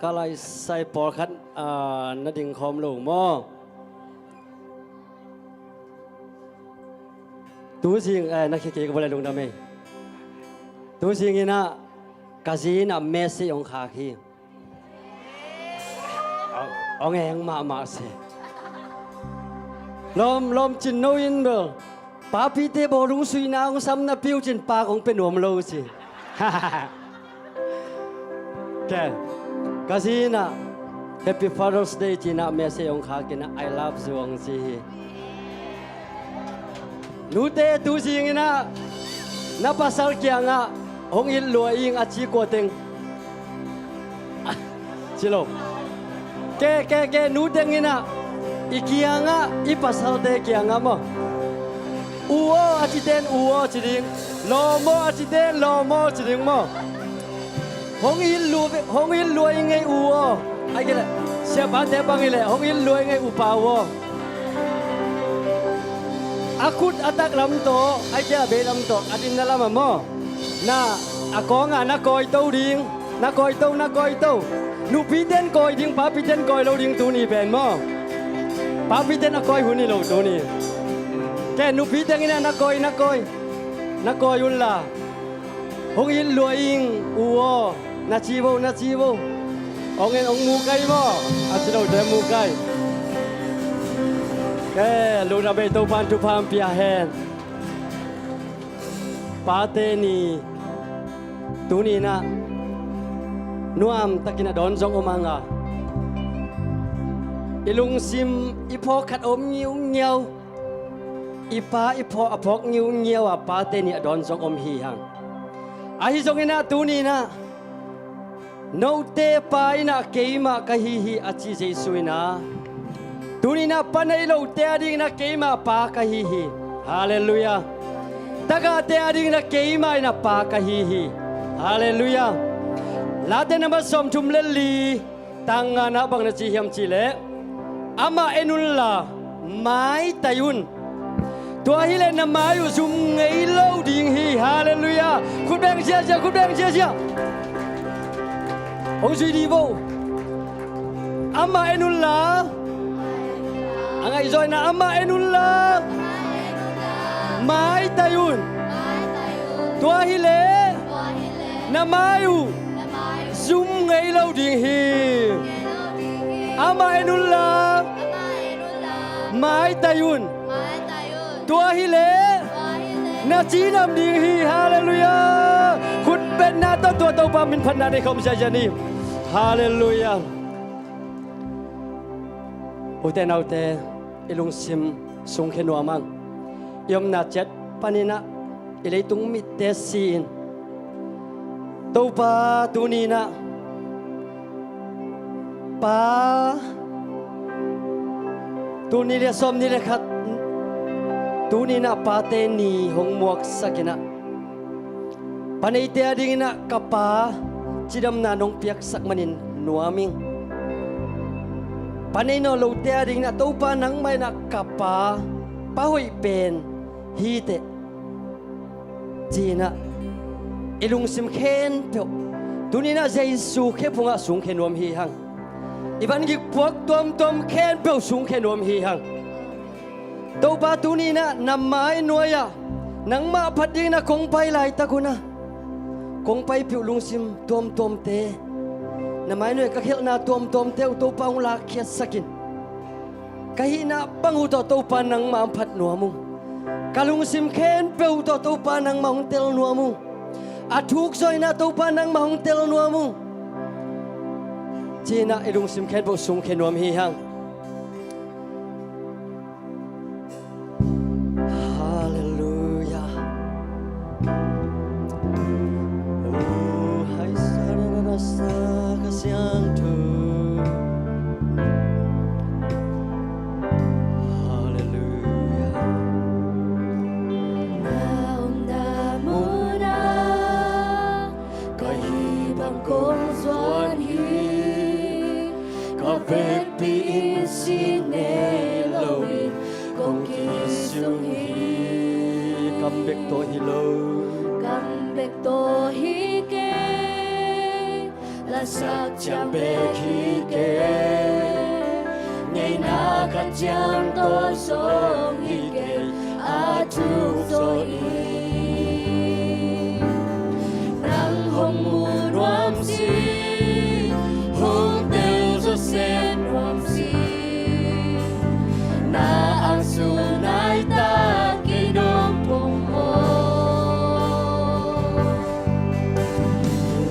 ก็เลยใส่ปอคันนัดดิ่งคอมลงมอตัวสิ่งนักเกี่ยวกับอะไรลงดำเองตัวสิ่งนี้นะกาซีน่ะเมสซี่องคาคีเอาไงยังมาเสลมจินโนยินเบลป้าพี่เตบอลุงสุยนาของซ้ำนับพิวจินปาของเป็นหัวมโลสิแกกาซีน่ะ Happy Father's Day จีน่ะเมสซี่องคากินะ I love you องซีนูเตตัวสิ่งนี้นะนับภาษาเกียงอ่ะหงอินลัวอิงอาชีโกเต็งชิโลแกนูเต็งนี่นะอีเกียงอ่ะอีภาษาเตเกียงอ่ะมั้งอูโออาชีเตนอูโอชิดิงโลโมอาชีเตนโลโมชิดิงมั้งหงอินลัวอิงไงอูโอไอ้เกล้เสียบ้านเตบังไงเลยหงอินลัวอิงไงอูปาวakut atak lam to ai kia be lam to adin na lam mo na akong na koi to ding na koi to nu pi ten koi ding pa pi ten koi lo ding tu ni ben mo pa pi ten a koi hu ni lo tu ni ke nu pi ten ina na koi un la hong in lo ing u o na chi wo ong en ong mu kai mo a chi lo de mu kaiลูนาเบตุพันธุพามเปียแฮนปาเตนีตูนีนะนัวมตะกินดอนจงอมังอ่ะอีลุงซิมอีพอขัดอมเงียวอีป้าอีพออพอกเงียวอ่ะปาเตนีดอนจงอมฮีหังอาฮิจงนะตูนีนะโนเตปายนะเกยมากะฮีอาจิเจสุยนะตูนี่นะปันไอโลเตอดิ่งนะเกยมาปากะฮีฮาเลลูยาตะกะเตอดิ่งนะเกยมานะปากะฮีฮาเลลูยาลาเตนะมาสมทุมเลลีตังงานะบังนะจีเฮียมจีเลอามาเอนุลลาไม้ตายุนตัวฮิเลนะมาอยู่ซุมไงโลดิ่งฮีฮาเลลูยาคุณแบงเชียคุณแบงเชียโอ้สุยดีโบอามาเอนุลลาAngay zoy na ama enullah mai tayun tua hile na mayu zum ngay lâu ding hi ama enullah mai tayun tua hile na chi nam ding hi hallelujah คุณเป็นหน้าต้นตัวเต่าปามินพันนาในคำชัยชนะฮาเลลูยาอุเทนเอาเตอิลุงซิมสุงเขนัวมังยมนาเจ็ดปานินะอิเลยตุงมิเตซีนตัวปาตูนีนะปาตูนีเลียสมนีเลียขัดตูนีนะปาเตนีหงมวกสักินะปานิเตอดิ่งนะกับปาจิดำนานงเปียกสักมันินนัวมิงปันนี้นโลเตียดิ่งนะตัวปานังไม่นักกับปาป้าหอยเป็นฮีเตจีน่ะอิลุงซิมเคนเปียวตุนี้นะเจสูเขพุงะสูงเขนวมฮีหังอีบันกิพวกตัวมเคนเปียวสูงเขนวมฮีหังตัวปาตุนี้นะนำไม้นัวยะนังมาพัดดิ่งนะคงไปไหลตะกุนะคงไปเปียวลุงซิมตัวมเตna mai noi ka khel na tom teu to paung la khiat sakin kahi na pangu to panang ma phat nuamu kalung sim khen peu to panang ma hong tel nuamu athuk soi na to panang ma hong tel nuamu china elung sim khen bo sung khen nuam hi hang hallelujah oh hai sa Siang tu, Hallelujah. Naum damuna, kahibang kong suan hi, kapek piin sinelawin kong kisung hi, kambek to hilo, kambek to hike. là sắc chẳng bề khi kể ngày na cắt chẳng tôi sống hi kể a thu rồi nắng hồng mùa noam si hồng tiêu cho xem noam si na ang sunay ta kinom pong mo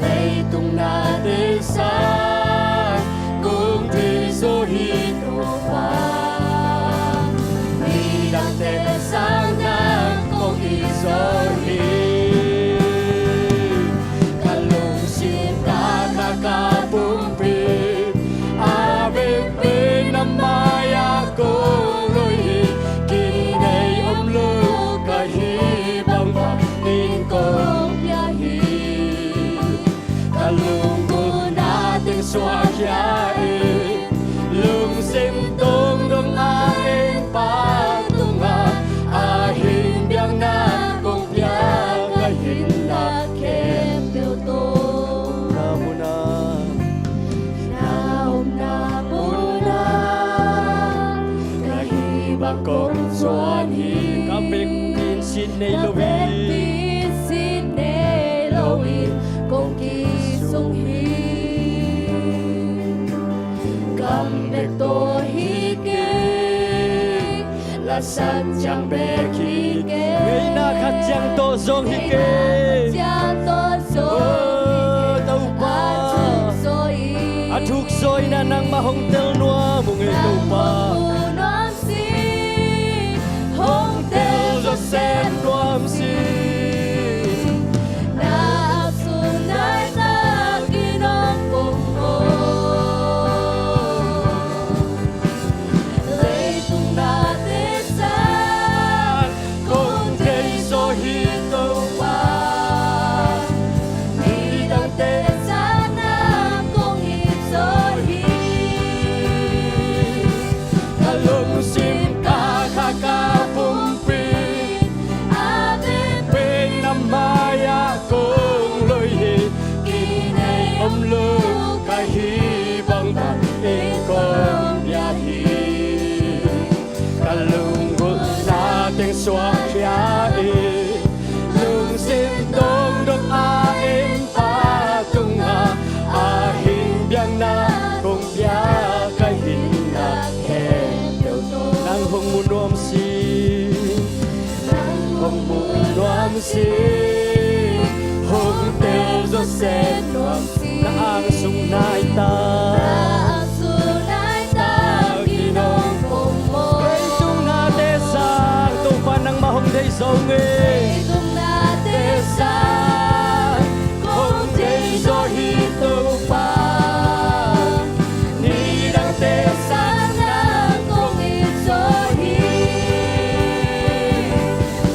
đây tung na de sa cũng thì số hi đồ pha đi đăng te sang na cũng đi số hi kalung sim ta ka bum pi ave pe namaya ko loi ki nei om lu ka hi bang ba tin ko ya hi kalung ko nating swakya lung sim tong dong aing patunga ahing biang na kong pya kahin na kem tiêu to Namuna naom na muna kahibang kong suan hi Kapik Pin Sydney Lovin Pin Sydney Lovin kong kisong hi Comeback to hike là sắc chẳng bề khi kể Ngày na khát chẳng to dòng hi kê chẳng to rồi Tau pa A thuk zoi na nang mahong tel noa Mung ngay tau pa noam si hong tel Cho sen noam si na sunay ta kinong kong mo lấy tung na te sa Kung te so hi tau qua đi đăng te sa na kong hip so hi Kalung sim ka ka bum pi ave Bên năm maya kong loi hi ki nei Om lu ka hi bang ba in kong ya hi Kalung gu nating swak ya lung sim dong dong a in patunga ahing biang na kong bia ka hin na kem teu nang hong mu nuam si hong mu nuam si hong teu zo sen nuam na ang sung nai ta sunay ta kinong kong mo Bên tung na te sang tu pa nang mahong day song tung na te sa kong te so hi tu pa ni dang te sa na kong i so hi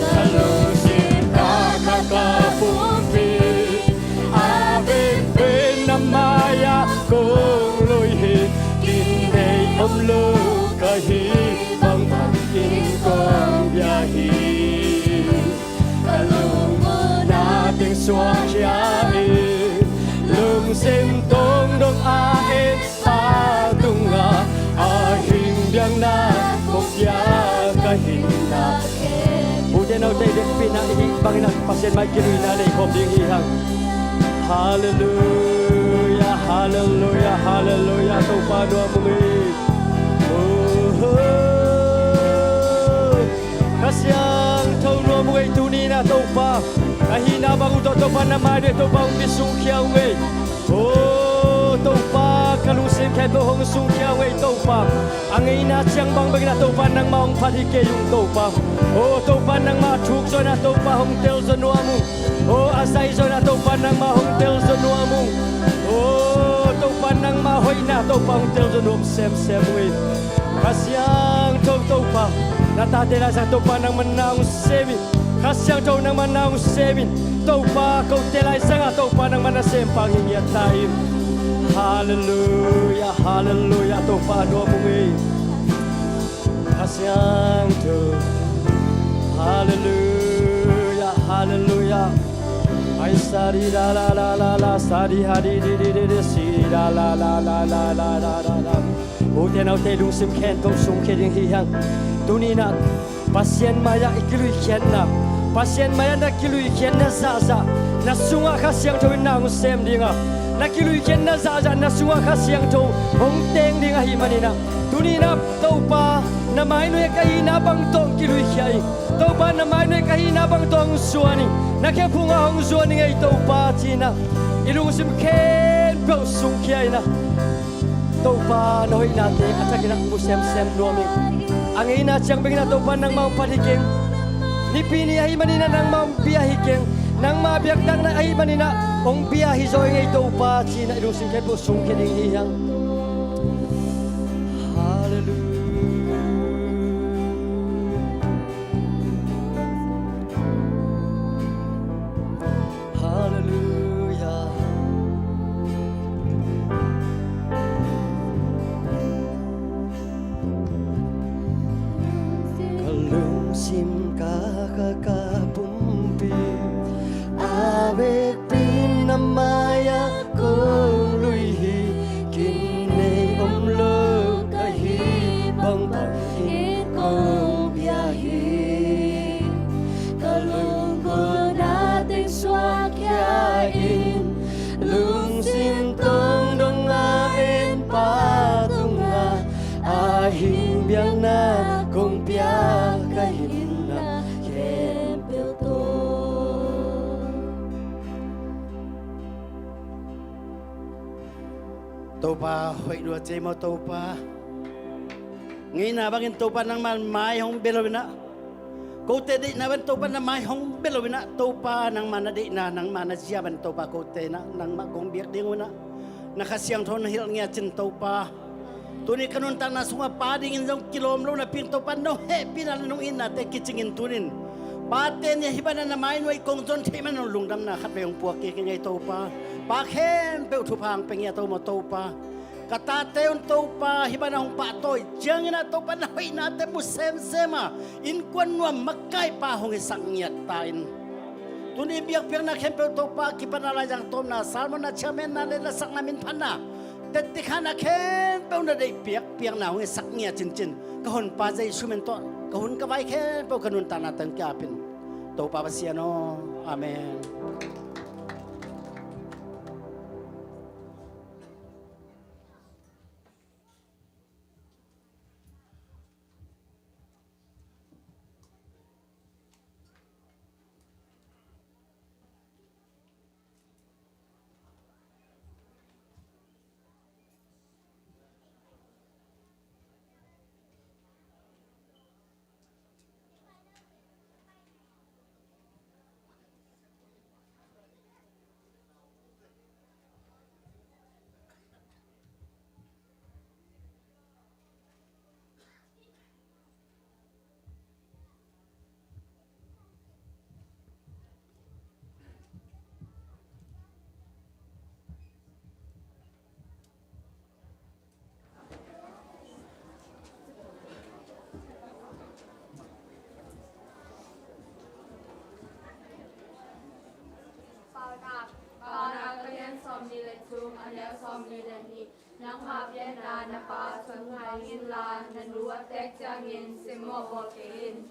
Kalung sim ka bum pi ave bên năm maya kong loi hi kin nei om lu ka hi bang bang in kong ya hi Kalung nating swak ya lung sim tong dong a in patunga ahing biang na kong ya ka hin na Uden au tay dek pina ihi bangina pasien mai kirui na lei khom ding hi hang Hallelujah hallelujah hallelujah tau pa do mungi Kasyang tau no mungi tu ni na tau pa kahina baru tau pa na mai de tau pa ung sung khiao ngai tau pa kalung sim khai bo hong sung khiao ngai tau pa angai na chiang bang bagina tau pa nang maong phat hi ke yung tau pa tau pa nang ma thuk zo na tau pa hong tel zo no amu asai zo na tau pa nang ma hong tel zo no amu tau pa nang ma hoi na tau pa hong tel zo no sem sem wi kasyang tau pa na ta de la sa tau pa nang manang semin kasyang tau nang manang semin tau pa kau te lai sanga tau pa nang manasem pang hingia tai hallelujah hallelujah tau pa do mungi kasyang tu hallelujah hallelujah ay sa di la la la la la sa di ha di di di di di si la la la la la la la la la o te nau te lung sim khen to sung khe ding hi hang tu ni na pasien maya ikilui khen na pasien maya na kilui khen na za za na sunga kha siang tho na ngu sem dinga na kilui khen na za za na sunga kha siang tho hong teng dinga hi manina tu ni na to pa na mai no ka hi na bang tong kilui khai to pa na mai no ka hi na bang tong suani na ke phunga hong suani ngai to pa china ilung sim khen pro sung khai na to pa no hi na te attack na mu sem sem no mi angai na chang beng na to pa nang mau pa hikeng ni pini ai manina nang mau pia hikeng nang ma biak dang na ai manina ong pia hi zoi ngai to pa china ilung sim khen pro sung khe ding hi hang Topa hoi dua cemo topa ngina bangin topa nang man mai hong belowina ko te di na ban topa na mai hong belowina topa nang mana di na nang mana sia ban topa ko te na nang ma gong biak dinguna nakasiang thon hil ngia chin topa tuni kanun ta na sunga pa dingin jong kilom lo na pin topa no he pinal nong ina te kichingin tunin paten ya hibana na mai noi kong jon the man lungdam na khat beong puak ke ngai topa pa khen pe thu phang pe ngia to mo topa kata teun topa hibana hong pa toy jang na topa na hoi na te mu sem sema in kwan wa makai pa hong sang ngiat tain tuni biak piang na khen pe topa ki panala jang tom na salmon na chamen na le la sak na min phanna te tikhana khen pe na dei piak piang na hong sak ngia chin chin ka hon pa jai sumen to ka hun ka vai khen pe kanun ta na tan kya pin topa pasiano amen nang mapyan na napasang hangin lan nanuatek jangin simohokin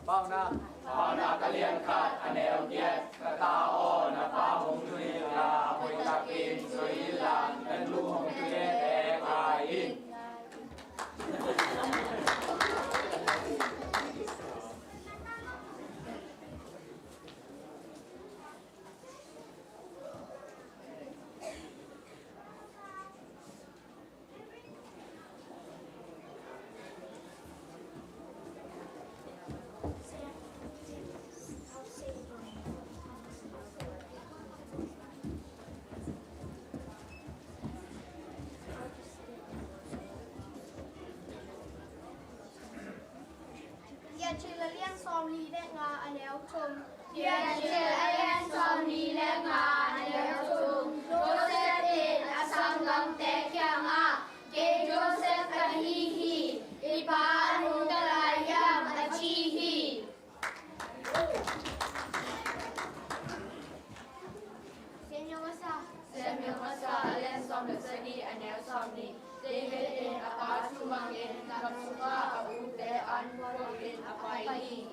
bao na kalian kat anel kiet katao na pa hong tui la hoi takin soi la dan lu hong tui e kain Chile liên som lý đệ ngà anh éo trùng Điện chile liên som lý đệ ngà anh éo trùng Joseph in asam lam te kyang a Ke Joseph kan hi hi Ipa anu dalayam achi hi som được sơ đi anh éo som đi David in apa sumang in kam suka au te an mo in apa ini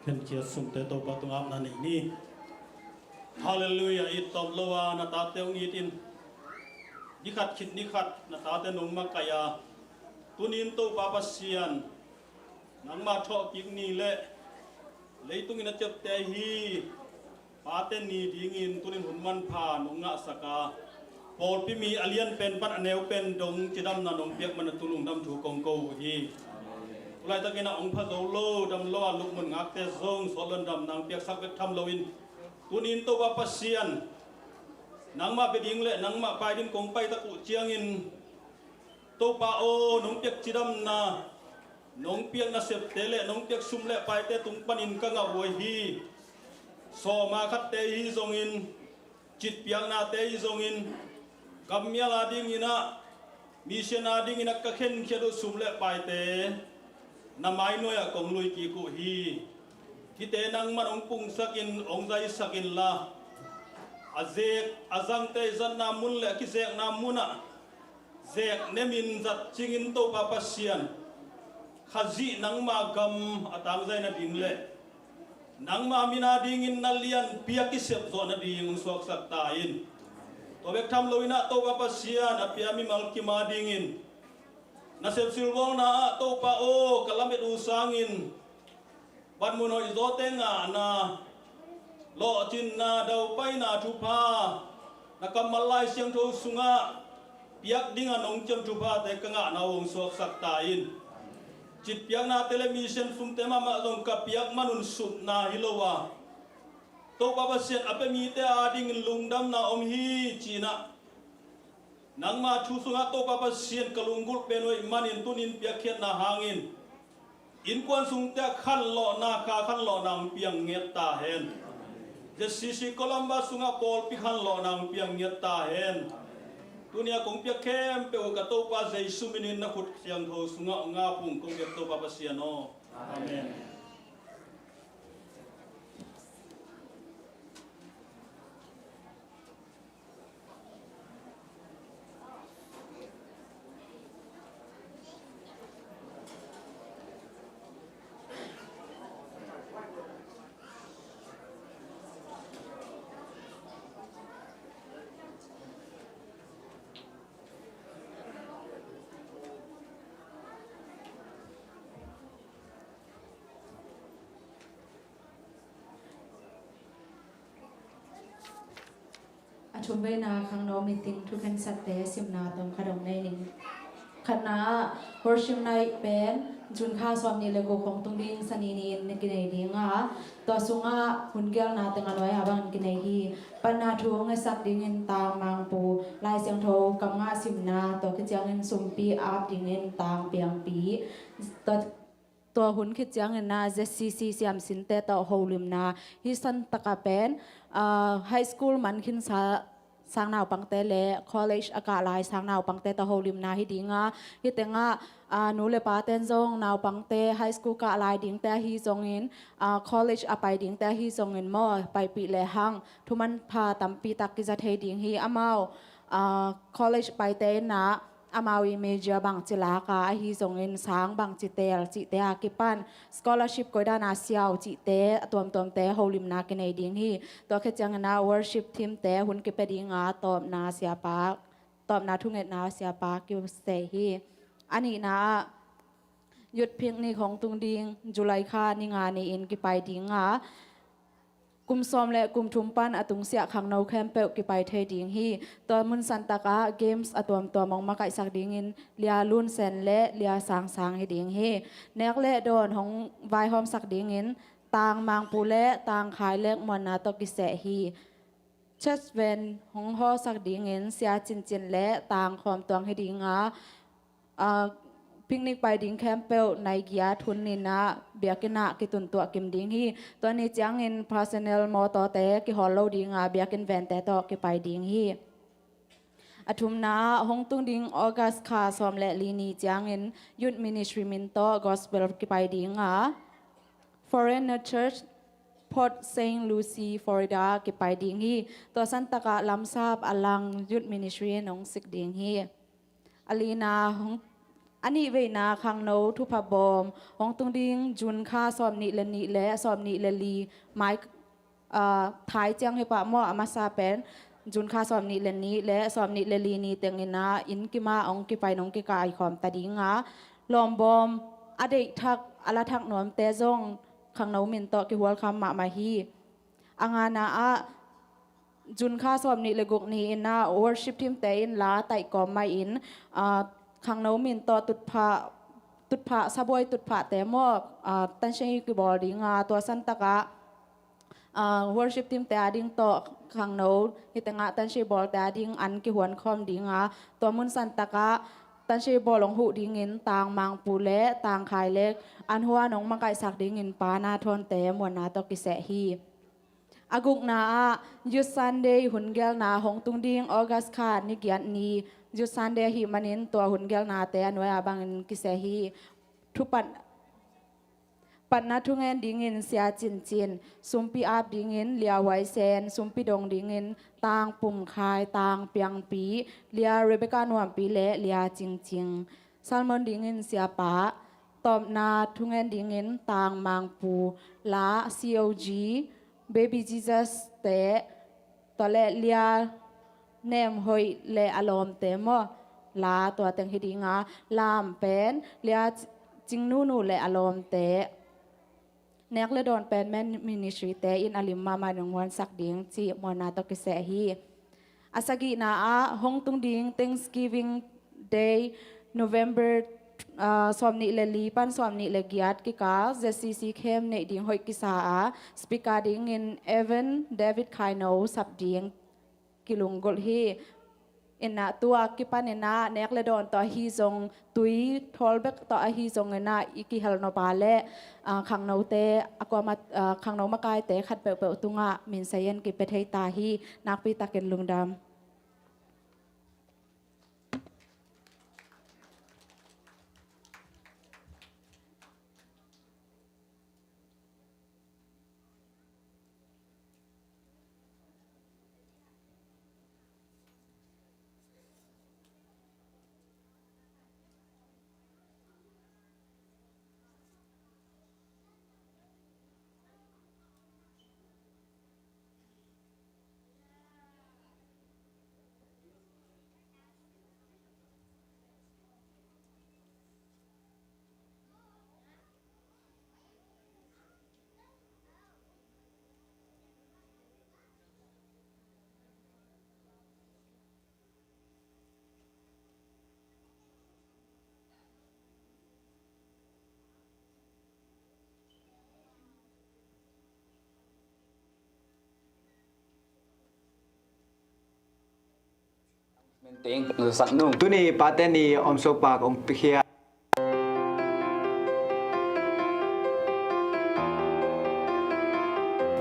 Ken kia sum te to patung am na ni hallelujah it top lowa na ta teung itin ni khat khit ni khat na ta te nong ma kaya tunin to pa pasian nang ma tho tik ni le leitung ina chep te hi pa te ni ding in tunin hunman pha nong nga saka por pi mi alian pen pan aneu pen dong chidam na nong piak man tulung dam thu kong ko hi ulai ta kena ong pha zo lo dam lo luk mun ngak te zong solon dam nang piak sak tham loin tunin to pa pasian nang ma beding le nang ma pai din kong pai ta ku chiang in to pa o nong piak chidam na นงเปียกนาเสพเตเลนงเปียกซุมเลไปเตตุงปันินกังเอาไว้ฮีโซมาคัดเตฮีทรงอินจิตเปียกนาเตฮีทรงอินกัมเมียลาดิงินะมีเชนาดิงินะกะเข็นเขียดซุมเลไปเตนำไม้นวยกงลุยกีกุฮีที่เตนังมันองปุงสักินองใจสักินละอาเจกอาจังเตจันนามุนเลกิเจกนามุนะเจกเนมินจัดจิงินโตปาปัสเซียนขจีนังมากำอัตางใจนาดิงเลนังมามินาดิงินนัลเลียนเปียกิเสพโซนาดิงสวกสักตาอินตัวเบกทำลุยนะโตปาปัสเซียนอภิอามิมัลกิมาดิงินนาเสพซิลวงนะโตปาโอกะลามิดอุสางินบัดมุนอยโซเตงานาโลจินนาดาวไปนาทุพานักมัลไลเสียงโทสุงะเปียกดิ้งนงจมทุพาแต่กงะนาวงสวกสักตาอินจิตเปียกนาเทเลมิเชนฟุมเตมามาลงกับเปียกมนุนสุดนาฮิโลวาโตปาปเสียนอเปมีเตอาดิ้งลุงดำนาอมฮีจีนะนังมาทุสุงะโตปาปเสียนกลุงกุลเป็นวยมันินตุนินเปียกเขียนนาหางินอินควนสุงเตขันโลนาคาขันโลนางเปียงเงียตาเฮนเจสิสิโคลัมบาสุงะปอลปิขันโลนางเปียงเงียตาเฮนตุเนียคงเปียกเข้มเปียวกะโตปาเจสุมินินนักขุดเสียงโทสุงะงาพุงคงเปียกโตปาปเสียนโออาเมนอชุมเวนาขังโนมิติงทุกันสัตเตสิมนาตมขดมในนิงคณะวอร์ชิมไนเป็นจุนข้าสวมนิเลโกของตุงดิงสนีนินในกินไอดิงอ่ะตัวสุงะหุนเกลนาตังอน้อยอาบังกินไอฮีปันนาทวงไอสักดิงินตางมังปูลายเสียงโทกำงะสิมนาตัวขจังเงินสุมปีอาบดิงินตางเปียงปีตัวหุ่นคิดจังเงินนาเจซีซีเสียมสินเตต่อโฮลิมนาฮิสันตะกาเป็นไฮสคูลมันคินสางนาวปังเตเลคอลเลจอากาศลายสางนาวปังเตต่อโฮลิมนาฮิดิงาฮิเตงะนูเลปาเตนจงนาวปังเตไฮสคูลกาลายดิงแต่ฮิจงอินคอลเลจอไปดิงแต่ฮิจงอินมอไปปีเลหังทุมันพาตัมปีตักกิจะเทดิงฮิอามาวคอลเลจไปเตนะอามาวิเมจบางจิลากาฮิจงอินสางบางจิเตลจิเตอากิปันสกอลาร์ชิพกอยดานาเซียวจิเตตัวเตโฮลิมนาเกเนดิงฮีตัวเคจังนาวอร์ชิพทีมเตหุนกิเปดิงาตอบนาเซียปาตอบนาทุเงตนาเซียปากิวสเตฮีอันนี้นะหยุดเพียงนี้ของตุงดิงจุไลคานิงานีอินกิไปดิงากุมซอมและกุมทุมปันอตุงเสียขังนาวแคมเปลกิไปเทดิงฮีตัวมุนสันตากาเกมส์อตัวมองมาไกสักดิงินเลียลุนเซนและเลียสางให้ดิงฮีเนกและโดนของไวหอมสักดิงินต่างมังปูและต่างขายเล็กมวนาตกิเสฮีเชสเวนของห่อสักดิงินเสียจินและต่างความตวงให้ดิงาพิกนิกไปดิ้งแคมเปลในกียาทุนนินะเบียกินะกิตุนตัวกิมดิ้งฮีตัวนี้จังอิน personal มอต่อแต่กิฮอลโลดิ้งเบียกินแวนแต่ต่อกิไปดิ้งฮีอทุมนาหงตุงดิ้งออกัสคาซอมและลีนีจังอินยุดมินิสทรีมินโตกอสเปลกิไปดิ้งForeigner Church Port Saint Lucie Florida กิไปดิ้งฮีตัวสันตะกะลำซาบอลังยุดมินิสทรีนงสิกดิ้งฮีอลีนาหงอันนี้เวนาคังโนทุพบอมของตุงดิงจุนค่าสอบนิเลนีและสอบนิเลลีไม้ท้ายเจียงให้ปะหม้ออามาซาเป็นจุนค่าสอบนิเลนีและสอบนิเลลีนีเตียงอินาอินกิมาองกิไปนองกิกายขอมตาดิงาลอมบอมอเดกทักอลาทักหนอมเตจงคังโนมินโตกิหัวคำมาฮีอังานาจุนค่าสอบนิเลกุกนีอินา worship team เตอินลาไตกอมมาอินขังโนมินต่อตุดผาสะบวยตุดผาแต่มอกตันเชยกิบอดิงตัวสันตะกะworship team แต่ดิงต่อขังโนฮิตงะตันเชยบอลแต่ดิงอันกิหวนคอมดิงตัวมุนสันตะกะ ตันชีบอลงหูดิงินต่างมังปูเละต่างขายเล็กอันหัวน้องมังไก่สักดิงินปานาทนเตมวนนาตอกิเสฮีอากุกนายุดซันเดย์หุ่นเกลนาหงตุงดิงออกัสขาดนิกยันนียุดซันเดย์หิมันินตัวหุ่นเกลนาเตนไว้อาบังกิเสฮีทุปันปันนาทุงเงินดิงินเสียจินจินสุมปีอาบดิงินเลียไวเซนสุมปีดงดิงินต่างปุ่มคายต่างเปียงปีเลียเรเบกานวมปีเละเลียจริงจริงซัลมอนดิงินเสียปะตอบนาทุงเงินดิงินต่างมังปูลา COG Baby Jesus เตะตอเลเลียเนมหอยเลอารมณ์เตมอลาตัวเต็งฮิดิงาลามเป็นเลียจิงนูเลอารมณ์เตะเนกเลดอนเป็นแม่มินิสทรีเตอินอลิมมามาหนึ่งวันสักดิ้งจีมอนาตกิเสฮีอาสกินาอาฮงตุงดิ้ง Thanksgiving Day November สวมนิเลลีปันสวมนิเลกิยัดกิกาเจสซีเข้มในดิ้งหอยกิสาสปิกาดิ้งอินเอเวนเดวิดไคโนสับดิ้งกิลุงกอลฮีอินนาตัวกิปันอินนาเนกเลดอนต่อฮีจงตุยทอลเบกต่อฮีจงอินนาอิกิเฮลโนปาเลขังนาวเตอากวามาขังนาวมากายเตขัดเปลตุงะมินไซยันกิเปเทตาฮีนักปีตะเกนลุงดำMenting lusak nung. Tu ni paten ni Om Sopak Om Pikhia.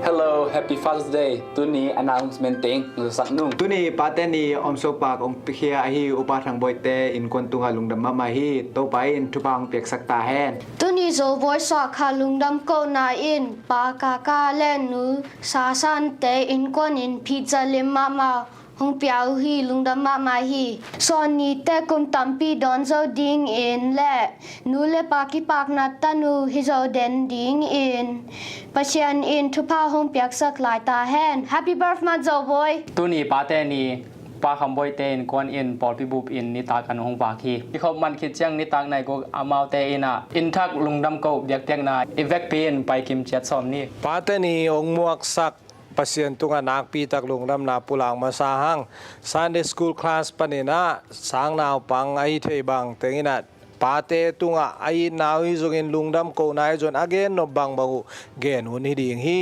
Hello, happy Father's Day. Tu ni announcement ting lusak nung. Tu ni paten ni Om Sopak Om Pikhia hi upa thang boite in kon tunga lungdam mama hi to pain thupang pek sakta hen. Tu ni zo boy sa kha lungdam ko na in pa ka ka len nu sa san te in kon in pizza lim mama hong piao hi lungdam mama hi son ni te kum tampi don zo ding in le nu le pa ki pak na tanu hi zo den ding in pasian in thupa hong piak sak lai ta hen happy birthday zo boy tu ni pa te ni pa kham boy te in kon in pol pi bup in ni ta kan hong pa khi ki khop man khit chang ni tak nai ko amau te ina in thak lungdam ko biak tek na evek pin pai kim chat som ni Pateni ong muak sak pasien tunga nak pi tak lungdam na pulang masahang Sunday school class panina sang naw pang ai thei bang tengina pate tunga ai naw hi zongin lungdam ko nai jon again no bang bangu gen hun hi ding hi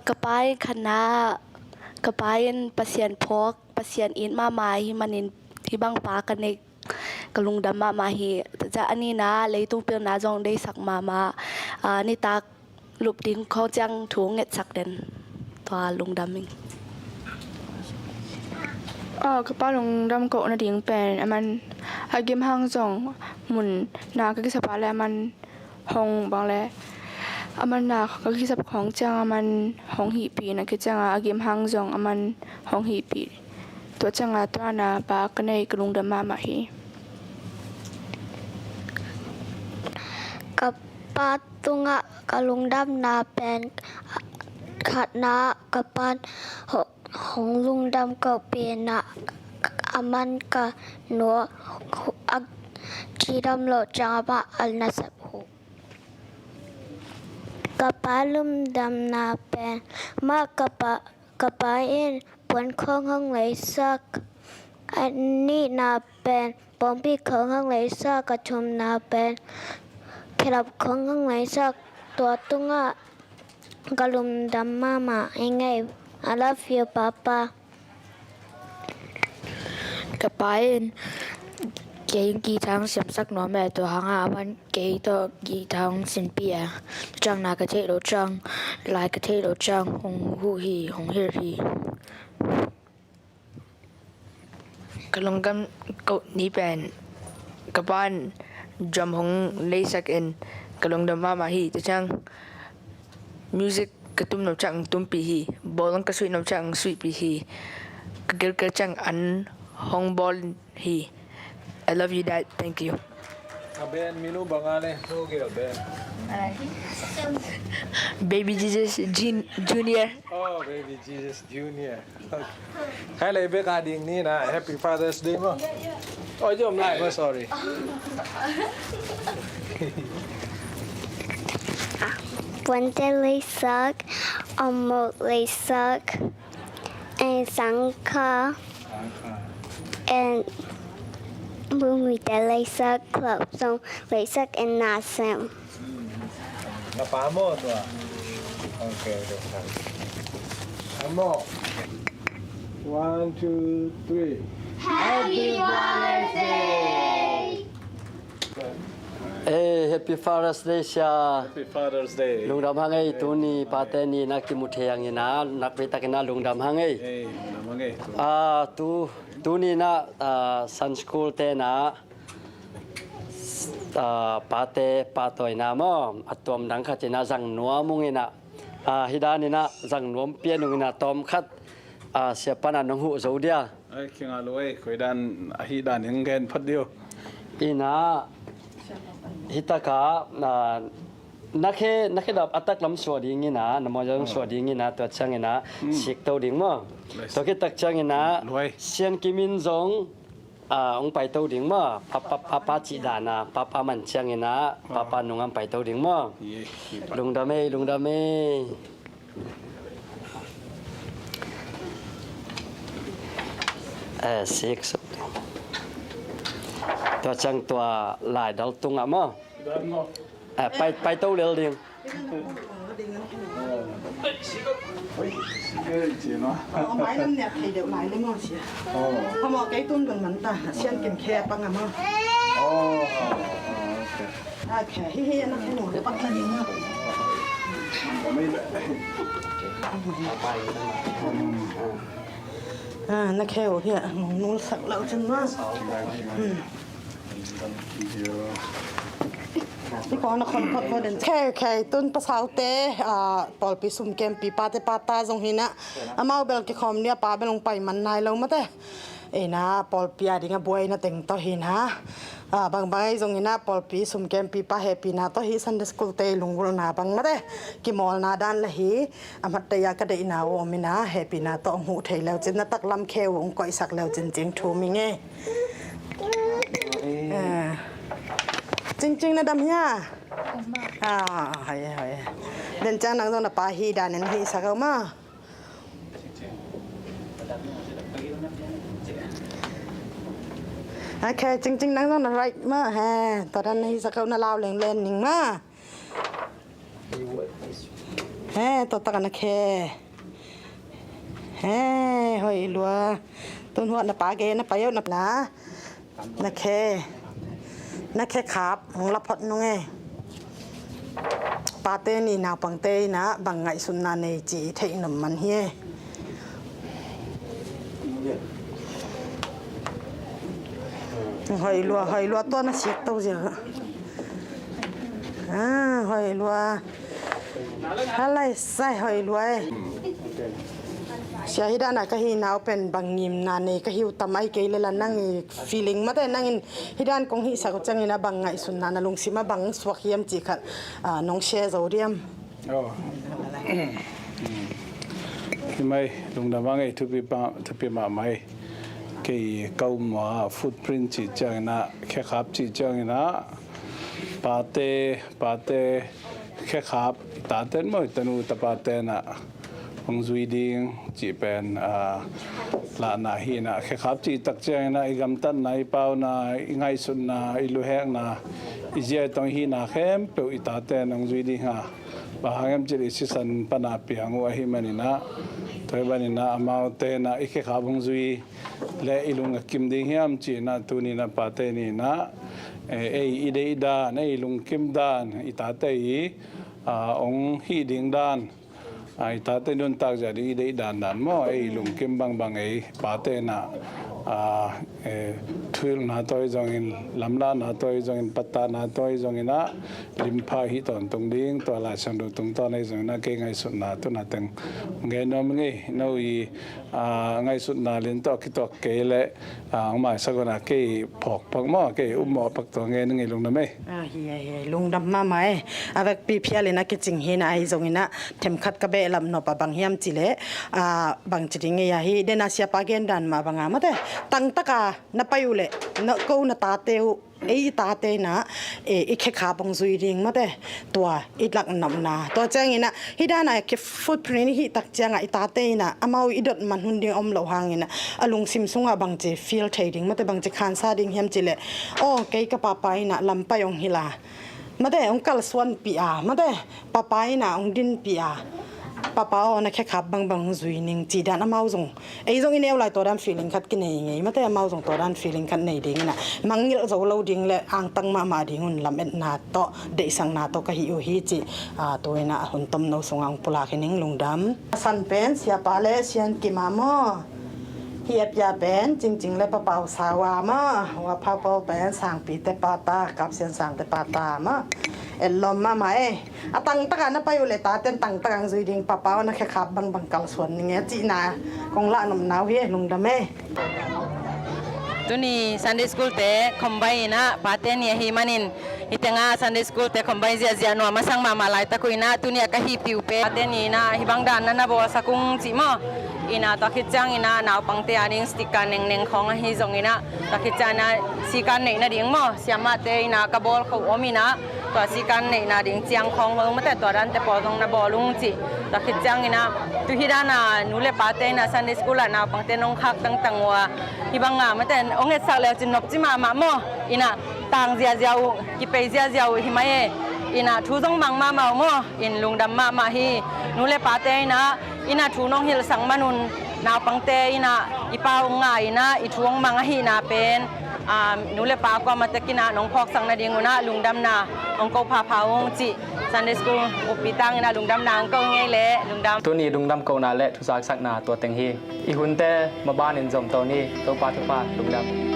กระปายคณะกระปายประเสียนพกประเสียนอินมามาฮิมันอินที่บางปากันในกลุงดำมาฮิจะอันนี้นะเลยตุ้งเปียนาจงได้สักมานี่ตาลูกดิ้งเขาจังถูงเง็ดสักเด่นตัวลุงดำมิงกระเป๋าลงดำโกะนาดิ่งเป็นมันอากิมห้างส่งหมุนนากิสปาแล้วมันหงบางแล้วมันนากิสปของจังมันหงหีปีนะคือจังอากิมห้างส่งมันหงหีปีตัวจังตัวนาปากันในกรุงดำมาฮีกับปาตุงะกะลุงดำนาเป็นขัดนากับปานของลุงดำก็เป็นนะอามันกะหนัวอักชีดำโลจังบะอัลนาสบูกับปาลุงดำนาเป็นมากกับปาอินปวนคงห้องไหลซักอันนี้นาเป็นปอมพี่ของห้องไหลซักกระชมนาเป็นขลับของข้างในสักตัวตุงะกะลุมดำมาไง I love you Papa Kapayan kayong kitang siyamsak no me to hangawan kay to kitang sinpia chang na kate lo chang lai kate lo chang hong hu hi hong hir hi kalonggam ko ni pen kapan jam hong leisak in kalonggam mama hi to chang music katum no chang tumpi hi bolang kasui no chang sui pi hi kagil ka chang an hong bol hi. I love you, Dad. Thank you. Ben, minu bangane, okay, Ben. Baby Jesus Junior. Oh, baby Jesus Junior. Hai lấy bé cả đình ni na, Happy Father's Day mo. Oh, jom lại mo, sorry. Puente Leisak, Omot Leisak, and Sangka, and Bumite Leisak, Club Song Leisak, and Nasem. Napamo to. Okay, okay. Amo. 1, 2, 3. Happy Father's Day! Happy Father's Day siya. Happy Father's Day. Lungdam hangai tu ni pate ni nak timuthe yang ina nak beta kena lungdam hangai. Hey, namangai. Tu ni na sun school te na pate patoi na mo atom dang kha chena jang nuam mungina hidani na jang nuam pianungina tom khat siapa na nong hu zodia. Ai kinga loi koi dan hi dan ngen phat dio. Ina hitaka nakhe dap atak lam swadi ngina namo jang swadi ngina to changina sik to ding mo to ke tak changina sian kimin jong ong pai to ding mo papa chi dana papa man changina papa nungam pai to ding mo lungdame six to chang to lai dal tunga moไปตู้เร็วดิง Ông máy năm nè thì đều lại lên ngon xí. Hôm mà cái tuần gần mắn ta xiên kèm khe băng à mà. Khe hi hi nó cái nổ để bắt lên mà. Nó khe ở kia nó sặc lậu chân nó.พี่ก่อนนะคนเดินแค่ต้นภาษาเตะปอลปีสุ่มเกมปีปาเตปาตาทรงหินะมาเอาเบลกิคอมเนี่ยปาไปลงไปมันนายลงมาเตะนะปอลปีอะไรเงี้ยบวยนะแต่งต่อหินะบางทรงหินะปอลปีสุ่มเกมปีปาเฮปีนะต่อหิซันเดสกูลเตลงกุลนาบางมาเตะกิมอลนาด้านละหิมัตยากระเดนาโอมินะเฮปีนะต่อหูเทแล้วจินนัตักลำเควงก้อยสักแล้วจริงๆทูมิงจริงๆนะดำเฮียเฮ้ยเดินจ้างนังต้องนับปาฮีดานันฮีสักเอามาโอเคจริงๆนังต้องนับไรมาฮะตอนนั้นฮีสักเอาน่าเล่าเล่นๆหนึ่งมาตัวตะกันนะเคเฮ้ยลัวต้นหัวนับปาเกนับปาเยอะนับนะนะเคนักแค่ขับของรับพอดนุ่งปาเตนี่นาวปังเตนะบังไงสุนนาในจีเทนมมันเฮียหอยลัวตัวน่ะเสียตัวเยอะหอยลัวอะไรใส่หอยลัวเสียฮิดานะก็ฮินาวเป็นบางยิมนานี่ก็ฮิวตำไอเกลละนั่งfeelingมาแต่นั่งฮิดานคงฮิสักจังนะบางไงสุนนานะลงสิมาบางสวักเยี่ยมจีขัดน้องเชยโซเดียมที่ไม่ลงดำว่าไงทุบมาไม่กี่เก้ามาฟุตปรินจีจังนะแค่ขับจีจังนะปาเต้แค่ขับตาเต้นไม่ตนูตะปาเต้นะองซุยดิงจีเป็นลานาฮีนะแค่ขับจีตักเจงนะอีกำตันนะอีเป้านะอีไงสุนนะอีลูแหงนะอีเจตองฮีนะเข้มเปียวอีตาเต้นองซุยดิงฮะ bahangam jiri sisan pana piangu ahi manina toy banina amau te na ike khabung zui le ilung kim ding hiam chi na tuni na pate ni na ide ida na ilung kim dan itate i ong hi ding dan itate nun tak jadi ide dan dan mo ilung kim bang bang pate na thul na toy jongin lamla na toy jongin patta na toy jongina limpa hi ton tung ding to la sang do tung to nei jongna ke ngai sun na tu na teng nge nom nge no i ngai sun na len to ki to ke le ma sa gona ke phok pak mo ke mo pak to nge nge lung na me hi lung dam ma mai avek pi phia le na ke ching hi na ai jongina them khat ka be lam no pa bang hiam chi le bang chi nge ya hi de na sia pa gen dan ma banga ma te tang taka na payule na ko na tateu tate na ikhe kha bang zui ring ma te to itlak nam na to chang ina hidana ke footprint hi tak changa tate na amau idot man hun ding om lo hang ina alung sim sunga bang che field trading ma te bang che khan sa ding hem chile o ke ka pa pa ina lam pa yong hila ma te ong kal swan pi a ma te pa pa ina ong din pi a papa ona khe khap bang bang zui ning chi dan amau zong ei zong in eulai to dan feeling khat ki nei ngei mate amau zong to dan feeling khat nei ding na mangil zo lo ding le ang tang ma ding un lam et na to de sang na to ka hi u hi chi to ina hun tom no songang pula khining lungdam san pen sia pa le sian ki ma mo hiệp gia bên chính là bảo sao mà và bảo bên sang pi te pata cặp sen sang te pata mà lom mà mày tăng tất cả nó phải lấy ta tên tăng tất cả rồi đi bảo nó khép bằng bằng cầu xuân nghe chị na con lạ nằm nào hết lùng đam mê tuni Sunday school te combine na paten ya himanin itenga Sunday school te combine zia no masang mama lai ta kuina tuni ka hi piu pe paten ni na hibang dan na bo sakung chi mo ina ta khichang ina naw pangte aning sticker neng khong hi zong ina ta khichana sikan nei na ding mo siama te ina ka bol kho omina to sikan nei na ding chiang khong ho mate to ran te po dong na bolung chi ta khichang ina tu hidana nule pate na Sunday school la naw pangte nong khak tang wa hibanga mate ong et sak le chin nop chi ma mo ina tang zia ziau ki pe zia ziau himaye ina thu zong mang ma mo in lungdam ma hi nule pate na ina thu nong hil sang manun naw pangte ina ipaw nga ina ithuang mga hi na pen nule pa ko matakina nong phok sang na dinguna lungdam na ong ko pha phawong chi Sunday school upitang ina lungdam na ang ko ngei le lungdam tu ni lungdam ko na le thu sak sak na to teng hi I hunte ma ban in zom to ni to pa thu pa lungdam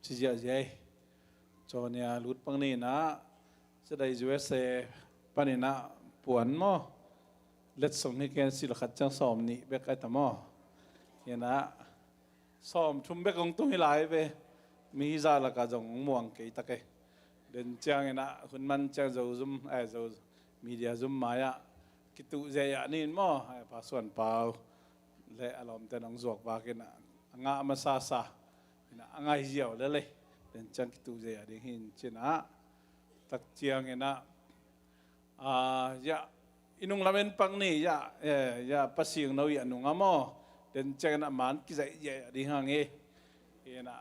chỉ giờ gì cho nhà lút bằng này na sẽ đây USA bằng này na buồn mo let's xong này cái sự khát chẳng xóm nị bé cái tầm mo vậy na xóm chung bé công tung lại về mi ra là cả dòng muang cái ta cái đến trang này na hun man trang dầu zoom dầu media zoom maya cái tụ dây ạ nín mo pa xuân pao lệ alom tên ông ruột ba cái na ngã mà sa angai ziaw lele den chan ki tu je ya ding hin china tak chiang ena ya inung lamen pang ni ya pasing no ya nung amo den chan na man ki zai ya ding hang e ena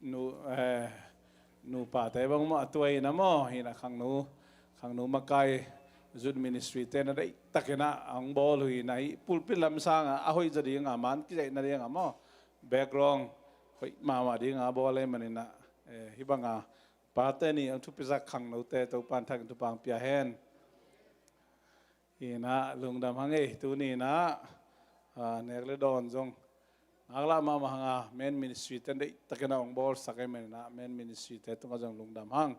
nu pa te bang mo atwai na mo hina khang nu makai zut ministry te na dai takena ang bol hui nai pulpit lam sang a hoi jadi nga man ki zai na ding amo background mà đi ngã bò lên mà nè hi bằng à pate ni ang thu pizza khang no te to pan thang tu pang pia hen hi na lungdam hange tu ni na nek le don jong agla ma hanga main ministry ten dei takena ong bol sakai men na main ministry te tu jong lungdam hang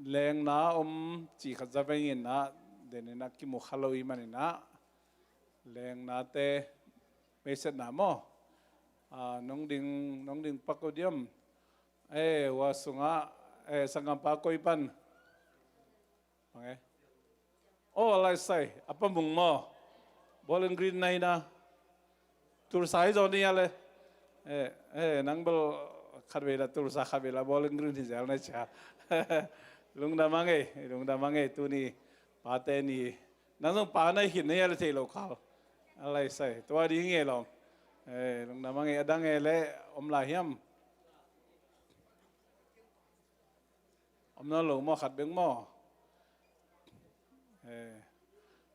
leng na chi khat za vengin na den na ki mo khaloi man na leng na te meset na mo nong ding pakodium wasunga sangam pakoy pan okay lai sai apa mung mo bolen green nai na tur sai zo ni ale nang bol khabela tur sa khabela bolen green ni jal na cha lungda mange tu ni ปาเตนีนั่งต้องปาในหินในอะไรที่เราเขาอะไรใส่ตัวดีเงี้ยลองลงน้ำมันเงี้ยดังเงี้ยเละอมลายเหี้ยมอมน้ำหลงหม้อขัดเบงหม้อ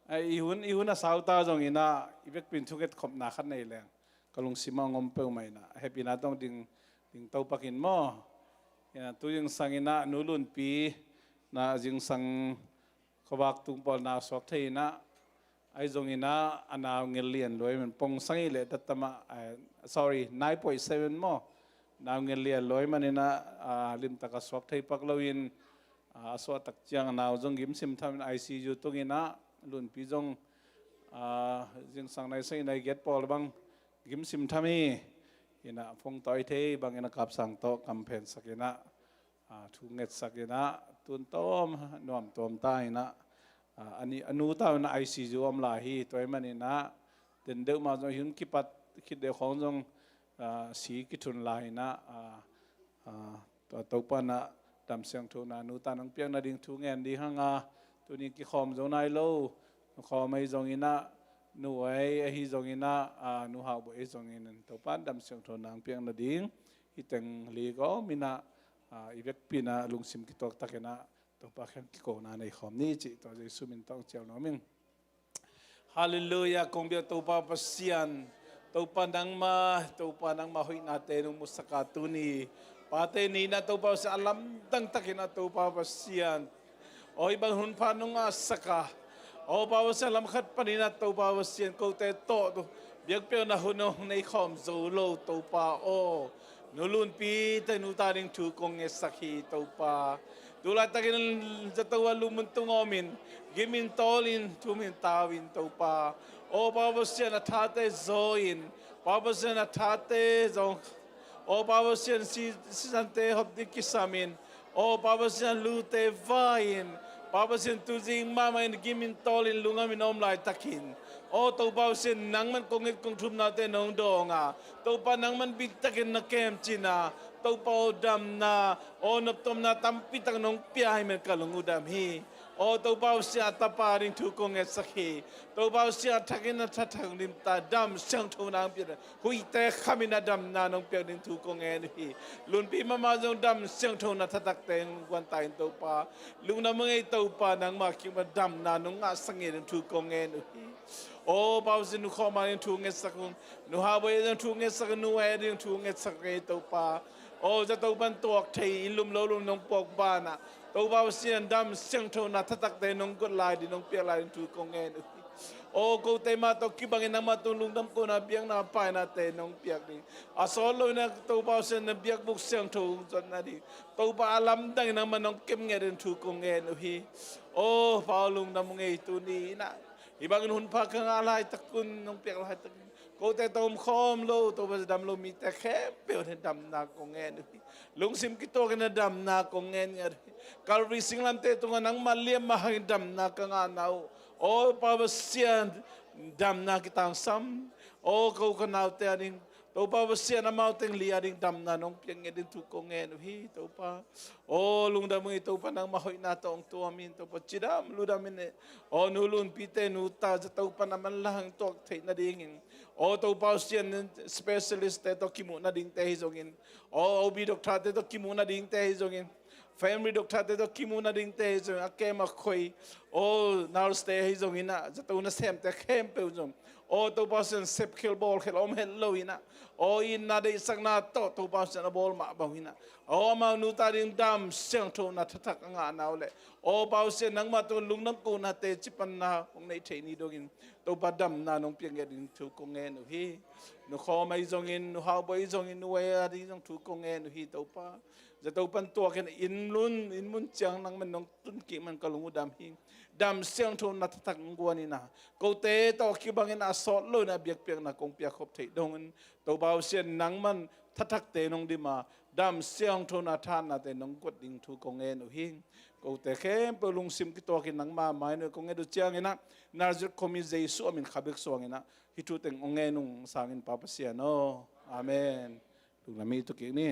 ไอ้อีหุ่นน่ะสาวตาจงอินะอีเวกปินทุกเอ็ดขบหนาขัดในแรงก็ลงสิมางมเปิลใหม่นะให้ปีน่าต้องดึงเต้าปักินหม้อตัวยังสังอินะนูรุนปีน่ะยังสังขวักตุงปอลน่ะสวกเทนะไอ้จงอินะอันน่ะเงินเลียนเลยมันปงสังอิเลตัตมาsorry 9.7 หม้อน่ะเงินเลียนเลยมันนะลิมตะกสวกเทปักลวินสวตักจังน่ะจงกิมซิมทำ ICU ตุงอินะลุนปีจงยังสังในใส่ในเก็ตปอลบังกิมซิมทำให้อินะฟงต่อยเทบังอินะกับสังโตกัมเพนสักอินะทุงเงิดสักอินะตุนต้มนวมต้มตายนะอันนี้อนุตาวนICUอมลาฮีตัวมันอินะเดินเดือมาจงหินคิปัดคิดเดือของจงสีกิทุนลายนะตัวตปนะดำเสียงทุนานุตานังเปียงนาดิ่งทุงเงินดีหังตัวนี้กิขอมจงนายโลขอไม่จงอินะนูไอ้ฮิจงอินะนูหาบุไอจงอินันตัวปั้นดำเสียงทุนางเปียงนาดิ่งฮิตังลีก็มินะอีเวกปีนะลุงซิมกิตอกตะเกนะตัวปากแข็งกิโกนาในขอมนี้จิตัวเยซูมินต้องเจ้าน้อมิงฮาเลลูยาคงเบียตัวปาปัสยันตัวปานังมาหุยนาเตนุมุสกาตุนีปาเตนีนะตัวปาสอาลัมตั้งตะเกนะตัวปาปัสยันโอ้ยบางหุนพานุงอาสกาโอ้ปาปัสยันลำขัดปนินะตัวปาปัสยันกูเตโตตัวเบียกเปียวนะหุนในขอมโซโลตัวปาโอนูลุนปีแต่นูตาดิงถูกงเงสักฮีตัวปาดูแลตะกินจะตัวลุมันตุงอมินกิมินโตลินทุมินตาวินตัวปาโอ้ปาปัสยันทัดเตโซอินปาปัสยันทัดเตจงโอ้ปาปัสยันซีสันเตฮอบดิกิสามินโอ้ปาปัสยันลูเตวายินปาปัสยันตุจิงมามาอินกิมินโตลินลุงอามินอมลายตะกินโอ้ตัวปาปัสยันนังมันคงเอ็ดคงทุมนาเตนองดองตัวปานังมันบิดตะกินนักเกมจีนาตัวปาดำนาโอ้นับตมนาตั้มปิตังนองเปียให้มันกะลงอุดามฮีโอ้ตัวปาปัสยันตาปาริงถูกงเอ็ดสักฮีตัวปาปัสยันทักกินนัททักลิมตาดำเสียงทูนางเปียหุยแต่ขามินาดำนานองเปียดิงถูกงเอ็ดฮีลุนปีมาจงดำเสียงทูนาทักเตงวันตายตัวปาลุงน้ำมึงไอตัวปานังมาคิดว่าดำนานองอาสังเอ็ดถูกงเอ็ดฮีโอ้ปาปัสยันนุขมาดิงถูกงเอ็ดสักนุฮาบดิงถูกงเอ็ดสักนุเอดิงถูกงเอ็ดสักเอตัวปาโอ้จะตัวบันตัวเทยลุมโลลุมนองปอกบ้านะตัวปาปัสยันดำเสียงทูนาทักเตนองกดลายดินองเปียลายดิงถูกงเอ็ดโอ้กูเตมาตัวคิบังอินามาตัวลุงดำกูนาเบียงนาไปนาเตนองเปียกดิอาสอลอยนะตัวปาปัสยันเบียกบุกเสียงทูจนนาดิตัวปาอาลัมดังนะมันนองเก็บเงินถูกงเอ็ดโอ้ปาลุงดำงเอตัวนี้นะibang hun pa kang alay takun nung piak lahat takun ko te tom khom lo to ba dam lo mi te khe pe the dam na ko ngen lung sim ki to na dam na ko ngen ngar kalri singlam te to nang maliam ma dam na ka nga naw o pa ba sian dam na kitang sam o ko ka naw te aning to pa ba sian na mau teng li aning dam na nong piang ngedin tu ko ngen hi to pa o lung dam ito pa nang mahoy na to ang tuamin to pa chidam ludamin o nulun pite nuta sa to pa naman lang to tay na dingin o to pa sian specialist to kimu na ding tehizongin o obi doktor to kimu na ding tehizongin family doctor te to kimu na ding te zo akem akhoi o nurse te hizongin na sa to na sem te khem pe uzom o to pasen sep khel ball khel om hello ina o in na de sak na to pasen na ball ma ba ina o ma nu ta ding dam seng to na thatak nga naw le o pasen nang ma to lung nang ko na te chipan na ong nei thei ni dogin to pa dam na nong piang ge ding thu ko nge nu hi nu kho mai zongin nu hau boi zongin nu we a ding thu ko nge nu hi to paจะตัวปันตัวกันอินมุนจังนังมันน้องตุนกิมันก็ลงดำหิงดำเสียงโทนนัทตักงวนี่นะกูเตะตัวคิบังอินอาสอดเลยนะเบียกเปียกนะกงเปียกขบเทดงตัวเบาเสียนนังมันทักเตนองดิมาดำเสียงโทนนาทานนะแต่น้องกดดิ่งถูกกงเงินหิงกูเตะเข้มเปลุงซิมกิตัวกินนังมาไม่เนื้อกงเงินดูเจียงนะนาจุดคอมิเจสุอามินขับเบกสวงนะฮิตุเต็งองเงินนุงสางินปาปเสียโนอาเมนลูกนามีตุกินี่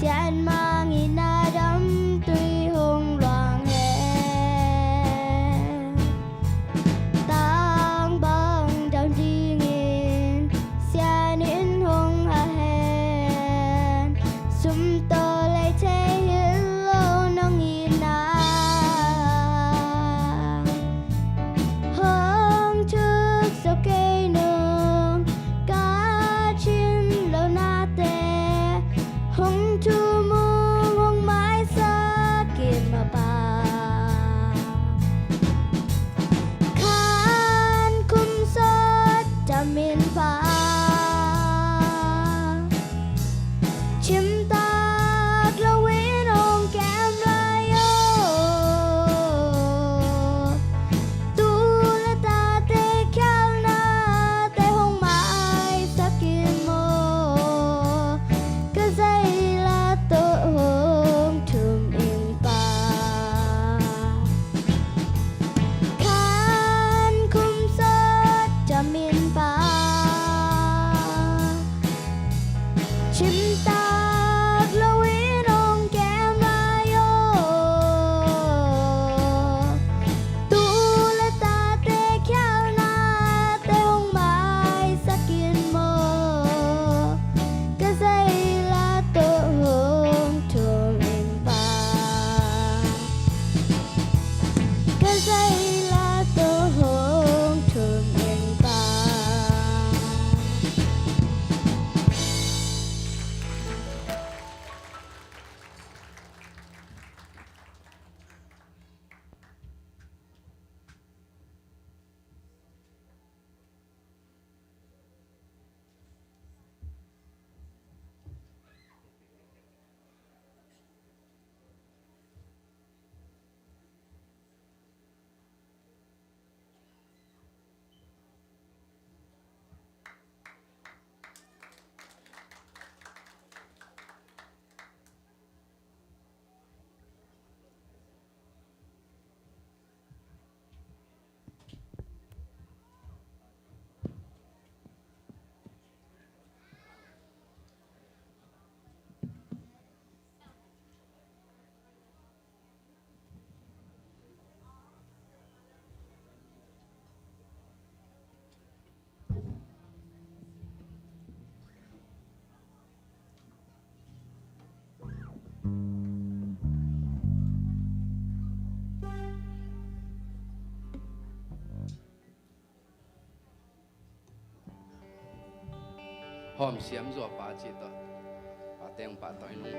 xian mang in na đắm tuy hùng loạn hẹn tang bang đau đi nghìn xian in hùng hà hẹn sum to lại thế hiến lâu nông in na hương trước sau cây nương cá chín lâu na tê hong chu mu hong mãi xa kia mà bà khan kum sốt cha miền phá chim tạc lâu yên hong kem lai yo tu la ta te khao na te hong mãi xa kia mô cái dây là tổ hương thùm in pa khan kum sốt cha miền pa chim tạc lâu yên hong kem lai yo tu la ta te khao na te hong mãi xa kia mô cái dây là tổ hương thùm in pa cái dây là tổ hương thùm in pa hòm xiêm rùa bà chị tờ bà tên bà tỏi nung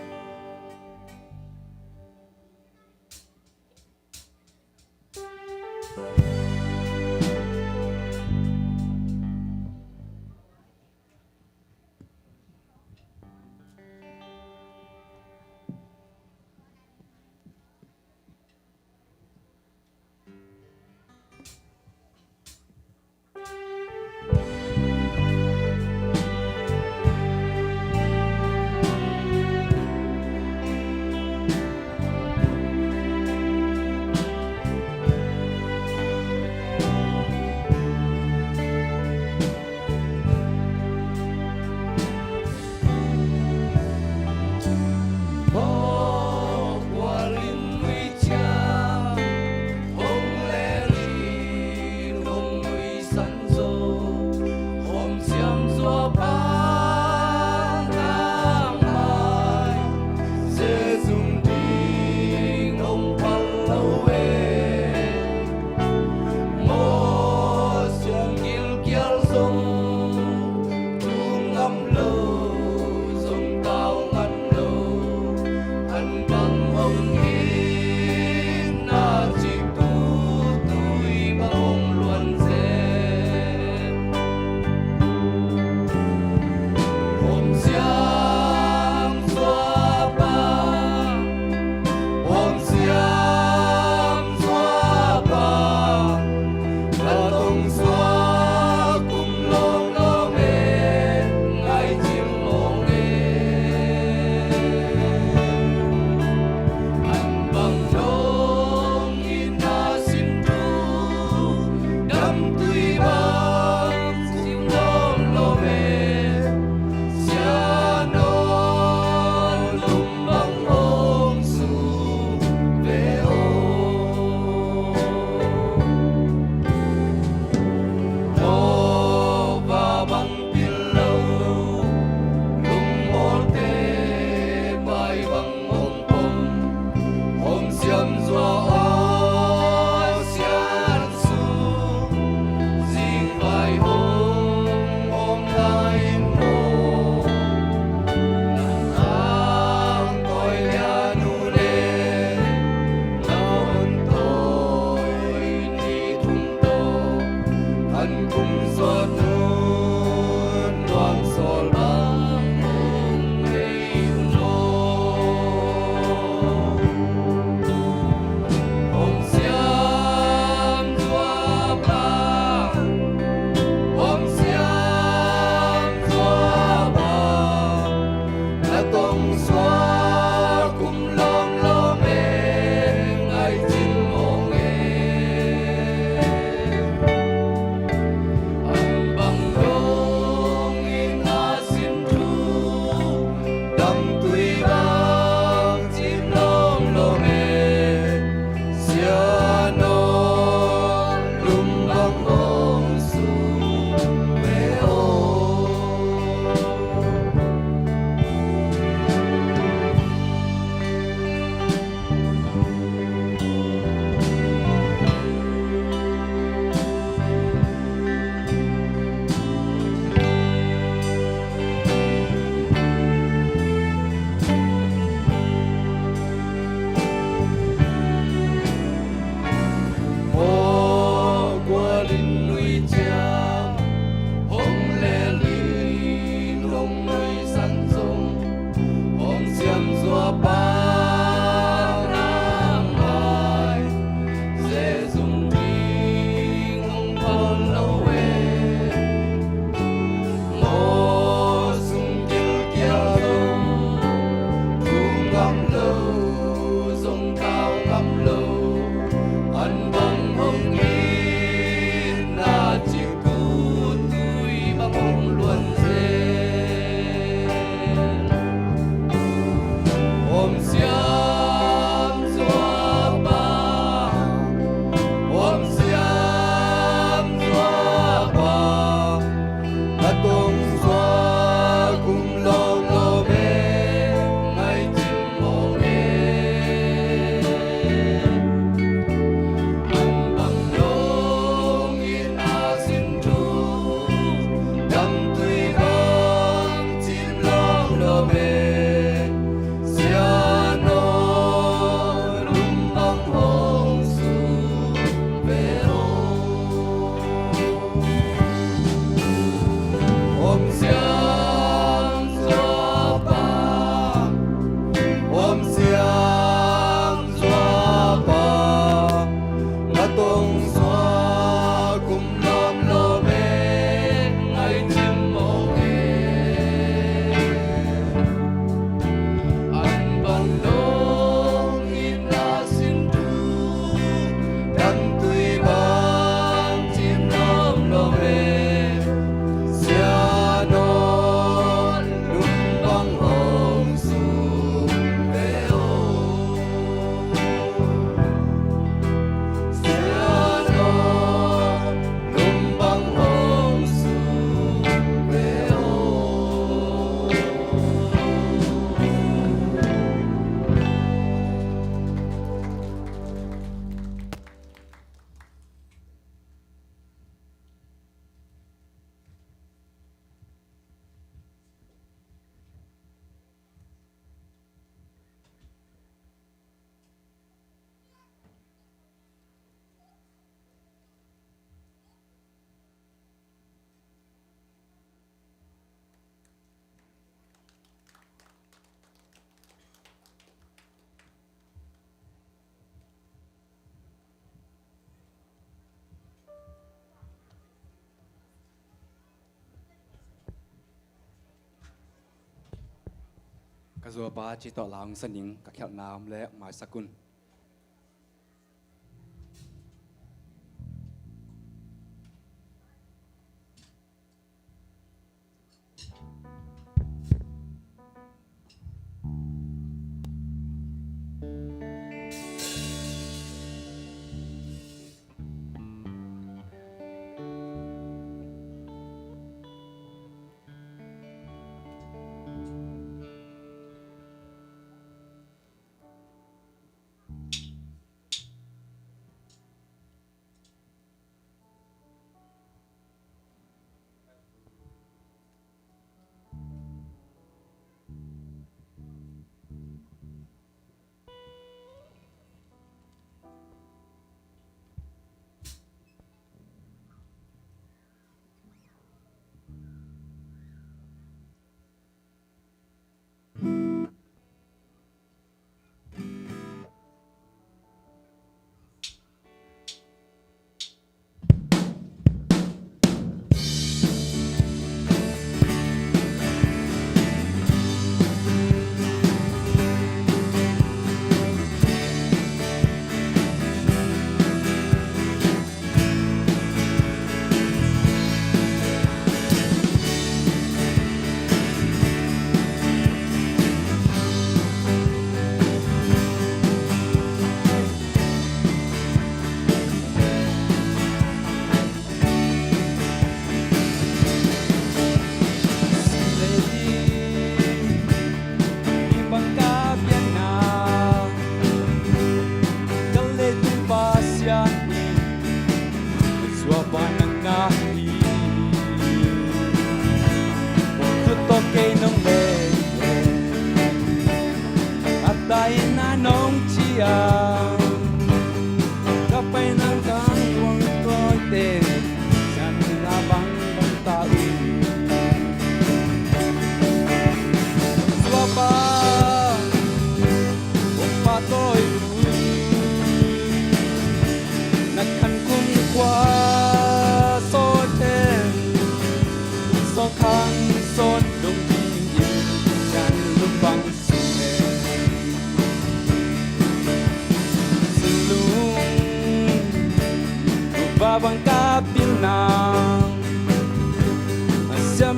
Om Siam Zua Ba Om Siam Zua Ba Tung Zua Kum Long Lo Me Ngai Chim Mo E An Bang Long In A Sin Chu Dam Tui Bang Chim Long Lo Me Siano Lum Bang Hong Su Ve O Om Siam Zua Ba Om Siam Zua Ba Tung Zua Kum Nom Lo Me Ngai Chim Mo E An Bang Long In A Sin Tu Đam Tui Bang Chim Nom Lo Me Siano Lum Bang Hong Su Ve O Siano Lum Bang Hong Su Ve Oกระทรวงป้าจิตต่อหลังสนิงกับแขวน้ำและหมายสกุล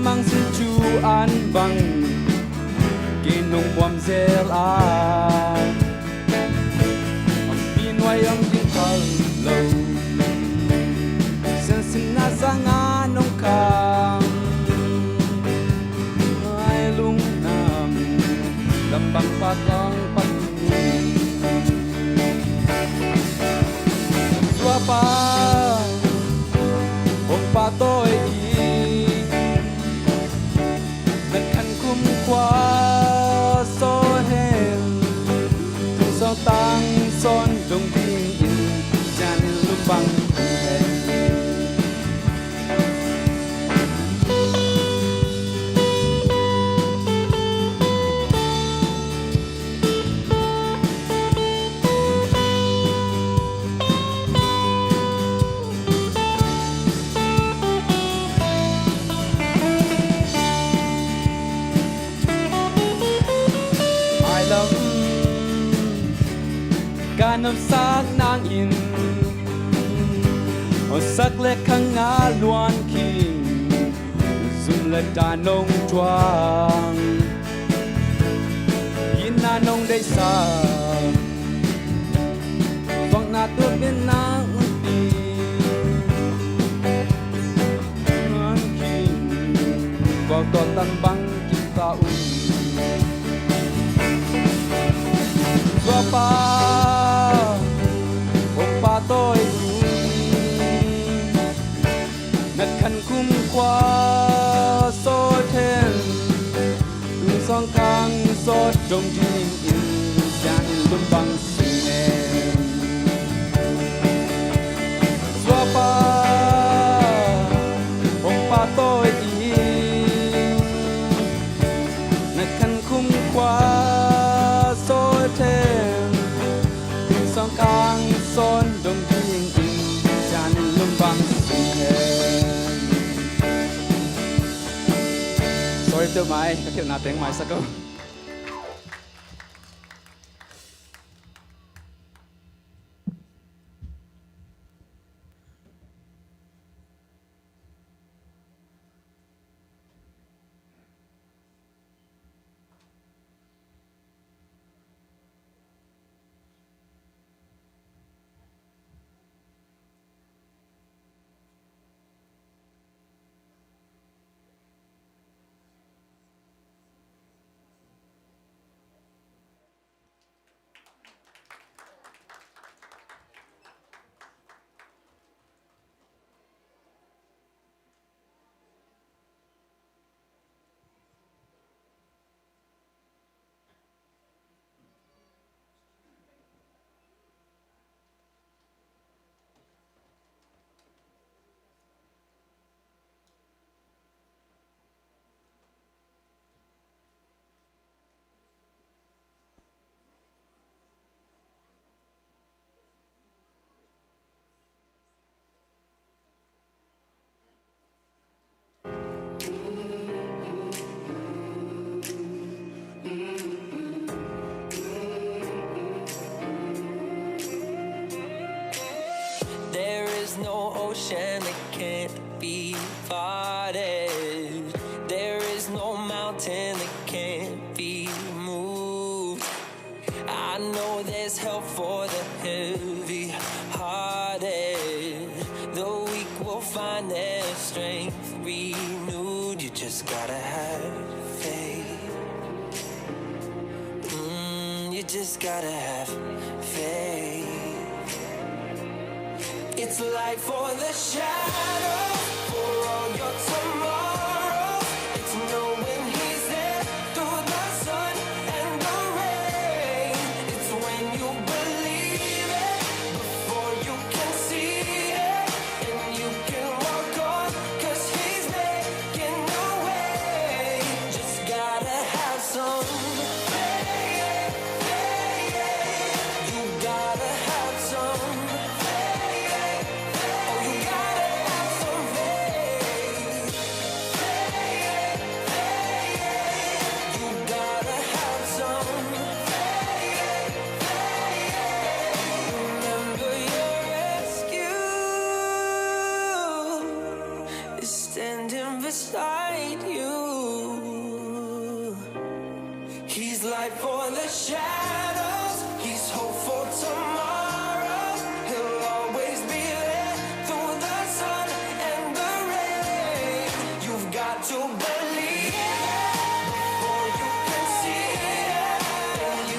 mang sin chu an bang kinong bom zel a kang pagtingin Suapa Ong patoy Nagkan kumkwa so hen So tang son dong ding in Jan lumbang Ganap sak nang in O sak le kang nga luan king Zum le danong tuang Yin na nong day sa Vang na tu bin na unti Luan king Vang to tan bang kita Suapa Patoy Nagkan kumkwa so ten Tung song kang so dong jing in Jan lumbang singen Suapa Ong patoy Nagkan kumkwa so ten Tung song kang son dong ding in Jan lumbang singen Sorry to Mai, kakil natin Mai sa ko. no ocean that can't be parted. There is no mountain that can't be moved. I know there's help for the heavy-hearted. The weak will find their strength renewed. You just gotta have faith. You just gotta have faith. It's light for the shadow, for all your tomorrows. It's knowing he's there through the sun and the rain. It's when you believe it before you can see it, and you can walk on, 'cause he's making a way. Just gotta have some faith. You gotta have some. Standing beside you. He's light for the shadows. He's hope for tomorrow. He'll always be there through the sun and the rain. You've got to believe it before you can see it, and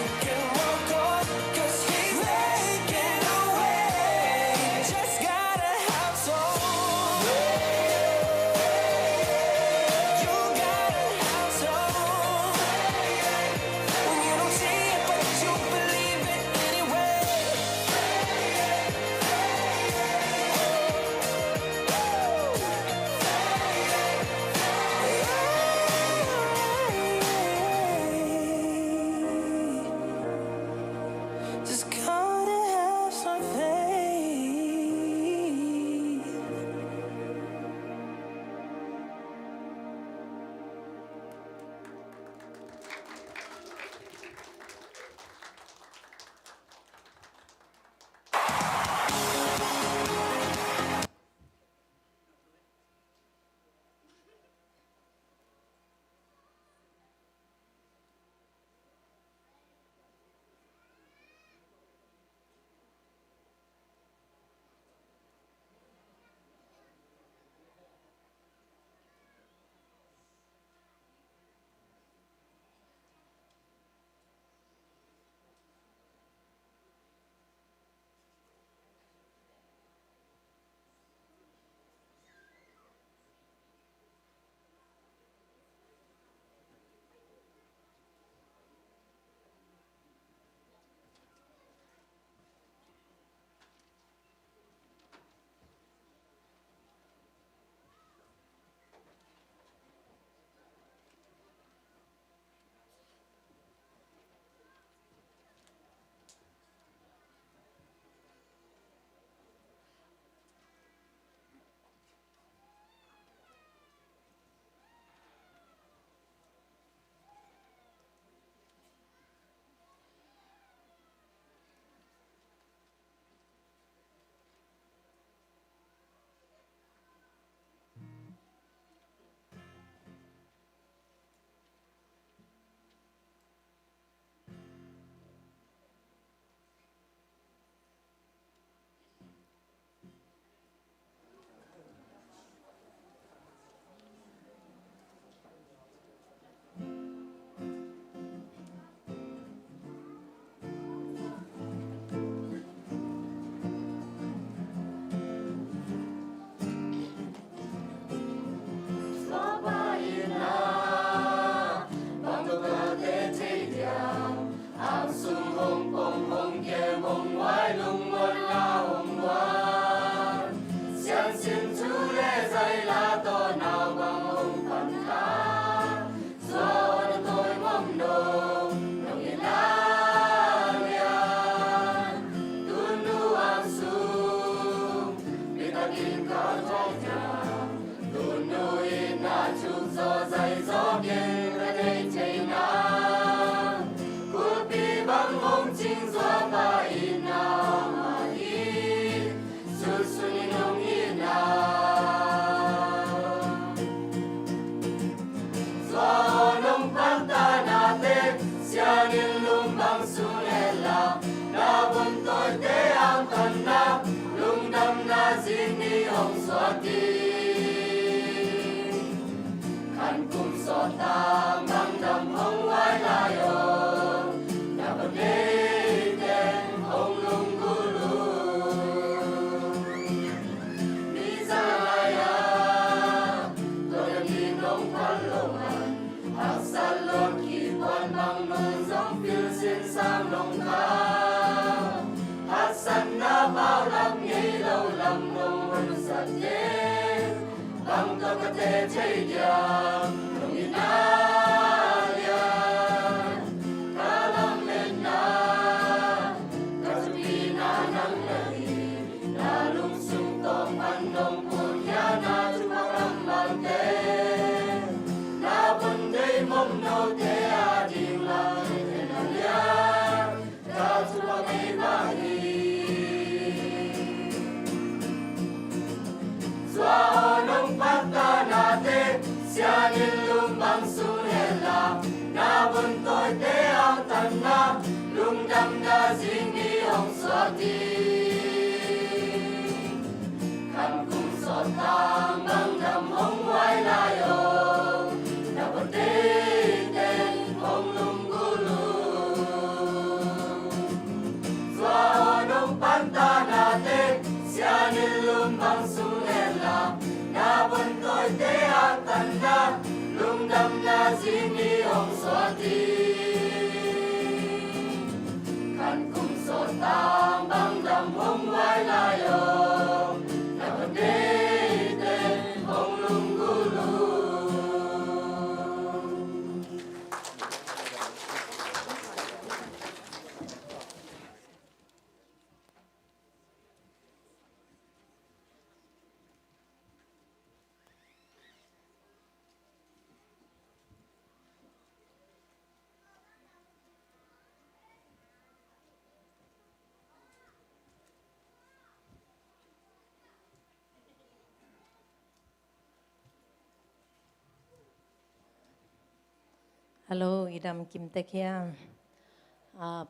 ฮัลโหลอีดำกิมเตเคียม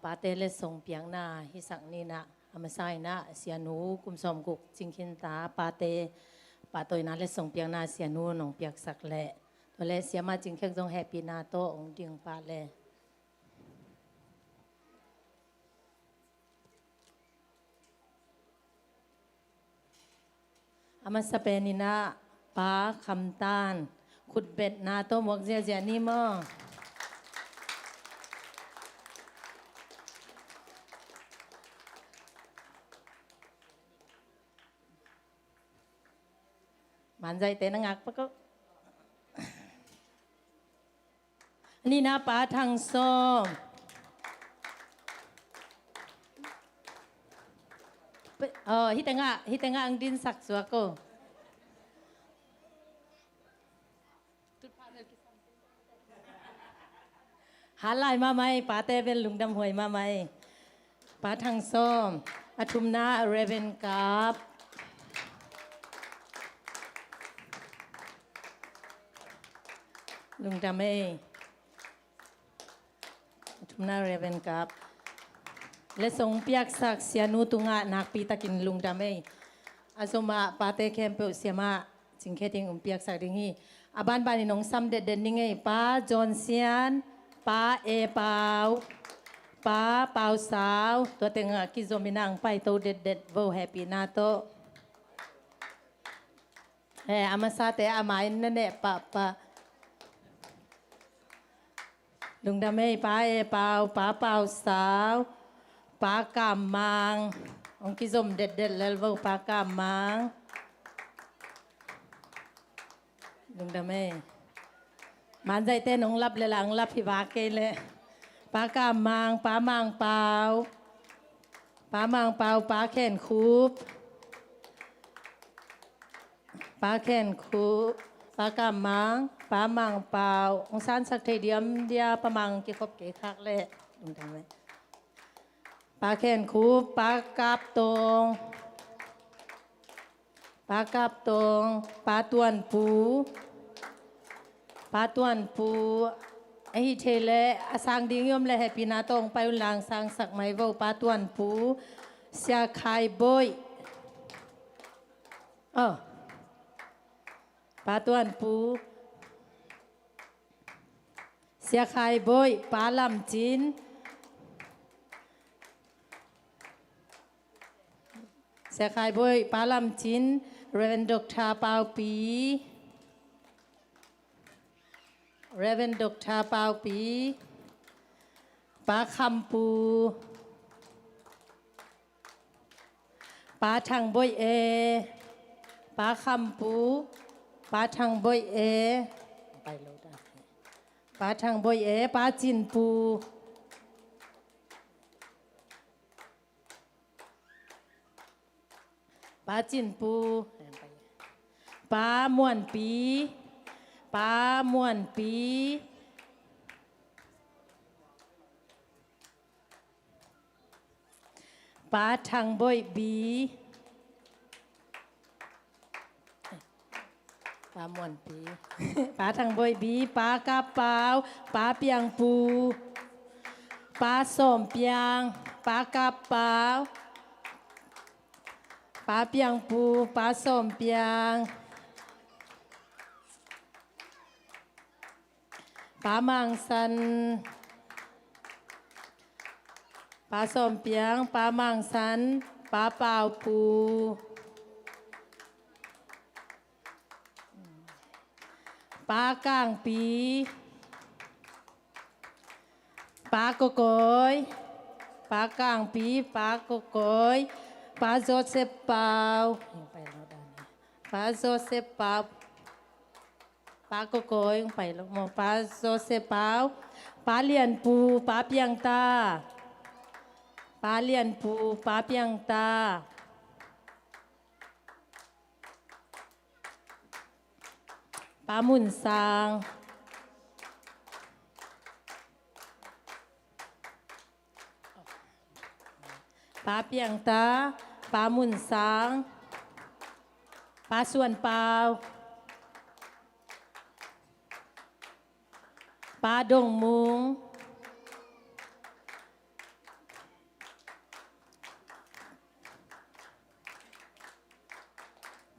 ปาเตเลส่งเปียงนาฮิสักนี่นะอามาไซนะเสียนูกุมสมกุกจิงคินตาปาเตปาตัวนาเลส่งเปียงนาเสียนูนองเปียกสักแหละตัวเลเสียมาจิงเค็งจงแฮปปี้นาโตองดิงปาเลอามาสเปนินะปาคำตานขุดเบ็ดนาโตหมวกเจียนี่มั้งมันใจเต้นงักปะก็นี่นะป้าทางส้มฮิตงะอังดินสักสัวก็หาลายมาไหมป้าเต้เป็นลุงดำหวยมาไหมป้าทางส้มอทุมนาเรเวนกับลุงดำเอทุมนาเรเวนกับและส่งเปียกสักเสียนูตุงะนักปีตะกินลุงดำเออาสมาปาเตเคมเปเสียมาจิงเคติงเปียกสักดิ้งฮีอาบ้านบ้านน้องซ้ำเด็ดเด่นนี่ไงป้าจอนเซียนป้าเอเปาป้าเปาสาวตัวเต็งกิโซมินังไปโตเด็ดเด็ดโวแฮปปี้นาโตอามาซาเตอามาอินนั่นแหละปะลุงดำให้ป้าเอเปาป้าเปาสาวป้ากำมังองคิสมเด็ดเด็ดแล้วว่าป้ากำมังลุงดำให้มันใจเต้นองรับเลยหลังรับพิวาเกเลยป้ากำมังป้ามังเปาป้ามังเปาป้าแขนคูบป้าแขนคูบป้ากำมังป้ามังเปล่าองซานสักเทียมเดียประมังกี่ครบกี่คักเลยลุงทำไว้ ป้าแขนคูป้ากราบตรงป้ากราบตรงป้าตวนปูป้าตวนปูไอเทเลอสางดิ้งยมและแฮปปี้นาตองไปอุลางสางสักไม้เว้าป้าตวนปูเสียคายบอยป้าตวนปูเสียคายบอยป้าลำจินเสียคายบอยป้าลำจินเรเวนดอกทาเปาปีเรเวนดอกทาเปาปีป้าคำปูป้าทางบอยเอป้าคำปูป้าทางบอยเอไปโลดป้าทางบอยเอป้าจินปูป้าจินปูป้าม่วนปีป้าม่วนปีป้าทางบอยบีป้าม่วนปี ป้าทางบอยบีป้ากาเปาป้าเปียงปูป้าส้มเปียงป้ากาเปาป้าเปียงปูป้าส้มเปียงป้ามังสันป้าส้มเปียงป้ามังสันป้าเปาปูป้ากลางปีป้าโกโกยป้ากลางปีป้าโกโกยป้าโจเซปเปาป้าโจเซปเปาป้าโกโกยไปแล้วมองป้าโจเซปเปาป้าเลียนปูป้าเปียงตาป้าเลียนปูป้าเปียงตาป้ามุนซางป้าเปียงตาป้ามุนซางป้าส่วนเปล่าป้าดงมุง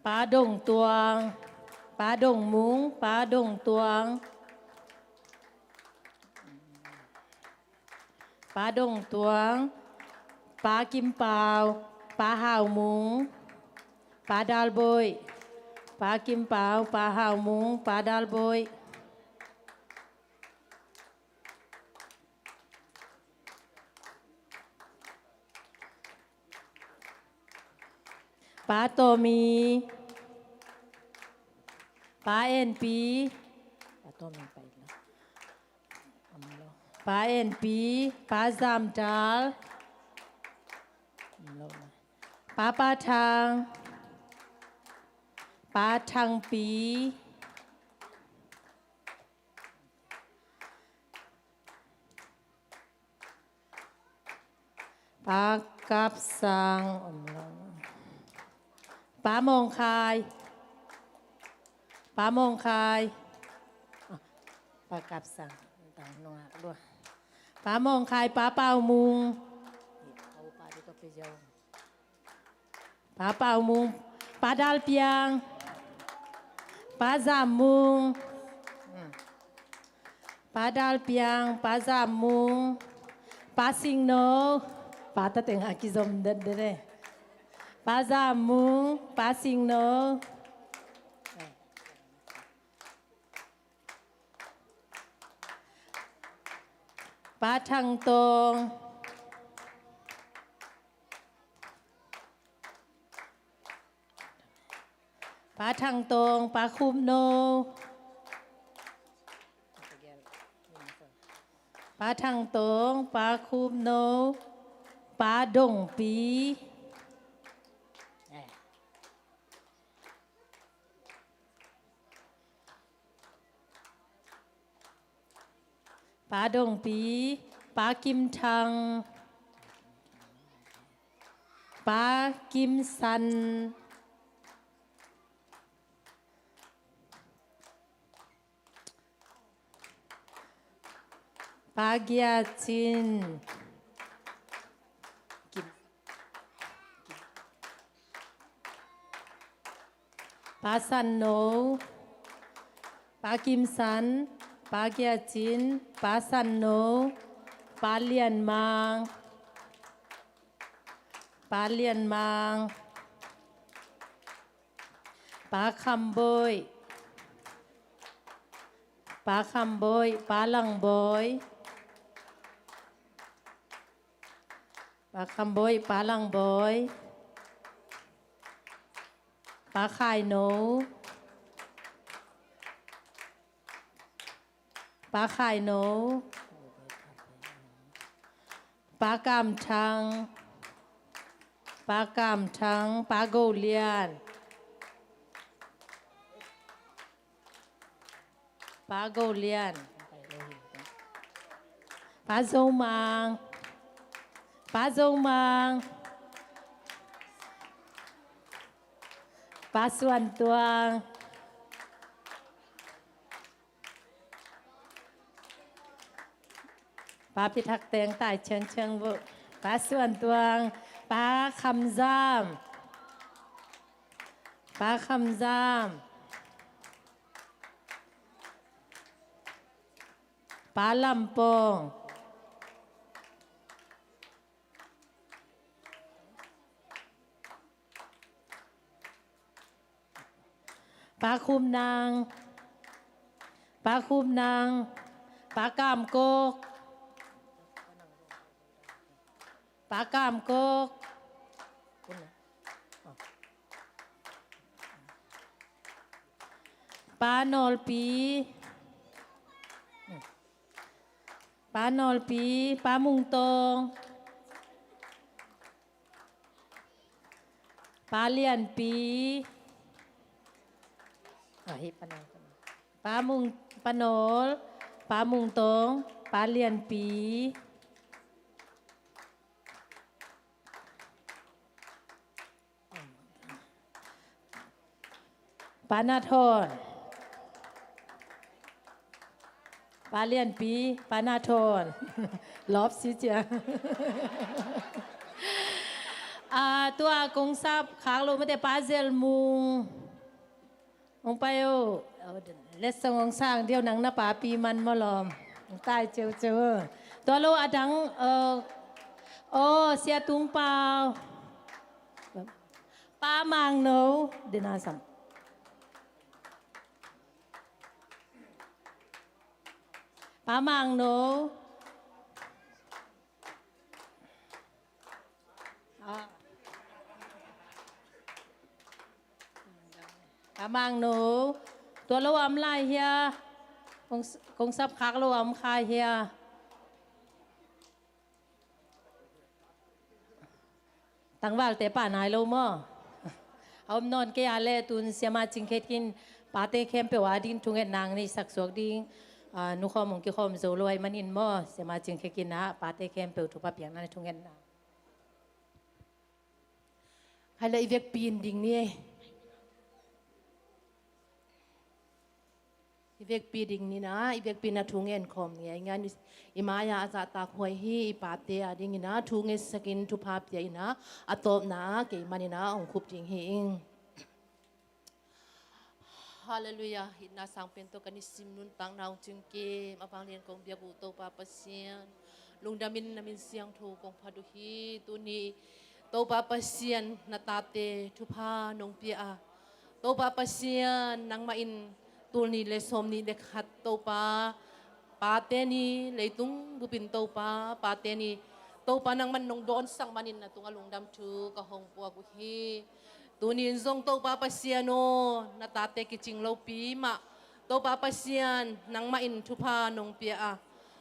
ป้าดงตวงป้าดงมุงป้าดงตวงป้าดงตวงป้ากิมเปล่าป้าห่าวมุงป้าดาลบอยป้ากิมเปล่าป้าห่าวมุงป้าดาลบอยป้าโตมีป้าเอ็นปีป้าโตมีไปแล้วป้าเอ็นปีป้าจามจาลป้าป้าทางป้าทางปีป้ากับสังป้ามองคายป้ามองคายป้ากับสังต่างนัวด้วยป้ามองคายป้าเป่ามุงป้าเป่ามุงป้าดาลเปียงป้าจามมุงป้าดาลเปียงป้าจามมุงป้าสิงโนป้าตะเต็งอากิซอมเด็ดเด้ป้าจามมุงป้าสิงโนป้าทางตรงป้าทางตรงป้าคุมโนป้าทางตรงป้าคุมโนป้าดงปีป้าดงปีป้ากิมทัง ป้ากิมซันป้าเกียจินป้าซันโนป้ากิมซันป้าเกียจินป้าซันโนป้าเลียนมังป้าเลียนมังป้าคำบอยป้าคำบอยป้าลังบอยป้าคำบอยป้าลังบอยป้าขายโนป้าขายโนป้ากามชังป้ากามชังป้าโกเลียนป้าโกเลียนป้าโซมังป้าโซมังป้าส่วนตัวป้าพิทักษ์เตียงใต้เชิงบุป้าส่วนตัวป้าคำซ้ำป้าคำซ้ำป้าลำปงป้าคุมนางป้าคุมนางป้ากามโกกป้ากามโกกป้านอลปีป้านอลปีป้ามุงตงป้าเลียนปีป้ามุงป้าโนลป้ามุงตงป้าเลียนปีป้านาทอนป้าเลียนปีป้านาทอนลอบสิจ้ะตัวกงซับขางลงมาแต่ป้าเซลมุงองไปโอเลสงสร้างเดียวหนังหน้าป่าปีมันมาลอมใต้เจอตัวโลอดังโอเสียตุงเปล่าป้ามังโนเดนาสัมป้ามังโนป้ามังโนตัวเราอำไล่เฮียคงซับคักเราอำคายเฮียตั้งว่าแต่ป่านายเรามั่เอานอนแกอาเล่ตุนเสียมาจิงเคกินปาเต้เข้มเปว่าดินทุงเอ็นนางนี่สักสวกดิ้งนุข้อมงกี่ข้อมโซลอยมันอินมั่เสียมาจิงเคกินนะปาเต้เข้มเปทุบปะเปียงนั่นทุงเอ็นนางให้เลยเวกปีนดิ่งนี่อีเวกปีดิ่งนี่นะอีเวกปีน่ะทุงเงินคอมเนี่ยงานอีมายาอาจจะตากหวยฮีอีปาเตียดิ่งนี่นะทุงเงินสกินทุภาพใหญ่นะอัตบนะเกี่ยมันนี่นะองคุบจริงเฮงฮาเลลูยาหินาสังเป็นตัวกันนิสิมนุนปังนาวจึงเกมอภังเรียนกองเบียบุโตปาปเซียนลุงดามินนามินเสียงถูกองพาดุฮีตุนีโตปาปเซียนนาตาเตทุพานงเปียโตปาปเซียนนางมาอินตัวนี้เลยสมนี้เด็กขัดโตปาปาเตนี่เลยตุ้งบุปินโตปาปาเตนี่โตปานังมันนงโดนสังมันินนะตุงอลุงดำชูกะหงปัวกุฮีตัวนี้ทรงโตปาปเซียโนนาตาเตกิจิงโลปีมาโตปาปเซียนนังมาอินทุพานงเปีย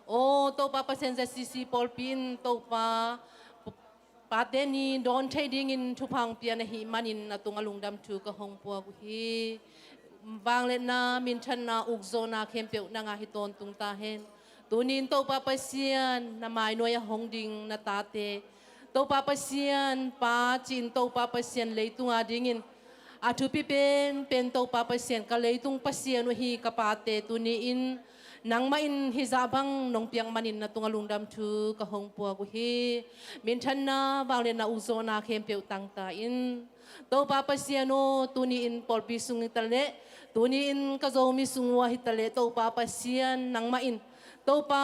โอโตปาปเซียนจะซีซีปอลปินโตปาปาเตนี่โดนใช้ดิ่งินทุพังเปียนะหิมันินนะตุงอลุงดำชูกะหงปัวกุฮีบางเลนามินชันนาอุกโซนาเข้มเปียวนางาฮิตอนตุงตาเฮนตัวนินโตปาปเซียนนาไมายนวยหงดิงนาตาเตต to pa pasien pa chin to pa pasien leitung adingin atu pi pen to pa pasien ka leitung pasien hi kapate tuniin nang main hizabang nong piang manin na tungalung dam tu ka hong pua ku hi min than na bang le na uzona khem peu tang ta in to pa pasiano tuniin pol pi sung tale tuniin ka zo mi sungwa hi tale to pa pasian nang main to pa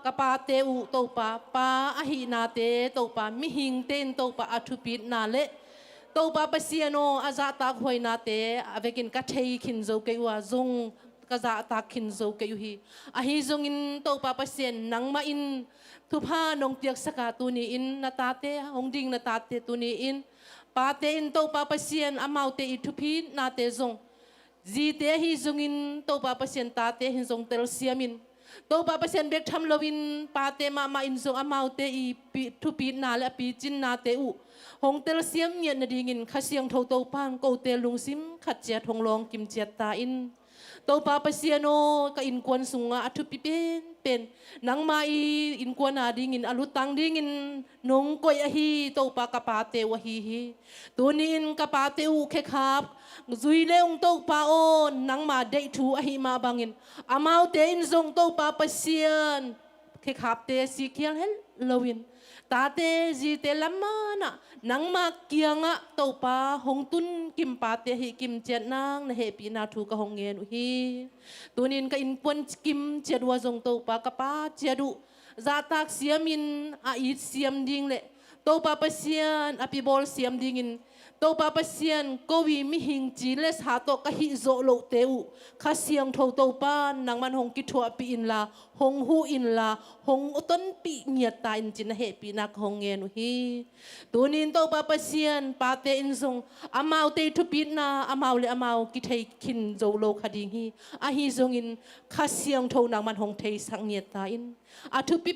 kapate u to pa ahi na te to pa mi hing ten to pa athupit na le to pa pasiano aza ta khoi na te avekin ka thei khin zo ke wa zong kaza takin zo kayo hi ahi zongin to papasien nang main tupha nong tiak saka tuniin natate hongding natate tuniin pate in to papasien amaute itupi nate zong zite hi zongin to papasien tate hin zong tel siamin to papasien bek tham lowin pate mama in zong amaute i tupi na le pi chin nate u hong tel siam nyen na dingin khasiang tho to pang ko te lungsim khat chia thong long kim chia ta in to pa pasiano ka in kwan sunga atu pi pen nang mai in kwan ading in alutang ding in nong koy ahi to pa kapate wa hi tunin kapate u khe khap zui leong to pa on nang ma dei thu ahi ma bangin amau te in zong to pa pasian khe khap te si khial hel lowin tate ji te lamana nang ma kianga to pa hong tun kim pa te hi kim chet nang na he pi na thu ka hong ngen hi tunin ka in pon kim chet wa zong to pa ka pa chedu za tak siamin a it siam ding le to pa pasian api bol siam ding in to pa pasian ko wi mi hing chi le sa to ka hi zo lo teu kha siang tho to pa nang man hong ki thua pi in la hong hu in la hong uton pi nyat ta in chin he pi nak hong ngen hi tunin to pa pasian pa te in zong amau te thu pi na amau le amau ki thei kin zo lo khading hi a hi zong in kha siang tho nang man hong thei sang nyat ta in a thu pi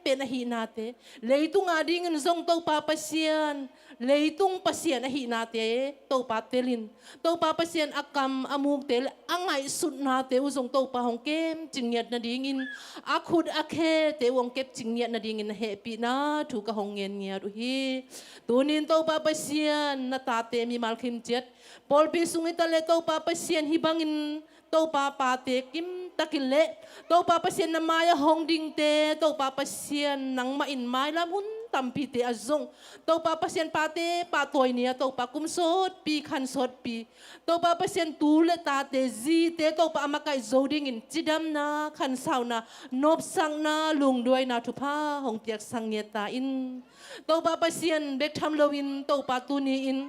pen a hi na te leitung ading in zong to pa pasian leitung pasien a hi na te to pa telin to pa pasien akam amuk tel angai sut na te uzong to pa hong kem chingyat na ding in akhud akhe te wong kep chingyat na ding in happy na thu ka hong ngen nya ru hi tunin to pa pasien na ta te mi mal khim chet pol pi sungi tale to pa pasien hi bangin to pa te kim takile to pa pasien na maya hong ding te to pa pasien nang ma in mai lam hun tampi te azong to pa pasien pate patoy niya to pa kumsot pi khansot pi to pa pasien tule ta te zi te to pa amakai zoding in chidam na khansaw na nop sang na lungdoi na thupa hong piak sang ta in to pa pasien bek tham lowin to pa tuni in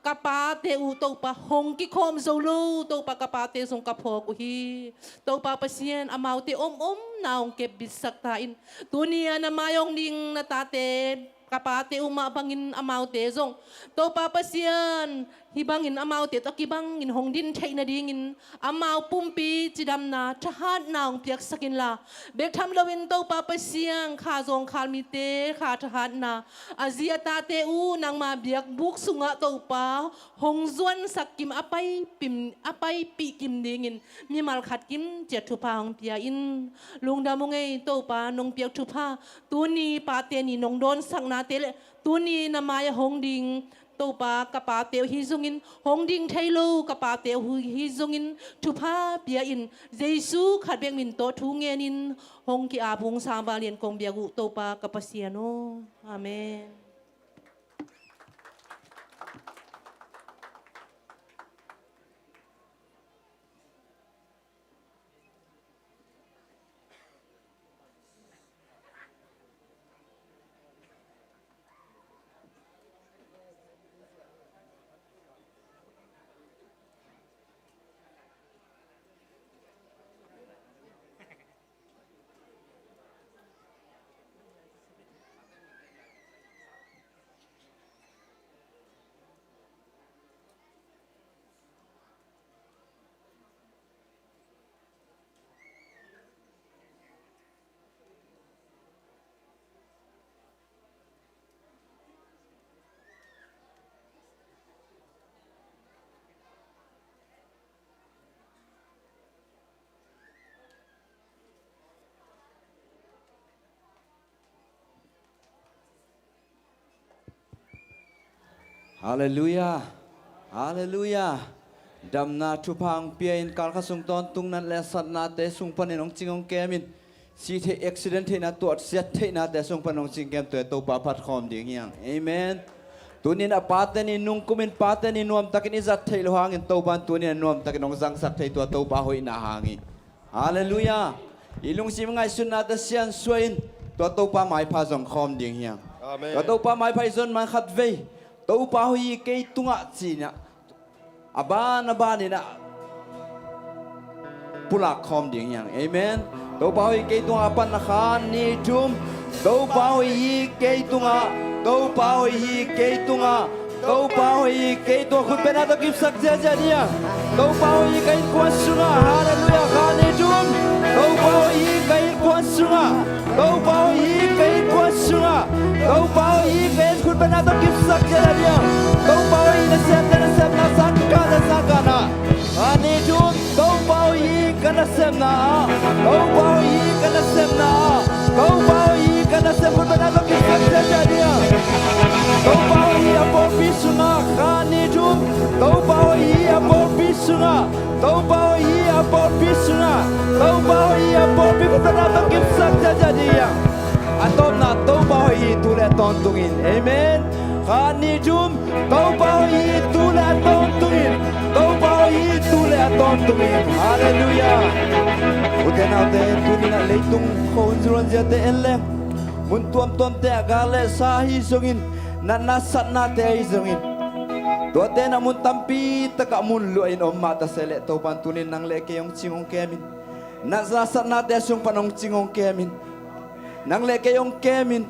kapate u to pa hong ki khom zolo to pa kapate song kapho ku hi to pa pasien amaute om naong ke bisak ta in tunia na mayong ding na tate kapate uma bangin amaute zong to pa pasien hibangin amaute to kibangin hongdin thei na dingin amau pumpi chidam na thahat naong piak sakin la bek tham lowin to pa pasiang kha zong khal mi te kha thahat na azia ta te u nang ma biak buk sunga to pa hong zuan sakim apai pi kim dingin mi mal khat kim jet thu pa hong pia in lungda mongei to pa nong piak thu pa tuni pa te ni nong don sang na te le tuni na maya hong ding to pa kapate hi zungin hong ding thailo kapate hi zungin thupa bia in jesu khat beng min to thu ngenin hong ki apung samba lien kong bia gu to pa kapasiano amen. ฮาเลลูยาฮาเลลูยาดำนาทุพังเปียนการข้าทรงตอนตุงนั้นและสัตนาเตสุงพันในน้องจิงองแกมินสีเทอุบิเหตุเทนะตัวเสียเทนะแต่สุงพันน้องจิงแกมตัวโตปาพัดคอมดิ่งยังเอเมนตัวนี้นะปาเตนินุ่งกุมินปาเตนินวมตะกินิจัดเทลหางินโตบันตัวนี้นวมตะกินองสังสักเทตัวโตปาหอยนาหางิฮาเลลูยาอีลุงสิมงไงสุนัตเซียนสวยตัวโตปาไม้พาสงคอมดิ่งยังตัวโตปาไม้พายซนมันขัดเวโตปาหอยเกยตุงะจีนะaban ni na pulak khom ding yang amen to bawi ke tunga pan na khan ni tum to bawi ke tunga to bawi ke tunga to bawi ke to khut pe na to kip sak ja ja dia to bawi ke kwa sunga hallelujah khan ni tum to bawi ke kwa sunga to bawi ke kwa sunga to bawi ke khut pe na to kip sak ja dia to bawi na se na sak sakana ani jum to bawi kana semna to bawi kana semna to bawi kana semna bana to kisah jadi to bawi apo pisuna ani jum to bawi apo pisuna to bawi apo pisuna to bawi apo pisuna to kisah jadi atom na to bawi tu le tontungin amen ani jum to bawi tu le tontungin to bawi tu le tontungin hallelujah uten ate tu ni na leitung khon zuron ja te enlem mun tuam tuam te gale sahi songin na nasat na te ai songin to te na mun tampi taka mun luin om mata sele to pantunin nang leke yong chingong kemin na nasat na te sung panong chingong kemin nang leke yong kemin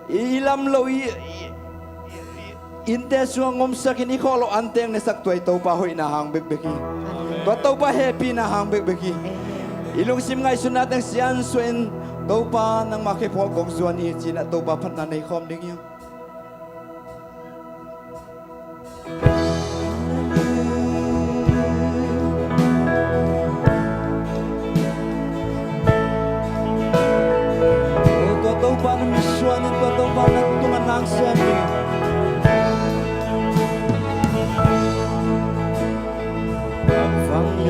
ilam lo inte suang ngom sakin ikolo anteng ne sak tuai to pa hoi na hang bek beki to pa happy na hang bek beki ilung sim ngai sunat ang sian suen to pa nang makipol kong suan ni china to pa phat na nei khom ding yo to pa na misuan to pa na tungan nang sian ni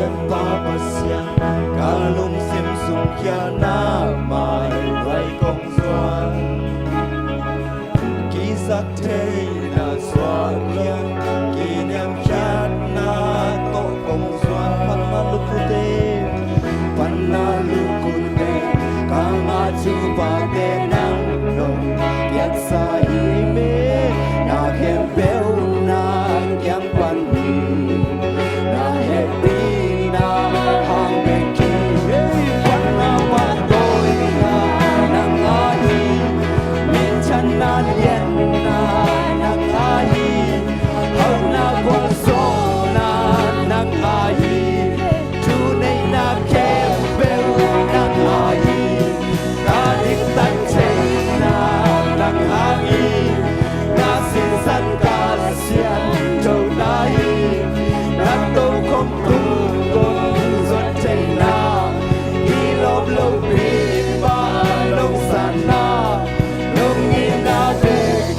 yang papasyan kalung sim sung kya na mai vai kong suan kisak thei na suan yang kinyam chat na to kong suan pan na lukute kama chu pa te nang nong yak sa hi me na kem bel na yang pan ni na happy nan yen na nang ai hau na kwa so na nang ai tu nei na kem bel nang ai ta dik tan che na nang ai na sin san ka sian to nai na to kom tu kom zot che na i love love bi ba long san na Hãy subscribe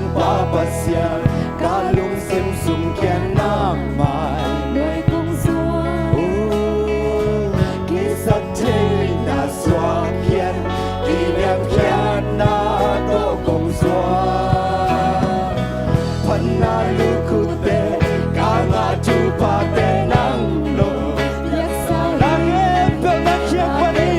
นป้าปัสยาการลุงซิมสุ่มแค่น้ำไม้โดยกงสวงกิสักเทนาสวาเพียนกิเลียมแค่นาโตกงสวงพันนาลูกคุเตกางาจูปาเตนังโลนังเอ็มเปนักเชียงปานี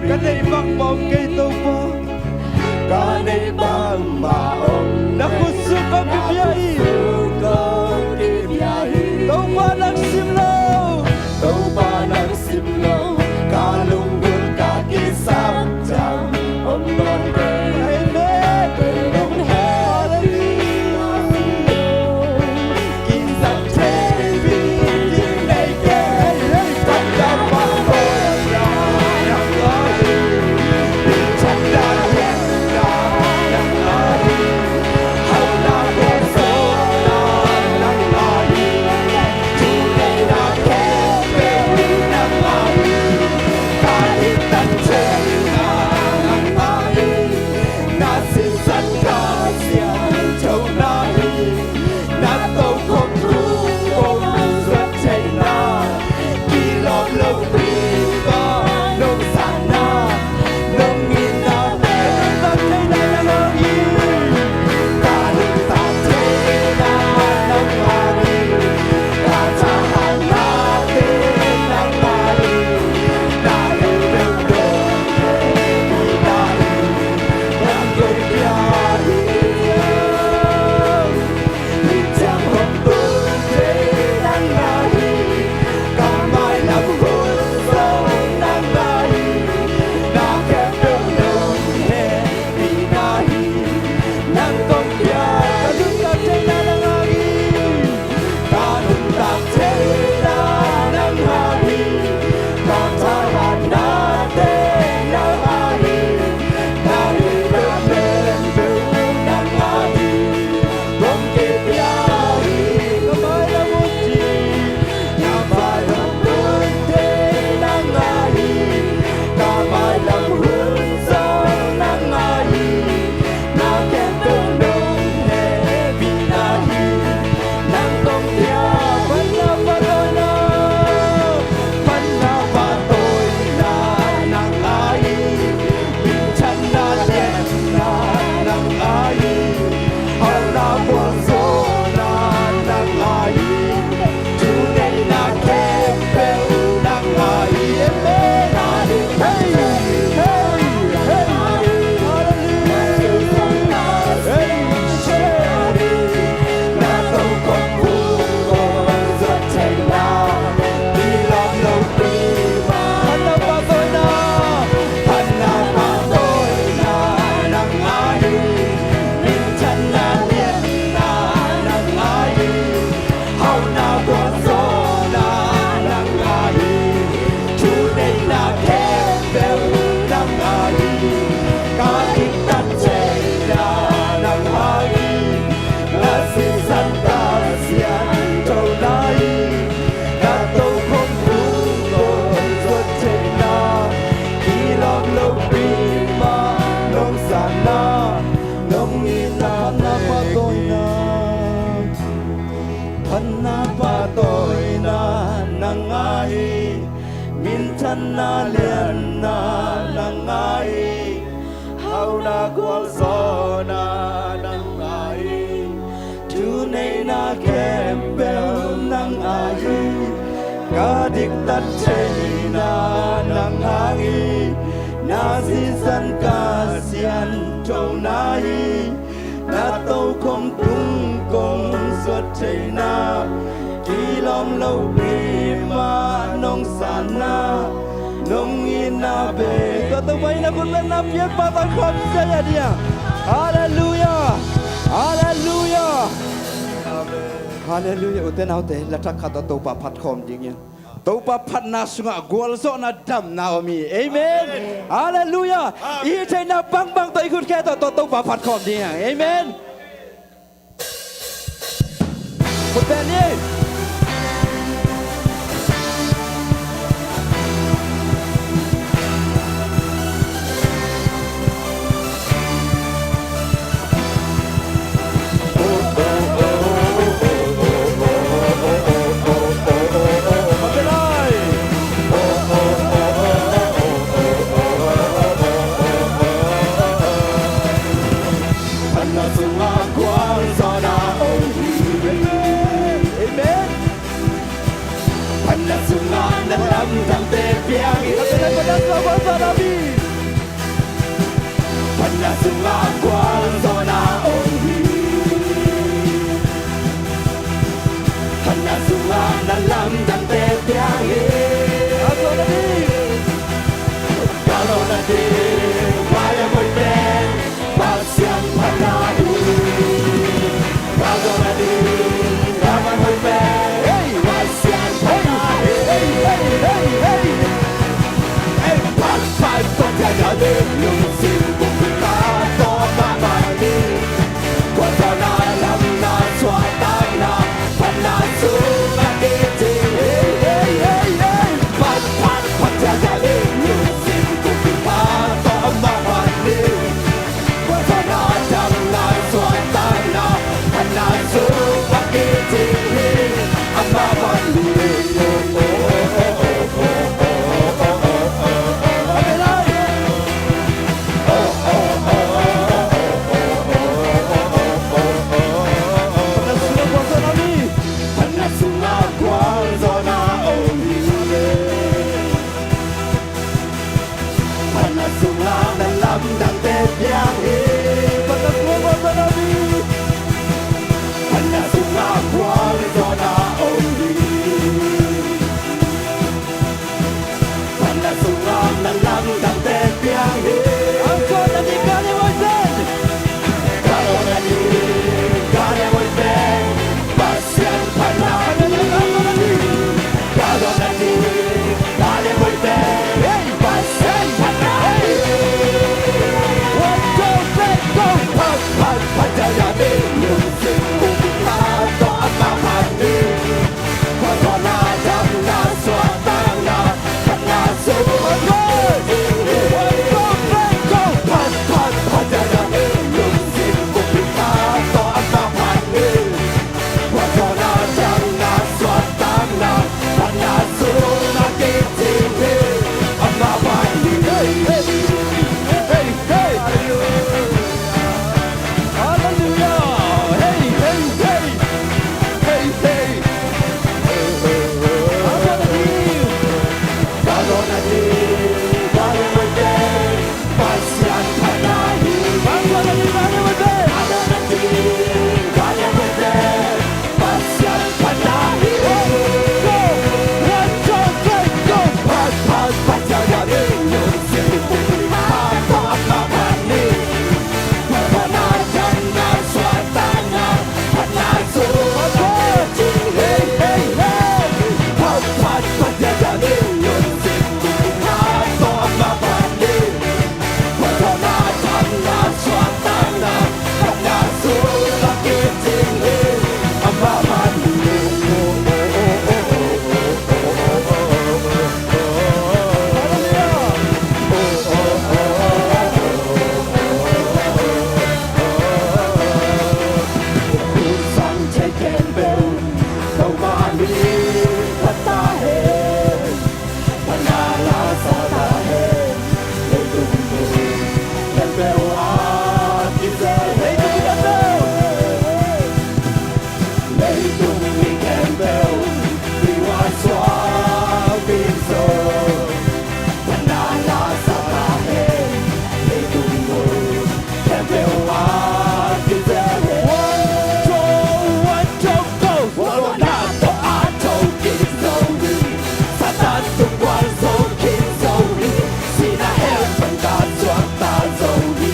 Kanay bang mong kay Topo Kanay bang maong Nakusok ang kibiyahi Topa ng simlaw Topa ng simlaw Kalunggol kakisam jam Om non Amen Om happy Kisam tebi Ding nay kay Tanda pa ko na lian na nangai hau na kwal so na nangai tu nei na kempel nangai Kadik tatche na nang hangi na sisan kasian trâu nai na tâu không tung công suốt chạy na kỳ lom lâu bì mà nông sản na nông in na bề có tâu bay na kun lên na biết ba ta không say à dia Hallelujah Hallelujah Hallelujah uten autte la takha to pa phat khom ding yin to pa phat na sunga gol so na dam na mi amen Hallelujah i thai na bang bang to ikut ke to pa phat khom ding amenคุณเป็นนี่ Hey, hey, hey. tan tuk wal zo kin zo ni si na hel pan ka chuak ta zo ni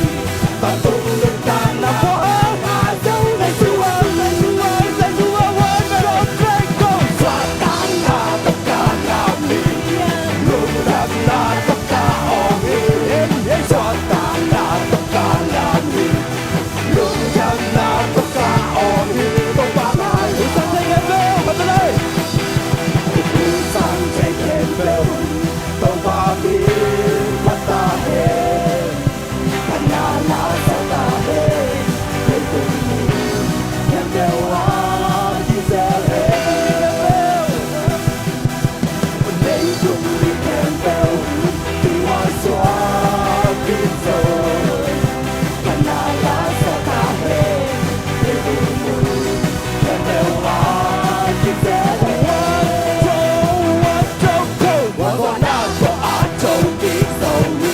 ta tuk luk ta na po a zo na chu wa na chu wa na chu wa wa na trai go swa ta na tuk ka na mi luk ta na tuk ka o mi swa ta na tuk ka na mi luk ta na tuk ka o mi tuk pa mai hu san te ge be ba ta lai hu san te ge be tuk pa mi ma ta he na na sa ta he he tu ni kem be wa di se he nei tu ni kem be ti wa swa ki zo na la sa ta he he tu ni kem be wa di se he wa na so a cho ki zo ni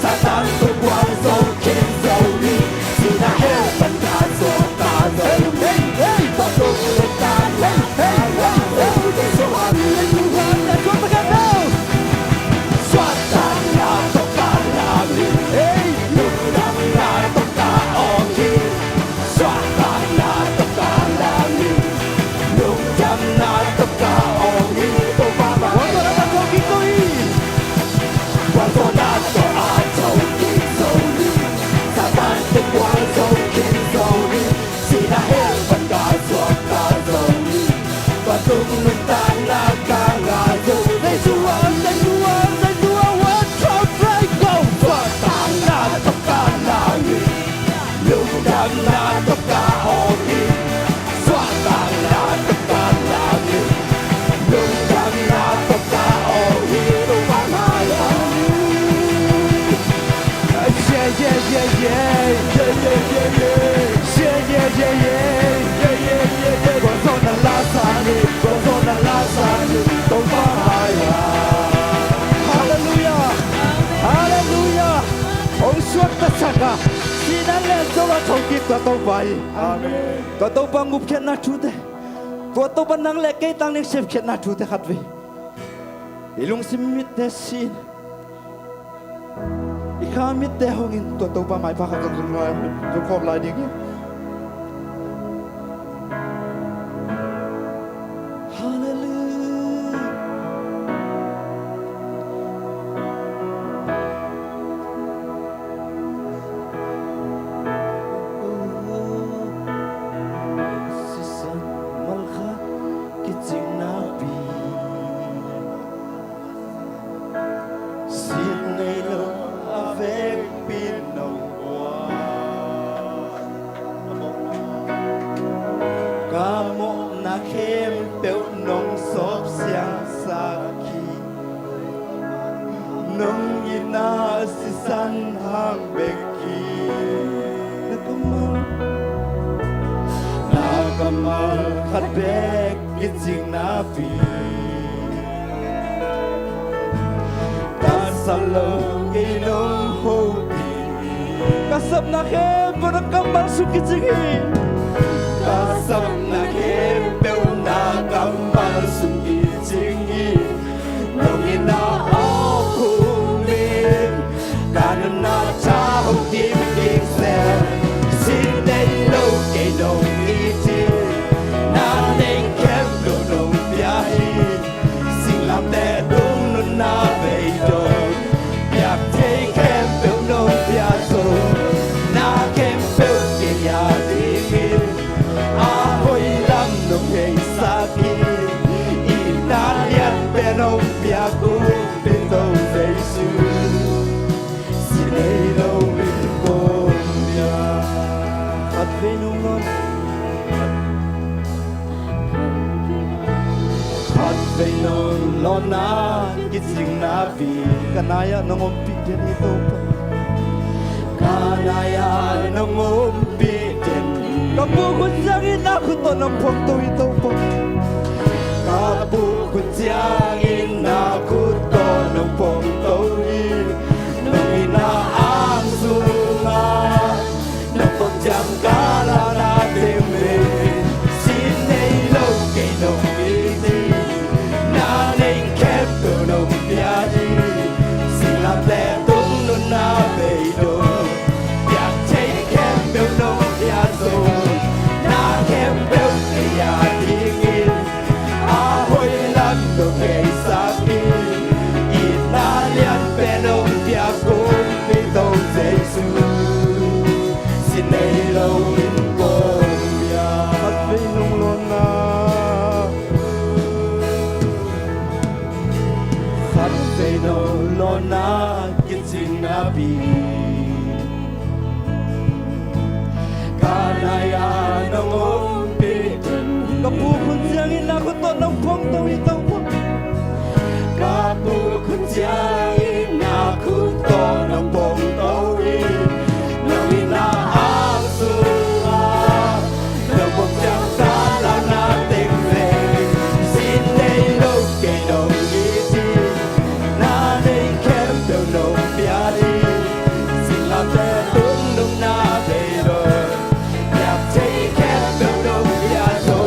sa tan tu wa zo kin zo ni si na he pan ka zo ta zo hey hey ta tu ni ta hey hey hey so wa ni tu wa na so ta ka no swa ta na to ka na ni hey lu na na to ka o ki swa ta na to ka na ni lu jam na to ka o ki to pa ba wa to na to ki ko hi wa to na to a to ki so ni sa tan to wa so ki so ni si na he pan ka so ta so ni wa to nu ta na ka nga so nei su wa wa to try go swa ta na to ka na ni lu jam na to ka o ki swa ta na to ka na ni lu jam na to ka o ki to pa ma ya yeah yeah yeah yeah yeah yeah yeah yeah yeah yeah yeah yeah yeah con son la la sa ni con son la la sa ni to pa ma ya hallelujah hallelujah ông suốt tất cả khi đã lên cho là thâu kịp ta tàu bay amen ta tàu băng ngục khen na chú thế tua tàu băng năng lệ cây tăng nên xem khen na chú thế khát về ilung sim mít thế xin ikha mít thế hong in tua tàu băng mai phá khát trong loài trong khom lại đi nghe hallelujah sisan malkha kiching na pi sin nei lo avec pin no wa kamo na khem peu nong sop siang sa ki nong ina sisan hang beki nakamal khat bek kiching na pi ta salo inong ho pi kasap na khem po nakamal su kiching kasap na khem peu nakamal su kiching nong ina au kumin kanana cha ho kim kim se sin dei lo ke dong iti na ding kem do dong pia hi sing lam de dong nu na be do pia te kem do dong pia so na kem do ke ya di a hoi lam no ke sa ki i na lian be no pia ku bin do be su sin dei lo bin ko ya at venungon at venon lona kiching na vi kanaya nangom pi den ito pa kanaya nangom pi den kapu kun jangin ako to ng photo ito pa kapu kun jangin ako to ng photo nung inaang sunga ng pagjam kala natin sinay lo kay nung iti naning kep Sat ve no lo na kiting na bi Kanaya nang umpitin Kapukun siyang inakuto ng pongtong itong Kapukun siyang inakuto ng pongtong Nang inaang sunga Nang huwag siyang sala nating rin Sinay log kay nong iti Nanay kem daw nong biyari Sila tetong nung nabero Yap take kem daw nong biyado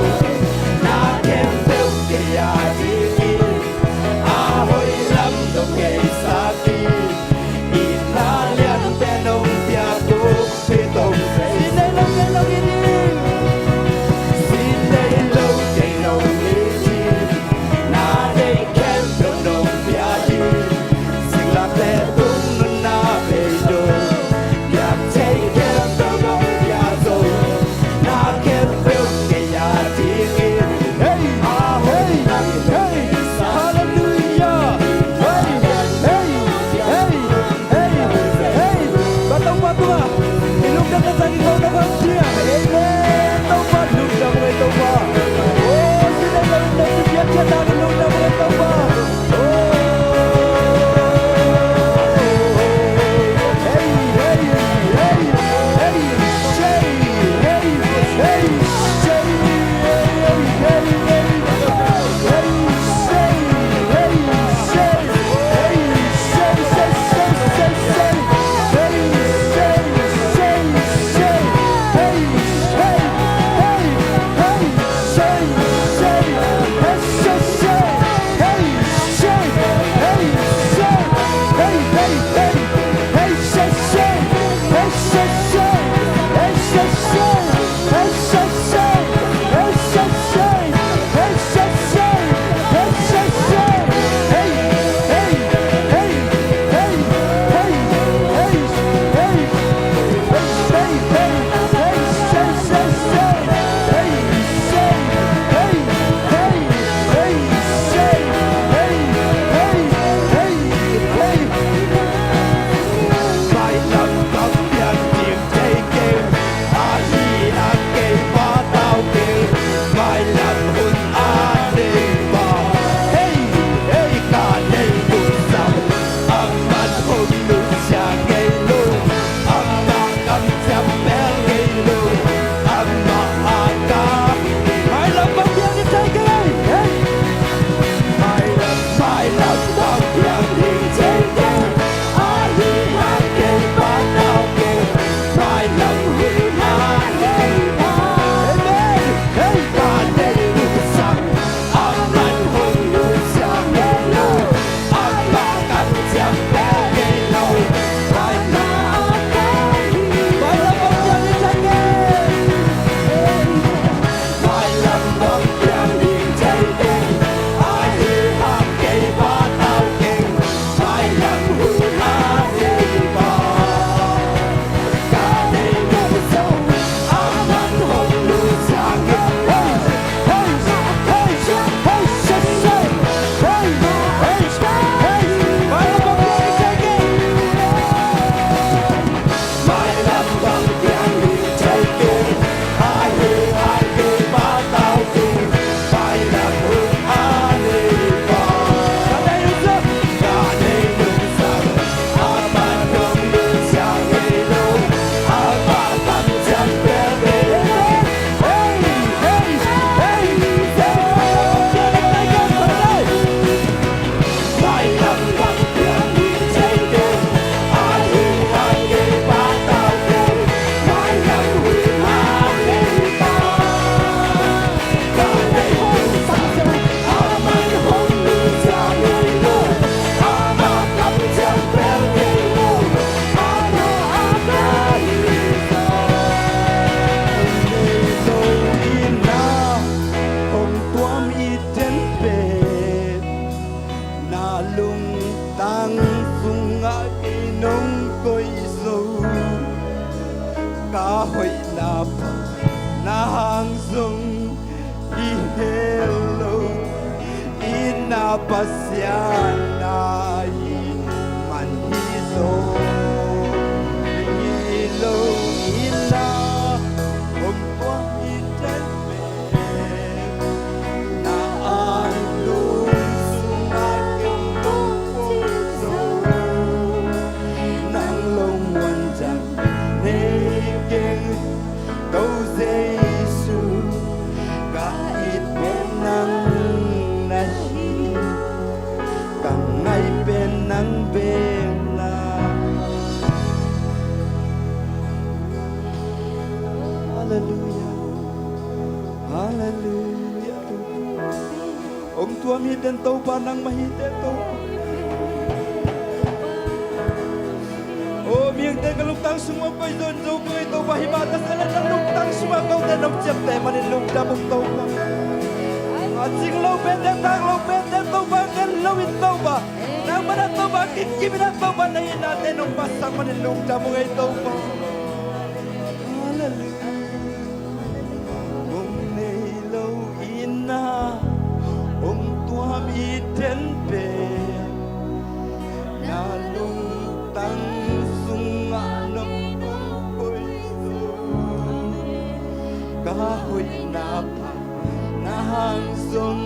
Na kem daw kaya diki Ahoy lam daw kay sakit Inalian tenong biyado Pitong sinay log kay nong iti Sinay log kay nong iti Nanay kem daw nong biyadi Sila tetong nung nabero Yap take kem daw nong biyado Na kem daw kaya diki Ahoy lam daw kay Hallelujah! Hey! Hey! Hey! Hey! Hey! Batang batua! Ilugdan na sa ikaw na bang siya! Amen! Taupa! Lugdan mo ito ba? Oh! Sila na rin nagsibiyan siya namin lugdan mo ito ba? Oh! Hey! Hey! Hey! Hey! Shay! Hey! Hey! Shay! Hey! Hey! Hey! kahoy na pa nahang sung ihelo inapasyan na เป็นนังเบงนา Hallelujah Hallelujah Ông Tuhan hidden tau panang mahite tau Oh miếng tên cái lúc tăng semua bây giờ dâu cười tau bahimata sana dan lúc tăng semua kau dan ông chep teh manin lúc dabung tau ba Ajing lau bendek tang lau bendek tau ba kan lau it tau ba Nang mana tau ba kiki mina tau ba na ina ten ông pasang manin lúc dabung ay tau ba Hallelujah Ông nei lau ina Ông tuam iten pe Na lung tang sunga nam koi so Kahoy na pa na hang sung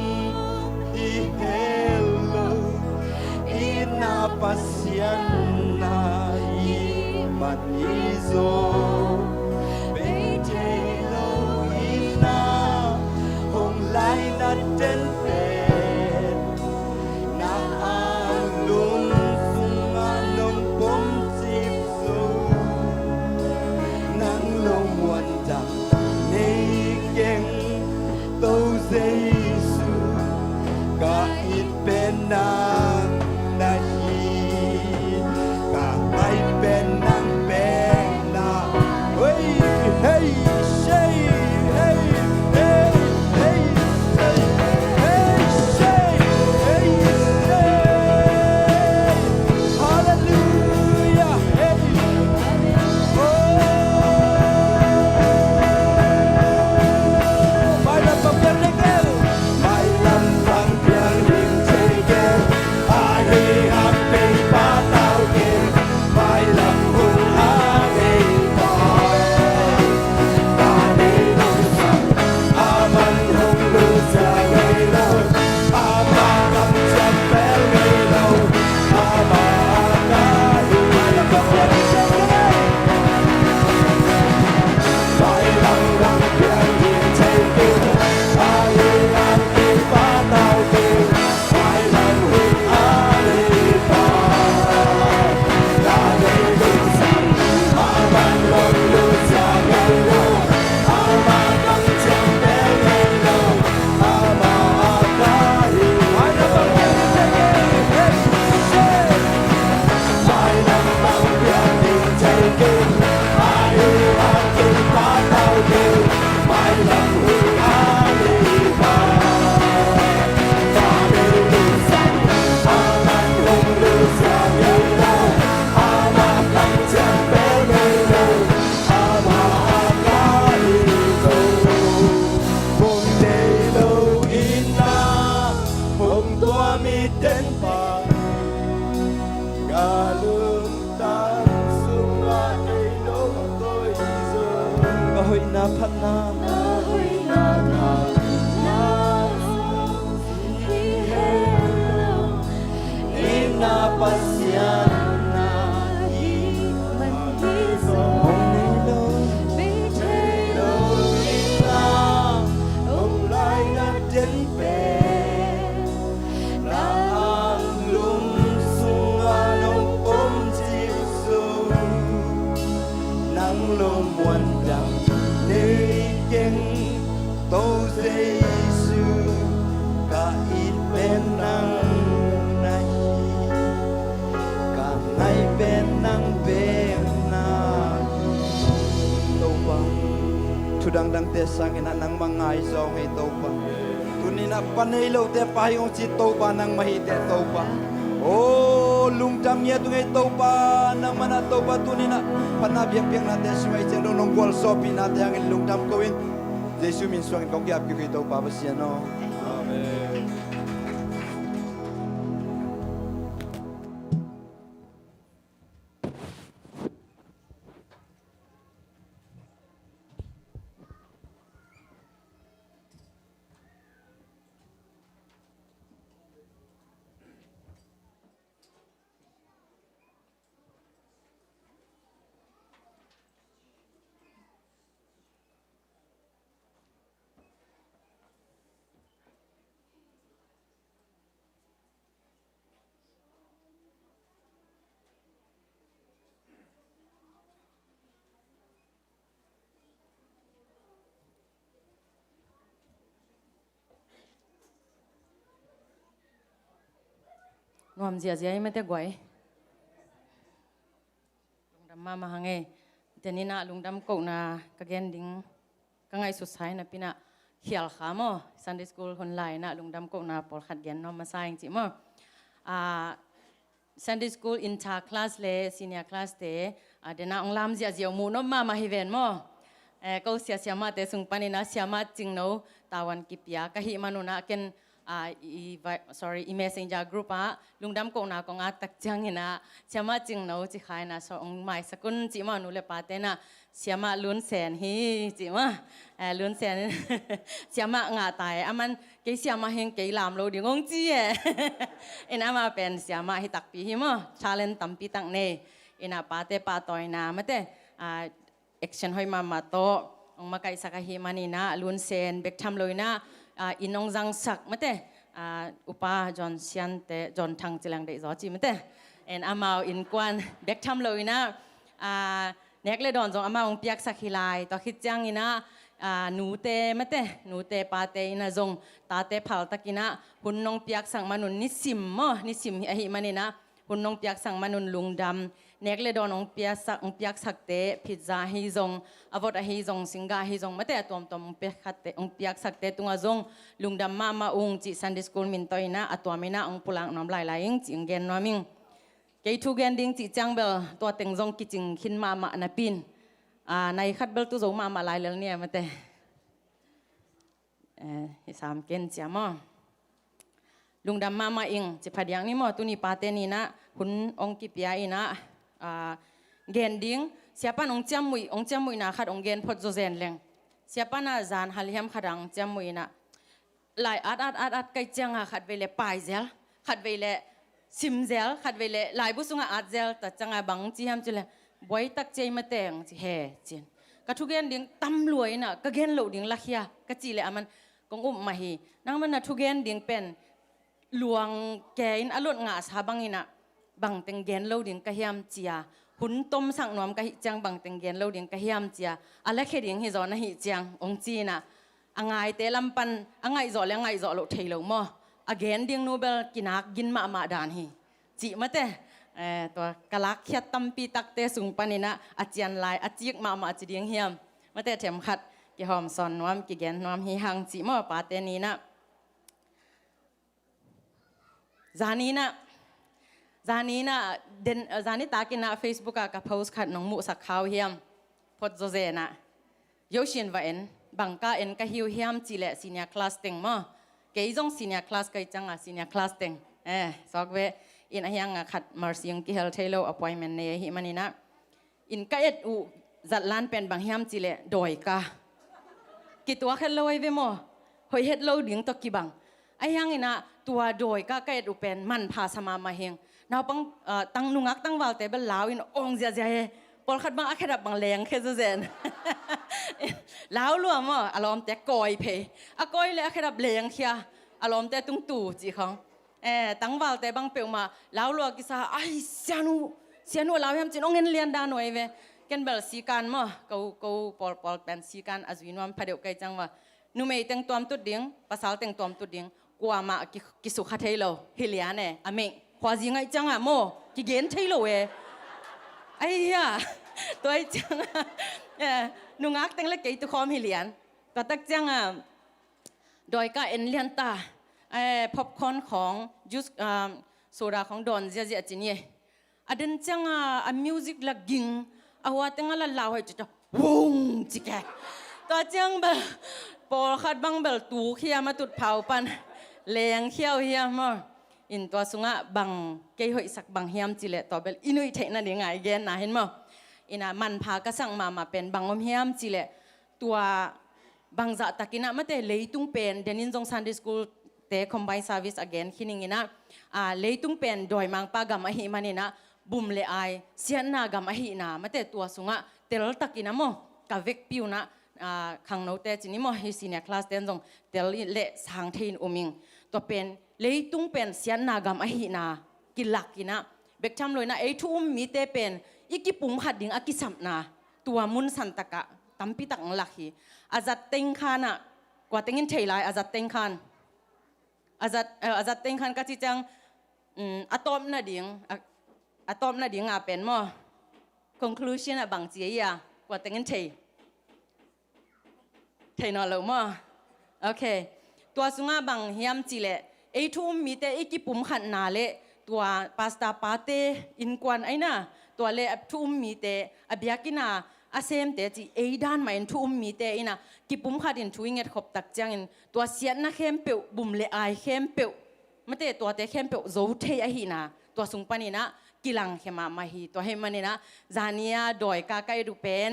I hello Ina pasyan na I manizo Bete lo ina Hong lai na ten pe Nang nahi kahit penang pena hey hey say hey hey hey say hey say hey say hallelujah hey oh mai làm bằng tiếng Anh mai làm bằng tiếng Tudang dang te sang ina nang mangai zong ay topa. Tunina panilo te pahayong si topa nang mahite topa. Oh lungdam niya tung ay topa nang mana topa tunina panabiyak-biyak natin sumay siya nung wall sopi natin ang lungdam kawin. Jesus minsuangin kong kiyap kikoy topa ba siya no? Amen. นวมเสียไม่ได้กวยลุงดำมาหังเอเดี๋ยวนี้นะลุงดำกูนะกะเกนดิ้งก็ไงสุดท้ายนะพี่นะเขียลขามอ Sunday School คนไลนะลุงดำกูนะปอลขัดเย็นน้องมาใส่จริงมั้งSunday School inter class เลย senior class เตเดี๋ยวนะองลามเสียมูน้องมาฮิเวนมั้งก็เสียมาแต่สุงปานินะเสียมาจริงเนาะตาวันกิปยากะฮิมานุนะเกนsorry messenger group ลุงดำกูนะกงอาตักจังนะเสียมาจริงเนาะจิขายนะองไม่สกุลจิมานุเลปาเตนะเสียมาลุ้นแสนฮีจิมาลุ้นแสนเสียมางาตายมันเกเสียมาเฮงเกลามโลดิงงจีอามาเป็นเสียมาฮิตักปีฮิมชาเลนตัมปีตังเนอาปาเตปาตอยนามาเตaction หอยมาโตองมาไกสักฮิมานีนะลุ้นเซนเบกทำเลยนะอินองจังสักมาเตอุปาจอนเซียนเตจอนทังจิลังเดจอจิมาเตอามาอินกวนเบกทำเลยนะเนกเลดอนจงอามาองเปียกสักฮิไลต่อคิดจังอินะหนูเตมาเตหนูเตปาเตอินะจงตาเตเผาตะกินะหุ่นนองเปียกสังมานุนนิสิมนิสิมฮิมานีนะหุ่นนองเปียกสังมานุนลุงดำเนกเลดอนองเปียกสักเตพิซซ่าฮิจงอวดฮิจงสิงกาฮิจงมาเตตอมองเปียกขัดเตองเปียกสักเตตุงจงลุงดำมาองจิซันดิสคูลมินตอยนะอตัวมินะองปุลังน้ำลายจิงเกนน้อมิงเกยทูเกนดิ้งจิจังเบลตัวเต็งจงกิจิงขินมานาปินในขัดเบลตุจงมาลายเลเนี่ยมาเตสามเกนเจียมลุงดำมาอิงจิพัดยังนี่ตุนีปาเตนีนะคุณองกิปยาอินะเกนดิ้งsiapa nong jam mui na khat ong gen phot zo zen leng siapa na zan haliam khadang jam mui na lai at kai changa khat vele pai zel khat vele sim zel khat vele lai bu sunga at zel ta changa bang chi ham chule boi tak chei ma teng chi he chin ka thu gen ding tam luai na ka gen lo ding la khia ka chi le aman kong ma hi nang man na thu gen ding pen luang ke in alot nga sa bangina bang teng gen lo ding ka hiam chiaหุ่นต้มสั่งนวมกะหิจังบังเต็งเกนเราเดียงกะเฮียมเจียอะไรแค่เดียงฮิจอนะหิจังองจีน่ะอ่างไงเตลำปันอ่างไงจอแล้วไงจอโลเทลงมั้งอ่ะเกนเดียงโนเบลกินักกินมาดานฮิจีมาเตตัวกะลักเขียดตั้มปีตักเตสุงปันนี่นะอาเจียนลายอาจีกมาจีเดียงเฮียมมาเตเข็มขัดกิหอมซอนนวมกิเกนนวมฮิฮังจีมาปาเตนีนะจานีนะเดนจานี่ตากินนะ Facebook กับโพสต์ขัดน้องมุสักขาวเฮียมพอดโจเซนะโยชินว่าบังกาก็หิวเฮียมจีเละซีเนียคลาสเต็งมั้งเกยจงซีเนียคลาสก็จังซีเนียคลาสเต็งสอกเวอินเฮียงขัดมาร์ซิงกิเฮลเทโลอพอยเมนต์เนี่ยฮิมันนี่นะอินก็เอ็ดอุจัดล้านเป็นบางเฮียมจีเละโดยกะกี่ตัวแค่ลอยเวมั้งหอยเฮ็ดโลดิ้งตะกี้บังไอ้ยังนี่นะตัวโดยก็เอ็ดอุเป็นมันพาสมาเฮงนาปังตั้งนุงักตั้งวาลเตเบลลาวอินองเจียปอลขัดบังอาแค่ดับบางแรงแค่เซนลาวรวมอารมณ์แต่กอยเพกอยเลยอาแค่ดับแรงเคียอารมณ์แต่ตุ้งตู่จีของตั้งวาลเตบังเปียวมาลาวรวมกิซาไอเสียนูลาวยังจีนองเงินเรียนดานหน่อยเวกันเบลสีกันมั้งกูปอลเป็นสีกันอาจวินวันพเดียวกันจังว่านุ่มเอตังตัวมตุดดิ้งภาษาตังตัวมตุดดิ้งกว่ามากิสุขัดเทโลฮิเลียนอเมงพอสิไงจังโมกิเกนเทโลไอ้ยาตัวไอ้จังนุงักตั้งเล็กกี่ตัวคอมฮิเลียนก็ตักจังโดยก็เอ็นเลียนตาพ็อปคอร์นของจูสโซดาของดอนเจียจินี่อดันจังมิวสิกลักกิ้งเอาว่าตั้งละลาวให้จุดวุ้งจิแกตัวจังเบลปอลขัดบังเบลตูเขียมาตุดเผาปันแรงเขี้ยวเฮียมั้งอินตัวสุงะบังเกยหอยสักบังเฮียมจิเลตัวเบลอินุยเทนั่นยังไงเกนนะเห็นมั้งอินะมันพากระสังมาเป็นบังอมเฮียมจิเลตัวบังจะตะกินะมาแต่เลยตุ้งเป็นเดนินจงซันดิสกูลเตะคอมไบซ์เซอร์วิสอเกนคินิงินะเลยตุ้งเป็นโดยมังปากามหิมันนี่นะบุมเลไอเสียนนากามหินะมาแต่ตัวสุงะเตลตะกินะมั้งกับเวกปิวนะขังโนเตจินี่มั้งฮิซีเนียคลาสเดนจงเตลเละสังเทนอุมิงตัวเป็นเลยตุ้งเป็นเสียนนากามหินะกินหลักกินะเบกทำเลยนะไอ้ทุ่มมีเตเป็นอีกิปุ่มขัดดิ่งอากิสัมนาตัวมุนสันตะกะตั้มปีตักหลักฮีอาจัดเต็งขันอ่ะกว่าเต็งเงินเทลายอาจัดเต็งขันอาจัดเต็งขันก็จีจัง อะตอมน่ะดิ่งอะตอมน่ะดิ่งเป็นมั้ง conclusion บางจีกว่าแต่งั้นเทนอลมั้งโอเคตัวสุงาบางเฮียมจีเล่ไอทุ่มมีแต่ไอกิปุ่มขันนาเล่ตัวพาสต้าปาเต้อินกวนไอน่ะตัวเล่ทุ่มมีแต่อเบียกินาอาเซมแต่จีไอด้านไม่ทุ่มมีแต่ไอน่ะกิปุ่มขัดอินทุ่งเงินขบตักจังอินตัวเสียนน่ะเข้มเปียวบุ่มเล่ไอเข้มเปียวไม่แต่ตัวแต่เข้มเปียวโจเทียหินะตัวสุงปานี่นะกิลังเข้มมาฮีตัวเฮมันนี่นะจานียดอยกาไกดูเป็น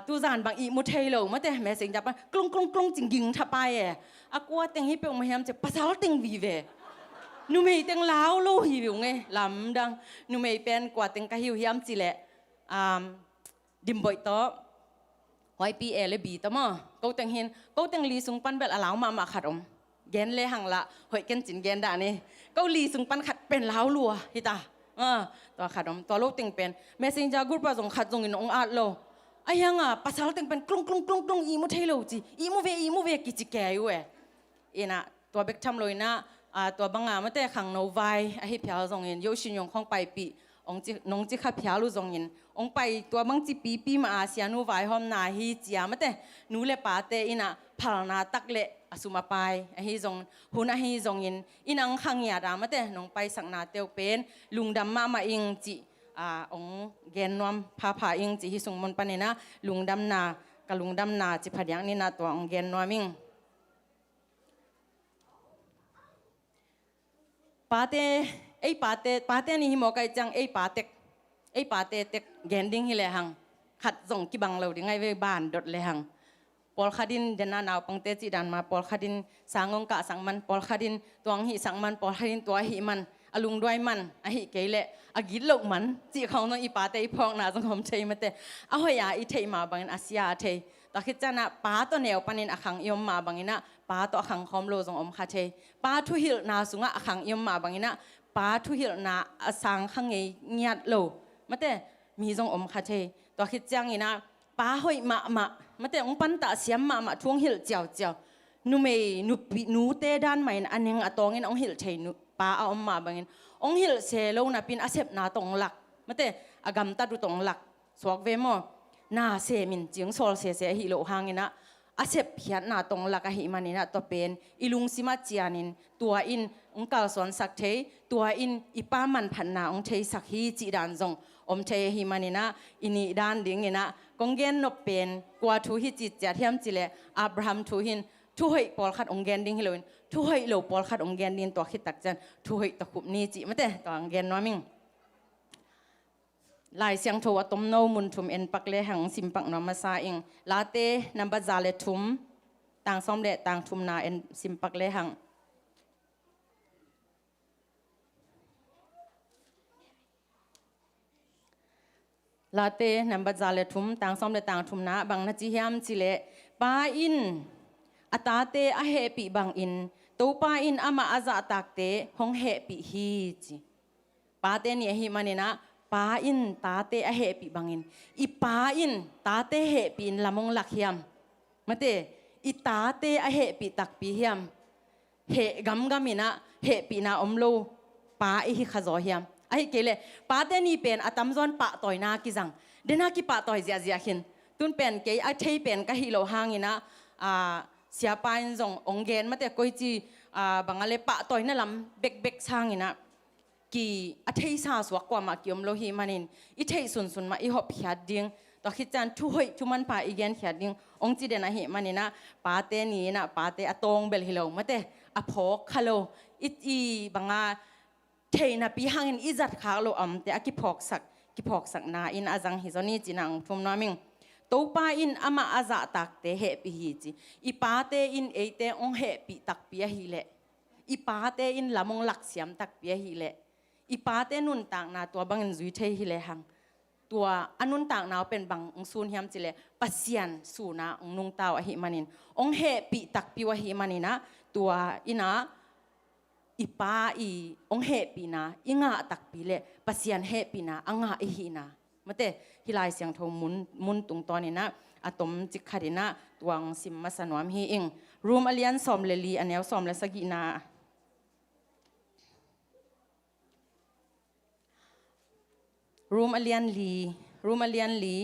ตู้จานบางอีมุทเทโลมาแต่แม่สิงจับกลุ้งกลุ้งกลุ้งจริงยิงทับไปอากว่าแต่งให้เปียวมาเฮียมจะภาษาติงวีเวนูไม่แต่งลาวโลหิวไงลำดังนูไม่เป็นกว่าแต่งกะหิวเฮียมจีเละดิมบ่อยต่อหอยปีเลยบีต่อมั้งกูแต่งเห็นกูแต่งลีสุงปันเบลลาวมาขัดอมแกนเลยหังละหอยกันจินแกนด่านี่กูลีสุงปันขัดเป็นลาวลัวฮิตาตัวขัดอมตัวโลกแต่งเป็นแม่สิงจากูประสงขัดทรงอินองอาดโลไอ้ยังภาษาแต่งเป็นกลุ้งกลุ้งกลุ้งกลุ้งอีมุเทโลจีอีมุเวกิจิแกอยู่น่ะตัวเบกทำเลยนะตัวบางมาแต่ขังโนไวไอ้เพียวทรงอินโยชินยงของไปปีองจีน้องจีขับเพียวรู้ทรงอินองไปตัวบางจีปีมาอาเซียนูไวหอมนาฮีจีมาแต่นูเลปาเตน่ะพลานาตักเละอสุมาไปไอ้ทรงหุ่นไอ้ทรงอินอังขังยาดามาแต่น้องไปสังนาเตียวเป็นลุงดำมาอิงจีองเกนนวมพาอิงจีฮิสุงมนปานินะลุงดำนากับลุงดำนาจีพัดยังนี่นะตัวองเกนนวมิงปาเต้นี่ฮิโมกายจังปาเต้เต็กเกนดิ้งฮิเลหังขัดส่งกิบังเราดิ้งไงเวบ้านดดเลหังปอลคดินเดนนาวปังเตจิดันมาปอลคดินสางงกะสังมันปอลคดินตัวหิสังมันปอลคดินตัวหิมันอลุงด้วยมันหิเกเลกินลูกมันจีเขาต้องปาเต้พองนาสังคมเชยมาเตเอาหอยาเทมาบางอาเซียเทตอคิดจะนะป้าตัวแนวปนินอขังยมมาบางนะป้าตัวอขังคอมโลจงอมคาเทป้าทุหิลนาสุงะอขังยมมาบางนะป้าทุหิลนาสังขังเงียดโลมาแต่มีจงอมคาเทตัวคิดจังอีนะป้าหอยมาแต่องปันตาเสียมมาทวงหิลเจียวนูเตด้านใหม่อันยังอตองเงินองหิลเทนูป้าเอาอมมาบางองหิลเซโลนะปินอาเซบนาตรงหลักมาแต่อากำตัดดูตรงหลักสวกเวมอนาเซมินจิงโซลเซฮิโลหางินะอาเซบเพียนนาตรงหลักหิมานินะตัวเป็นอิลุงซิมาจียานินตัวอินองกาลสอนสักเทตัวอินอิป้ามันพันนาองเทสักฮีจีดานจงอมเทหิมานินะอินีดานดิ่งนะกงเกนนบเป็นกว่าทุหิจิตจะเทียมจิเลอับราฮัมทุหินทุยปอลขัดองเกนดิ่งฮิโลนทุยโลปอลขัดองเกนดินตัวคิดตักจันทุยตะคุบนี้จิมาแต่ตัวองเกนน้อยมิงลายเสียงโทวตมโนมุนทุมเอ็นปักเลหังสิมปักนอมาซาเองลาเตนัมบะจาเลทุมต่างซ้อมเลต่างทุมนาเอ็นสิมปักเลหังลาเตนัมบะจาเลทุมต่างซ้อมเลต่างทุมนาบางนาจิฮามจิเลปาอินอตาเตอเฮปิบางอินตูปาอินอามาอาซาตักเตหงเฮปิฮีจิปาเตนี่ฮิมานีนะปาอินตาเตอเฮปิบางอินอีปาอินตาเตเฮปินละมงลักเฮียมมาเตอีตาเตอเฮปิตักปีเฮียมเฮกัมมินะเฮปินาอมโลปาอิฮิขจอเฮียมไอ้เกเลปาเตนี่เป็นอาตัมซอนปะต่อยนากิจังเดนากิปะต่อยเจียหินตุนเป็นเกไอเทเป็นกะฮิโลหางอินะเสียปานจงองเกนมาแต่ก้อยจีบางอะไรปะต่อยนั่นลำเบกช่างอินะกีอัฐิสาสวกกว่ามากิอมโลหิมันินอิเทสุนมาอิหอบหยาดดิ้งต่อคิดจันทุยทุมันป่าอีเกนหยาดดิ้งองจีเดนะหิมันินะปาเตนีนะปาเตอตงเบลฮิโลมาแต่อพอกคาโลอีบางเทนะปีหางอินอิจัดขาโลแต่อกิพอกสักนาอินอาจังฮิจอนี่จีนังทุมนามิงตัวป้าอินอามาอาซาตักเตเฮปีฮีจีอีป้าเตอินเอเตองเฮปีตักเปียฮีเละอีป้าเตอินละมงลักเสียมตักเปียฮีเละอีป้าเตนุนต่างนาตัวบางอินจุยเทฮีเละหังตัวอนุนต่างนาเป็นบางองซูนเฮียมจิเลปัสยันสูนาองนุงตาวอหิมานินองเฮปีตักปีวะหิมานินะตัวอินะอีป้าอีองเฮปีนะอิงาตักปีเละปัสยันเฮปีนะอ่างาอิฮีนะมาเตฮิลายเสียงโทมุนตุงตอนนี้นะอะตอมจิกขัดนะตวงสิมมาสนวมฮีอิงรูมอเลียนสอมเลลีอันเนวสอมเลสกีนา รูมอเลียนลี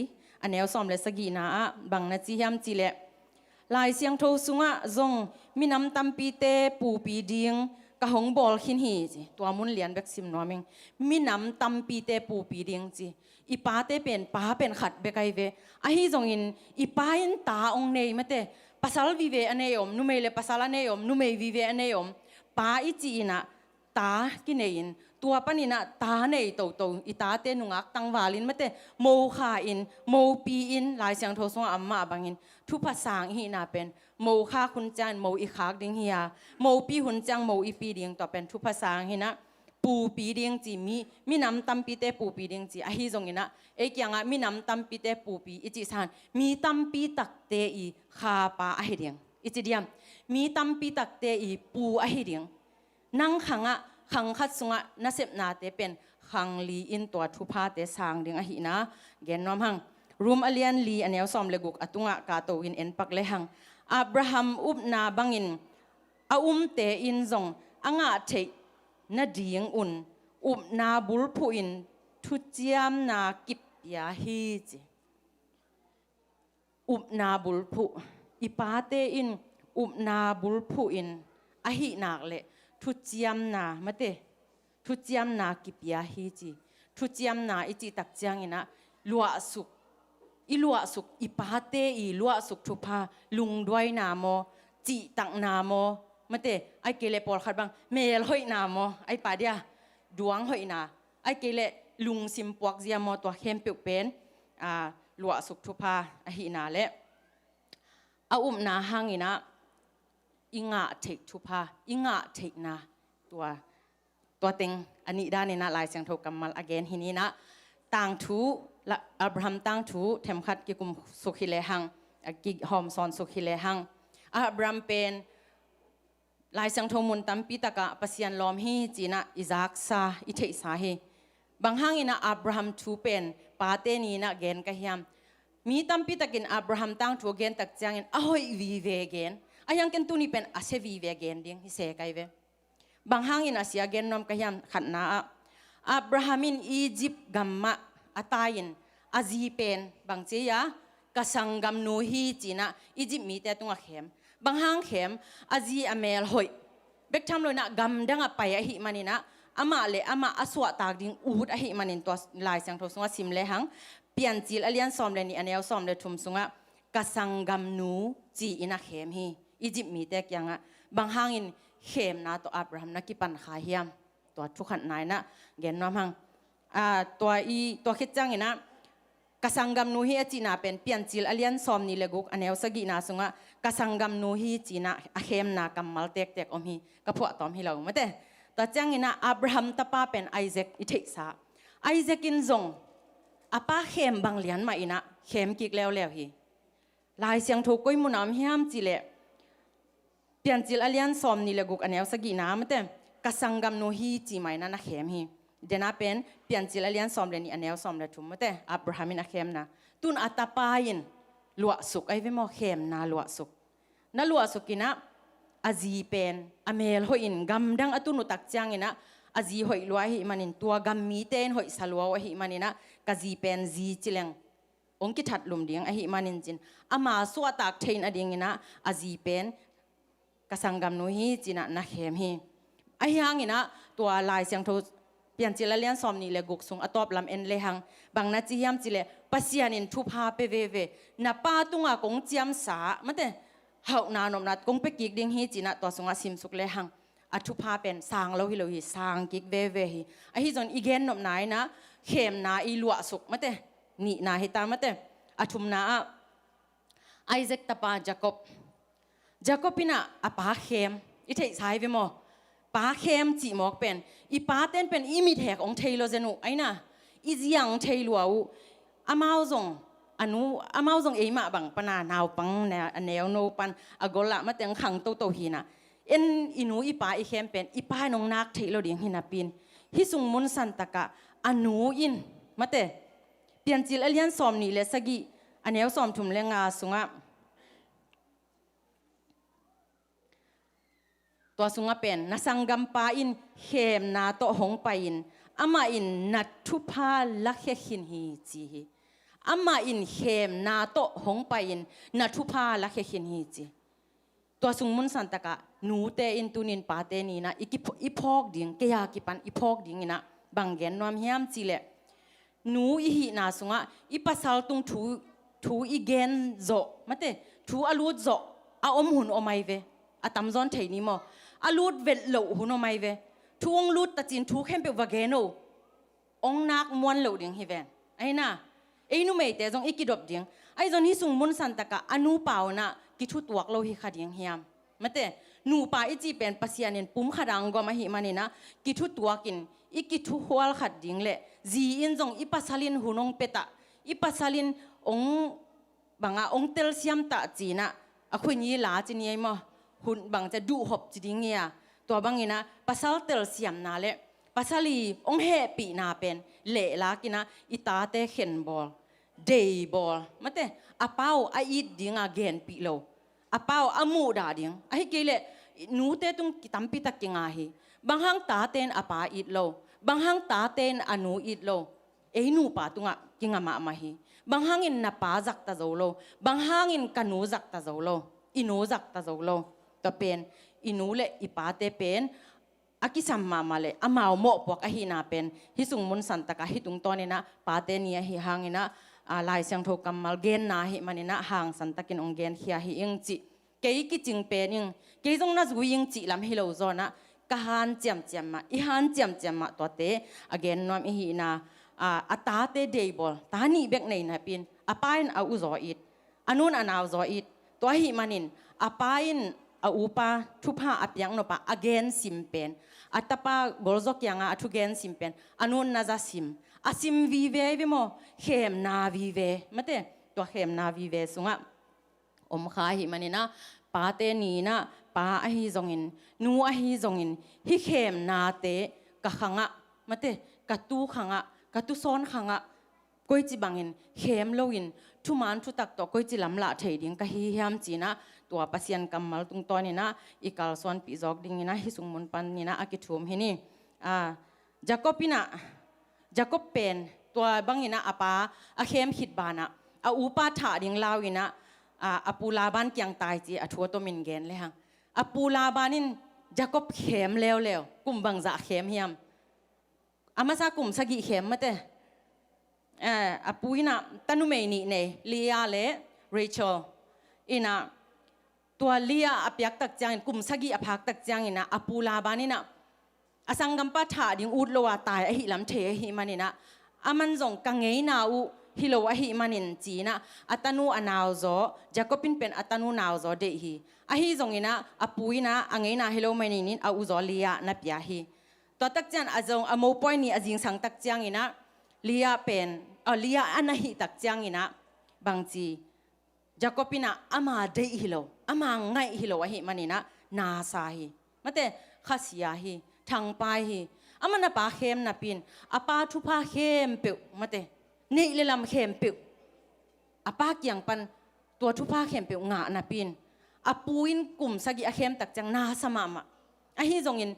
อันแนวซอมเลสกีนาบังนาจียมจีเลลายเสียงโทสุงะจงมีน้ำตำปีเตปูปีดิงกะหงบอลขินหีจีตัวมุนเลียนเบกซิมนัวมิงมีน้ำตำปีเตปูปีดิงจีอีป้าเตเป็นป้าเป็นขัดเบกไอเวอะฮีจงอินอีป้าอินตาองเนยมะเตภาษาวิเวอเนยมนุเมเลภาษาละเนยมนุเมวิเวอเนยมป้าอิจีนะตากินเองตัวปนินะตาเนยโตโตอีตาเตนุงักตังวาลินมะเตโมคาอินโมปีอินลายเสียงโทสงอัมมาบังอินทุภาษาฮีนาเป็นโมคาคุณจันโมอีขากดิงเฮียโมปีหุนจังโมอีปีดิงต่อเป็นทุภาษาฮีนะปูปีดิงจีมีน้ำตำปีเตปูปีดิงจีอะฮีจงอินะเอกยังมีน้ำตำปีเตปูปีอิจิสานมีตำปีตักเตอีคาปาอะฮีดิงอิจิเดียมมีตำปีตักเตอีปูอะฮีดิงนั่งขังคัดสุงะนับนาเตเป็นขังลีอินตัวทุพาเตสางดิงอะฮีนะเกนน้อมหังรูมอเลียนลีอันเอวซอมเลกุกอตุงะกาโตอินเอ็นปักเลหังอับราฮัมอุบนาบังอินเตอินซงอ่างะเทนาดีงอุนอุบนาบุลพูอินทุจยามนากิปยาฮีจิอุบนาบุลพูอีปาเตอินอุบนาบุลพูอินอะฮีนักเลทุจยามนามะเตทุจยามนากิปยาฮีจิทุจยามนาอิจิตักจังอินะลัวสุกอีปาเตอีลัวสุกทุพาลุงด้วยนาโมจีตังนาโมมะเตไอเกเลปอลขัดบังเมลหอยนาโมไอปาเดียดวงหอยนาไอเกเลลุงซิมปวกเซียโมตัวเข้มเปียกเป็นลัวสุกทุพาอหินาเลนาหังอินะอิงะเทกทุพาอิงะเทกนาตัวเต็งอันนี้ด้านนี้นะลายเสียงโทกัมมัลอเกนหินี้นะต่างทูและอับราฮัมต่างทูเทมขัดกิกุมสุขิเลหังกิหอมซอนสุขิเลหังอับราฮัมเป็นลายเสียงโทมุนตัมปีตะกะปัสยันลอมฮีจีนะอิซักซาอิเทสาเฮบางหังอินะอับราฮัมทูเป็นปาเตนีนะเกนกะฮิยมมีตัมปีตะกินอับราฮัมต่างทูเกนตักจังอินอหอยวีเวเกนอายังกันตุนี่เป็นอาเซวีเวเกนดิ้งฮิเซกายเวบางหังอินะเสียเกนนอมกะฮิยมขัดนาอับราฮัมินอียิปต์กัมมะอาตายินอาจีเป็นบางเจียกสังกัมนูฮีจีนะอียิปต์มีแต่ตุงเข็มบางห้างเข็มอาจีอเมลหอยเบกทำเลยนะกัมดังไปอหิมันินะอามาเลอามาอสวะตากดิ่งอูดอหิมันินตัวลายเสียงโทรสงะซิมเลหังเปลี่ยนจีลอเลียนซอมเลนี่อันเอลซอมเลทุมสงะกสังกัมนูจีอินะเข็มฮีอียิปต์มีแต่ยังบางห้างอินเข็มนะตัวอับราฮัมนะกิปันขายเฮียมตัวทุกขันนายนะเกนน้อมหังตัวคิดจังนะกสังกัมนูฮีจีน่าเป็นเปลี่ยนจิลอเลียนซอมนี่เลกุกอันเอวสกีนาสุงะกสังกัมนูฮีจีน่าอาเข้มนากัมมัลเตกอมฮีกระพวตอมฮีเราไม่ได้ตัวจังนะอับราฮัมตาป้าเป็นไอแซคอิเทสาไอแซคินซงอาป้าเข้มบางเลียนมาอินะเข้มกิกแล้วฮีลายเสียงถูกกุ้ยมุนามฮิมจิเลเปลี่ยนจิลอเลียนซอมนี่เลกุกอันเอวสกีนาไม่ได้กสังกัมนูฮีจีไม่นั่นนะเข้มฮีเดน่าเป็นเปลี่ยนจิลเลียนซอมเลนี่อันเอลซอมเลทุมมะเตอับราฮัมินอาเข้มนะตุนอัตปายินลัวสุกไอเวมอเข้มนาลัวสุกนาลัวสุกินะอาจีเป็นอเมลหอยอินกัมดังอตุนุตักจังอินะอาจีหอยลัวหิมันินตัวกัมมีเตนหอยสลัววหิมันินะกะจีเป็นจีจิเลงองกิทัดลุมเดียงอหิมันินจินอามาสวตักเทนอดีงอินะอาจีเป็นกสังกัมนุฮีจินะนะเข้มฮีไอยังอินะตัวลายเสียงโทเปลี่ยนจิลเลียนซอมนี่เลกุกซุงอตอบลำเอ็นเลหังบางนาจียมจิเลปัสยานินทุพาเปเวเวนับป้าตุงกงเจียมสามันเตเฮานานมนัดกงไปกิกดิ้งฮีจีนะตัวซุงซิมสุกเลหังอทุพาเป็นสางเราฮิโลฮิสางกิกเวเวฮิไอฮิจนอีเกนนมนายนะเข้มนาอีลัวสุกมันเตนี่นาฮิตามันเตอทุมนาไอเซกตาปาจาโคปินะอป้าเข้มอิเทสายเวมอป้าเข้มจีมอกเป็นอีป้าเต้นเป็นอีมีแทกของเทโลเจนุไอ้น่ะอีจียังเทลัวอามาซงอามาซงเอมาบังปนานาวปังแนวโนปันอากละมาเตียงขังโตฮีนะเอ็นอีนูอีป้าอีเข้มเป็นอีป้าน้องนักเทโลเดียงหินาปินฮิสุงมุนสันตะกะอานูอินมาเตเปลี่ยนจิลเลียนซอมนี่เลสกีอันแนวซอมถุมเลงาสุงะตัวสุงเป็นนาสังกัมปาอินเข้มนาโตหงไปอิน อามาอินนัดทุพาลักเฮหินฮีจีอามาอินเข้มนาโตหงไปอินนัดทุพาลักเฮหินฮีจีตัวสุงมุนสันตะกะหนูเตอินตุนินปาเตนีนะอีพอกดิ่งเกียกิปันอีพอกดิ่งนะบางเกนนวมเฮียมจีเลหนูอีหีนาสุงะอีปัสสาวตุงทูอีเกนโจมาเตทูอลูดโจอาอมหุนอไม่เวอาตำจอนเทนีมออลูดเวลโลหุนอไม่เวทูองลูดตะจินทูเข้มเปวาเกโนองนักมวนโลดิ่งฮิเวนไอ้น่ะไอ้นูไม่เตจงอีกิดบดิ่งไอ้จนฮิสุงมุนสันตะกะอนุเปล่านะกิทุตวกโลหิขัดยังเฮียมมาเตหนูป่าอีจีเป็นปัสยานินปุ่มขัดังก็มาหิมันนี่นะกิทุตัวกินอีกิทุหัวขัดดิ่งเละจีอินจงอีปัสลินหุนงเปตะอีปัสลินองบางองเตลเซียมตะจีนะอะคุยลาจีนี่มั้งหุ่นบางจะดูหอบจีดิ่งเงียตัวบางนี่นะปัสลเตลเซียมนาเละปัสลีองเฮปีนาเป็นเละลากินะอีตาเตเข็นบอลเดย์บอลมาเตอาเป้าอาอีดดิ่งอาเกนปีโลอาเป้าอามูดาดิ่งไอ้เกลเลหนูเตตุงกิตัมปิตะกิงาฮีบางห้างตาเตนอาป้าอีดโลบางห้างตาเตนอนูอีดโลหนูป่าตุงะกิงามาฮีบางห้างอินนาป้าจักตาโจโลบางห้างอินกันูจักตาโจโลอินูจักตาโจโลตัวเป็นอินูเลอีป้าเตเป็นอากิสัมมาเลอามาโมปวกอาฮีนาเป็นฮิสุงมุนสันตะกะฮิตุงตอนี่นะป้าเตนี่ฮิหางนี่นะลายเสียงโทกำมัลเกนนาฮิมันนี่นะหางสันตะกินองเกนเฮียฮิอิงจิเกยกิจิงเป็นอิงเกยจงน่าจะอิงจิลำฮิโลโซนะกะฮันเจียมเจียมมาอีฮันเจียมเจียมมาตัวเตอเกนนวมฮินาอาตาเตเดย์บอลตานี่เบกในนะปินอาปายนอาอุซออิดอานุนอานาวซออิดตัวฮิมันนินอาปายนอาอุปาทุพาอับยังโนปะอเกนซิมเป็นอัตปากอลซอกยังอาทุเกนซิมเป็นอานุนนาซาซิมอาซิมวีเววิโมเข้มนาวีเวมาเตตัวเข้มนาวีเวสุงะอมขาหิมันนี่นะปาเตนีนะปาอหิจงอินนูอหิจงอินฮิเข้มนาเตกะขังะมาเตกะตูขังะกะตูซ้อนขังะก้อยจิบังอินเข้มโลอินทุมันทุตักตัวก้อยจิลำละเทดิงกะฮิยามจีนะตัวปัสยันกำมัลตุงตอนี่นะอีกาลส่วนปีจอกดิงนี่นะฮิสุงมุนปันนี่นะอากิทุมฮินี่จาก็ปินะจาก็เป็นตัวบางอินะอาปาอาเข้มขิดบานะอาอูปาถาดิงลาวินะอาปูลาบานเกียงตายจีอาทัวตัวมินเกนเลยฮะอาปูลาบานินจาก็เข้มแล้วกุมบังจะเข้มเฮียมอามาซากุมสกิเข้มมาเตอาปูอินะตันุเมนี่เนเลียเลเรเชลอินะตัวเลียอภิยักตักจังกุมสกิอภักตักจังอินะอาปูลาบานินะอาสังกัมปะถาดิงอุดโลวาตายหิลำเทหิมันนี่นะอามันจงกังเงยนาอุฮิโลวะหิมันนินจีนะอัตนูอนาวโซจะก็เป็นอัตนูนาวโซเดหิอาฮิจงอินะอาปุยนะอังเงยนาฮิโลมันนินอาอุโซเลียนับยาฮิตัวตักจังอาจงอาโมปอยนี่อาจิงสังตักจังอินะเลียเป็นเลียอันหิตักจังอินะบางจีจะก็เป็นอามาเดฮิโลอามาไงฮิโลวะหิมันนี่นะนาซาฮิมาเตขัสยาฮิทางไปฮีอามันน่ะปาเข้มน่ะปินอาปาทุพาเข้มเปียวมาเตนี่เลยลำเข้มเปียวอาปาเกี่ยงปันตัวทุพาเข้มเปียวงะน่ะปินอาปูอินกลุ่มสกิอาเข้มตักจังนาสมามะอาฮีจงอิน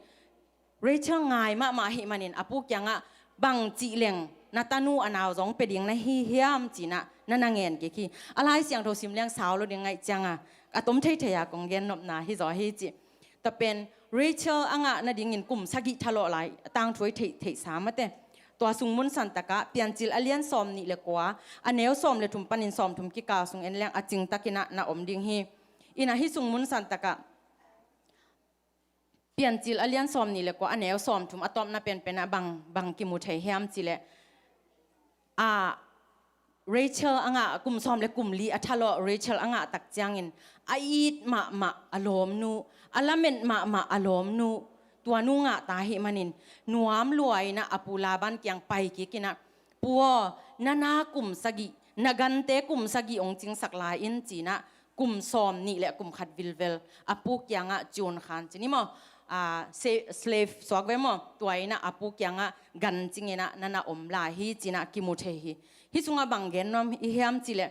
เรเชลง่ายมาหิมันินอาปูเกี่ยงอ่ะบังจีเหลงนาตานูอนาวจงเป็ดยังในฮีเฮียมจีน่ะนั่นนางเงินกี่ขี้อะไรเสียงโทรซิมเลี้ยงสาวเรายังไงจังอ่ะอาต้มเทยกงเงินนบนาฮิจอฮิจีแต่เป็นเรเชลอ่างนาดิ่งอินกลุ่มสกิทะเลาะไหลต่างถวยเทสามมาเตตัวสุงมุนสันตะกะเปลี่ยนจิลอเลียนซอมนี่เลยกว่าอันเนวซอมเลยถุมปันินซอมถุมกิกาสุงเอ็นเลียงอจิงตะกินะนาอมดิ่งฮีอินะฮิสุงมุนสันตะกะเปลี่ยนจิลอเลียนซอมนี่เลยกว่าอันเนวซอมถุมอะตอมน่ะเป็นนะบังกิมุเทเฮียมจิเลเรเชลอ่างกลุ่มซอมเลยกลุ่มลีอัทะเลาะเรเชลอ่างตักจังอินไออีดมาอารมณ์นูอลาเมนมาอารมณ์นูตัวนูงะตาหิมันินนวมรวยนะอปูลาบันเกียงไปกินะปัวนากุ่มสกินากันเตกุ่มสกิองจิงสักลายอินจีนะกุ่มซอมนี่แหละกุ่มขัดวิลเวลอปูเกียงจูนขันจีนี่มั้งslave สวกไว้มั้งตัวนะอปูเกียงกันจริงนะนั่นอมลาฮีจีนะกิมุเทฮีฮิสุงบังเกนนอมอิเฮียมจีเล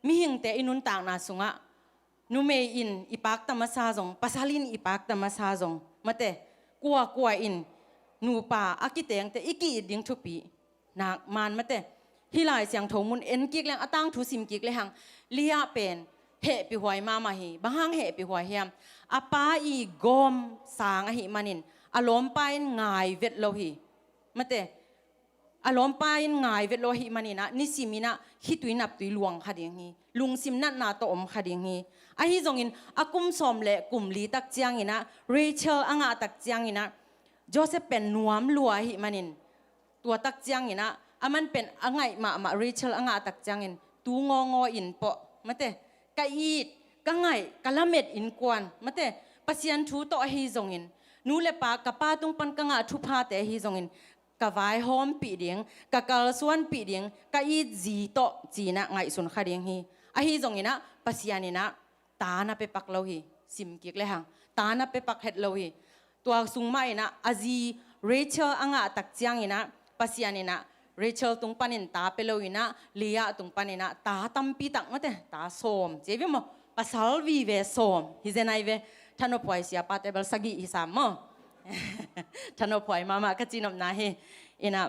มิหิงเตอินุนต่างนาสุงนูเมอินอีปักตามาซาจงปัสลินอีปักตามาซาจงมาเตกัวอิน นูป่าอากิเตงแต่อีกีดิ้งทุปีนักมันมาแต่ฮิลายเสียงโถมุนเอ็นกิกแรงอตั้งทุสิมกิกเลยหังเลียเป็นเหปีหวยมาฮีบางหังเหปีหวยเฮียมอาป้าอีกอมสางอหิมันินอารมณ์ไปง่ายเวทโลหิมาแต่อารมณ์ไปง่ายเวทโลหิมันินะนิสิมินะฮิตุยนับตุยหลวงคดีงี้ลุงซิมนัดนาโตอมคดีงี้ไอฮิจงอินอากุมสมเละกุมลีตักเจียงอินะเรเชลอ่างตักเจียงอินะโจเซฟเป็นนวมลัวหิมันินตัวตักเจียงอินะอามันเป็นอ่างไงมาเรเชลอ่างตักเจียงอินตูงองอินเปาะมาแต่กะอีดกังไงกะละเม็ดอินกวนมาแต่ปัสยันทูโตอฮิจงอินนูเลปากะป้าตุงปันกังอาทุพาแต่ฮิจงอินกะไวหอมปีเดียงกะกะลส่วนปีเดียงกะอีดจีโตจีนะไงสุนคาเดียงฮีอฮิจงอินะปัสยันอินะตานะไปปักโลหิซิมกิกเลยหังตานะไปปักเฮ็ดโลหิตัวสุงไม้นะอาจีเรเชลอ่างตักเจียงอินะปัสยันอินะเรเชลตุงปันินตาเปโลอินะเลียตุงปันินะตาตัมปีตักมาแต่ตาโสมเจวิมปัสลวีเวโสมฮิเจนไอเวท่านอภัยเสียปาเตเบลสกิอิสามท่านอภัยมากะจีนอมนาเฮอินะ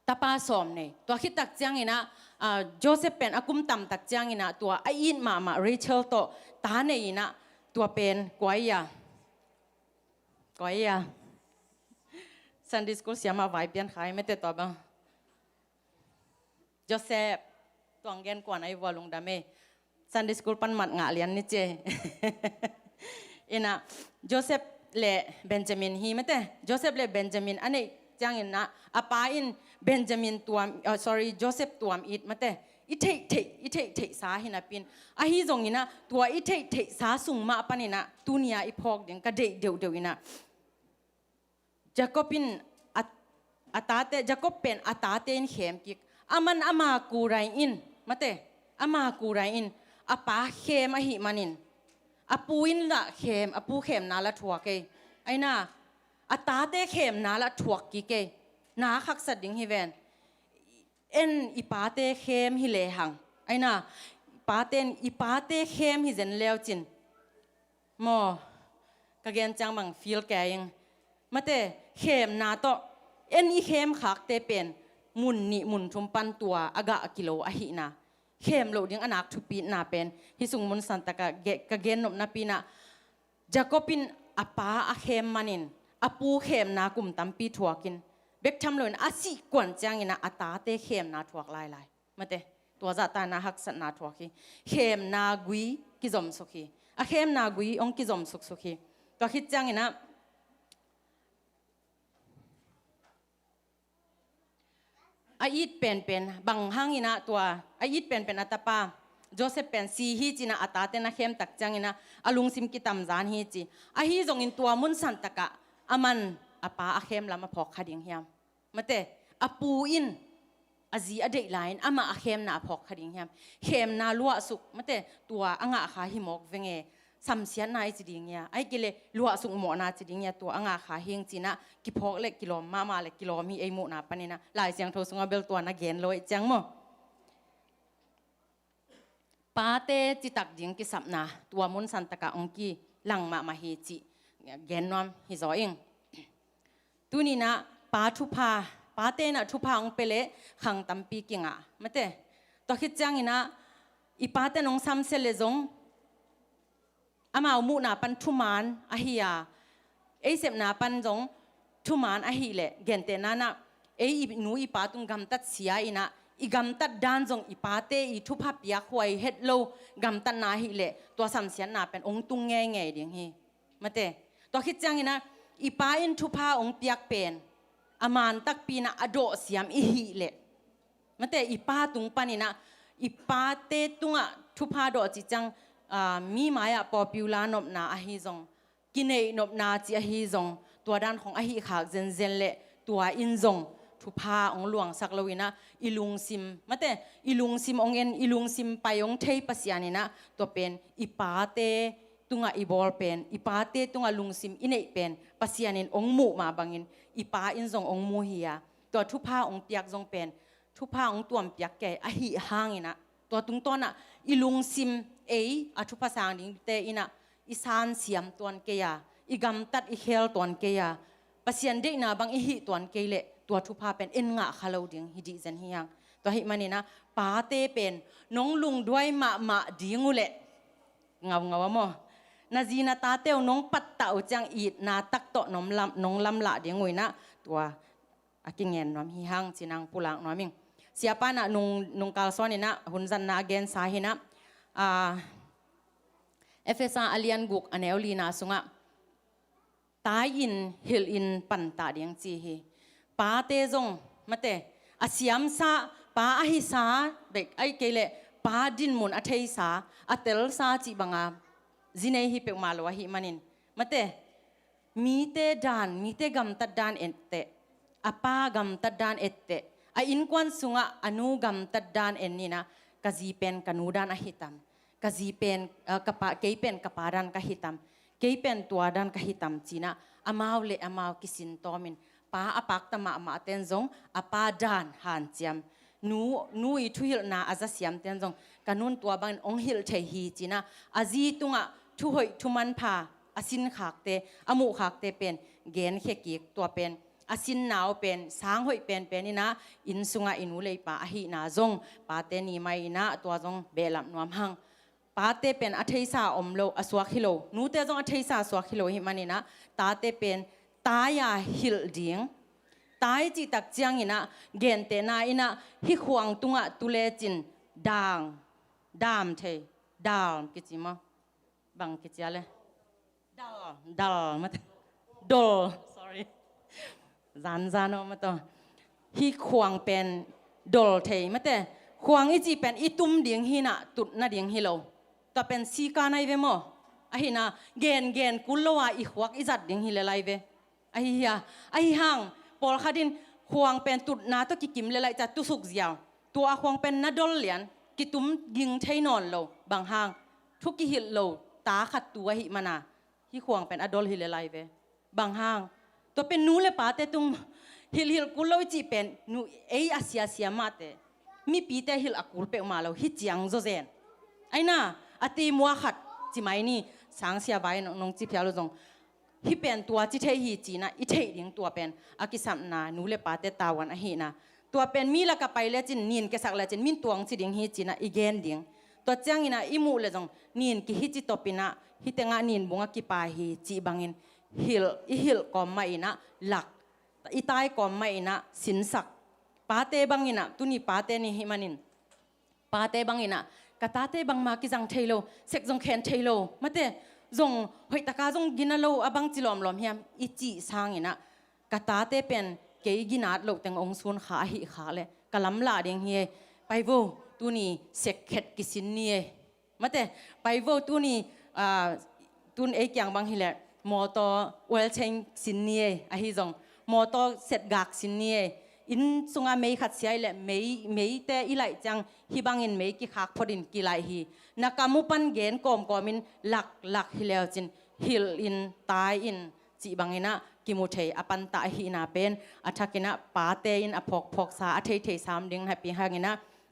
ตาปาโสมเนี่ยตัวคิดตักเจียงอินะโจเซฟเป็นอากุมตัมตักเจียงอินะตัวไออินมาเรเชลโตตาเนี่ยอินะตัวเป็นกวยยาซันดิสกูเสียมาไว้เปลี่ยนขายไม่แต่ตัวบ้างโจเซฟตัวเงินกว่าในวอลุงดามซันดิสกูปันมัดงะเลียนนี่เจอินะโจเซฟเล่เบนจามินฮีไม่แต่โจเซฟเล่เบนจามินอันนี้จังอินนะอาปาอินเบนจามินตัวsorry โจเซฟตัวอิดไม่แต่อีเทสาหินะปินอาฮิจงอินะตัวอีเทสาสุงมาปันอินะตุนียอีพอกเดียงกระเดียวอินะจะก็เป็นอาตาเตจะก็เป็นอาตาเตนเข็มกิกอามันอามากูไรอินมาเตอามากูไรอินอาปาเข็มอหิมันินอาปูอินละเข็มอาปูเข็มนาละถั่วเกยไอ้น่าอาตาเตเข็มนาละถั่วกิเกยนาคักสัดดิงฮิเวนเอ็นอีปาเตเข็มฮิเลหังไอ้น่าปาเตนอีปาเตเข็มฮิเจนเลวจินมอกะเกนจังบังฟีลแกยังมาเตเข้มนาโตเอ็นอีเข้มขักเตเป็นมุนนี่มุนทุมปันตัวอากะกิโลอหินาเข้มโลดิ้งอนักทุปีนาเป็นฮิสุงมุนสันตะกะเกนนบนาปีนาจะก็เป็นอปาอเข้มมันินอปูเข้มนากุมตัมปีถั่วกินเบกทำเลยอาศิกวนจังอินะอตาเตเข้มนาถั่วลายมาเตตัวจัตตานาหักสันนาถั่วกีเข้มนากุยกิจอมสุขีอเข้มนากุยองกิจอมสุขีตัวคิดจังอินะอายิดเป็นบางห้างอินะตัวอายิดเป็นอัตปาโจเซฟเป็นซีฮีจีนะอัตาเตนะเข้มตักจังอินะอลุงซิมกิตัมจานฮีจีอาฮีจงอินตัวมุนสันตะกะอามันอาปาอาเข้มลามาพอกคดีงเฮียมมาเตอาปูอินอาจีอเดไลน์อามาอาเข้มนาพอกคดีงเฮียมเข้มนาลัวสุกมาเตตัวอ่างอาขาหิมอกเวงสัมเสียนายจีดิงเนียไอ้กิเลลัวสุงหมอนาจีดิงเนียตัวอ่างอาขาเฮงจีนะกิพอกเล็กกิโลมาเล็กกิโลมีไอหมูนาปนินะหลายเสียงโทรสุงเบลตัวนักเกนลอยจังมั้งปาเตจิตักดิงกิสับนาตัวมุนสันตะกะองกีหลังมาเฮจิเกนนอมฮิจอยงตุนีนะปาทุพาปาเตนะทุพาองเปเลขังตัมปีกิงะมาเตตัวคิดจังอินะอีปาเตนองซัมเซเลจงอามาเอามุนาปันทุมานอาฮิยาเอเสพนาปันจงทุมานอาฮิเลเกนเตนานะเออีหนูอีปาตุงกำตัดเสียอินะอีกำตัดดานจงอีปาเตอีทุพาปียควายเฮ็ดโลกำตัดนาฮิเลตัวสัมเสียนาเป็นองตุงแง่เดียงฮีมาเตตัวคิดจังอินะอีปาอินทุพาองเปียกเป็นอามานตักปีนะอโดเสียมอีฮิเลมาเตอีปาตุงปันินะอีปาเตตุงอะทุพาโดจิจังมีมายาปอปิวลานบนาอหิจงกินเอนบนาจีอหิจงตัวด้านของอหิขากเซนเละตัวอินจงทุพาองหลวงสักลวินะอิลุงซิมมาเตอิลุงซิมองเอ็นอิลุงซิมไปองเทยปัสยานินะตัวเป็นอิปาเตตุงอีบอลเป็นอิปาเตตุงลุงซิมอินเอเป็นปัสยานินองหมู่มาบังอินอิปาอินจงองมูเฮียตัวทุพาองเปียกจงเป็นทุพาองตัวเปียกแก่อหิห่างอินะตัวตุงต้นอ่ะอิลุงซิมอทุภาษาดิงเตอินะอิสานเสียมตวนเกียอิ อีกำตัดอีเฮลตอนเกียปัสยันเด็กนาบางอีหิตอนเกยเละตัวทุพาเป็นเอ็นงะขลาวดิ่งฮิดิจันฮิยังตัวหิมันนี่นะป้าเตเป็นน้องลุงด้วยมาดิ่งอุเละเงาโมนาจีนาตาเต้วน้องปัตตาอุจังอีดนาตักโตน้องลำละดิ่งงุยนะตัวอากิเงินน้อมฮิฮังจินังปุลังน้อมิงsiapa nak nung kalson ni nak hunzan na again sahina efesa alian guk aneoli na sunga tai in hil in pan ta diang chi hi pa te zong mate asiam sa pa ahi sa bek ai kele pa din mun athei sa atel sa chi banga zinei hi pe malo hi manin mate mi te gam ta dan ente apa gam ta dan ette a in kwan sunga anu gam tadan en ni na kazi pen kanudan a hitam kazi pen kapa keipen kaparan ka hitam keipen tuadan ka hitam china amau kisin tomin pa apak tama ma ten zong apa dan han chiam nu I thuil na aza siam ten zong kanun tua bang ong hil thei hi china azi tunga thu hoi thuman pha asin khakte amu khakte pen gen kheki tua pen asin nao pen sang hoi pen ni na in sunga inu lei pa ahi na zong pa te ni mai na tua zong belam nuam hang pa te pen athei sa omlo aswa khilo nu te zong athei sa aswa khilo hi mani na ta te pen ta ya hil ding tai chi tak chiang ina gen te na ina hi khuang tunga tule chin dam the dal kichima bang kichale dal mat dol sorry zan ma to hi khuang pen dol thei mate khuang I chi pen itum ding hi na tut na ding hi lo to pen si ka nai ve mo a hi na gen kullowa I khwak I zat ding hi le lai ve a hi hang pol khadin khuang pen tut na to ki kim le lai cha tu suk ziaw to a khuang pen na dol lian ki tum ging thei non lo bang hang thu ki hil lo ta khat tu hi mana hi khuang pen adol hi le lai ve bang hangตัวเป็นนูเลยป้าแต่ตุงฮิลกุลอยจีเป็นนูอาเซียมาเตมีปีแต่ฮิลอากุลเปอมาแล้วฮิจียงโจเซนไอ้น่ะอติมัวขัดจีไม่นี่สังเสียไว้น้องจีพิอาลุจงฮิเป็นตัวจีเทฮีจีนะอีเทยิงตัวเป็นอากิสัมนานูเลยป้าแต่ตาวันอหินะตัวเป็นมีละกับไปแล้วจินนินกษักแล้วจินมินตวงจีดิงฮีจีนะอีเกนดิงตัวเจ้างินะอีมูเลยจงนินกิฮิจิตปินะฮิเตงานินบุงกิปาฮีจีบังินฮิลกอมมาอินะหลักอีตายกอมมาอินะสินสักปาเตบังอินะตุนีปาเตนี่ฮิมันินปาเตบังอินะกะตาเตบังมากิจังเทโลเซกจงแคนเทโลมาเตจงหอยตะกาจงกินโลอบังจิลอมลอมเฮียมอีจีสางอินะกะตาเตเป็นเกยกินาดโลแตงองซุนขาหิขาเลยกะลำลาเดียงเฮียไปโวตุนีเซกเข็ดกิสินนี่มาเตไปโวตุนีตุนเอกอย่างบางฮิแลมอตอเวลเชงสินนี่อะฮิจงมอตอเสร็จกักสินนี่อินสุงาเมย์ขัดเสียเลยเมย์แต่อีไหลจังฮิบังอินเมย์กิคักพอดินกิไหลฮีนักการมุปันเกนกอมมินหลักฮิเลวจินฮิลอินตายอินจีบังอินะกิมุเทอปันตาฮีนาเป็นอัฐกินะปาเตอินอพกสาอัฐเทสามดิงแฮปปี้ฮังอินะ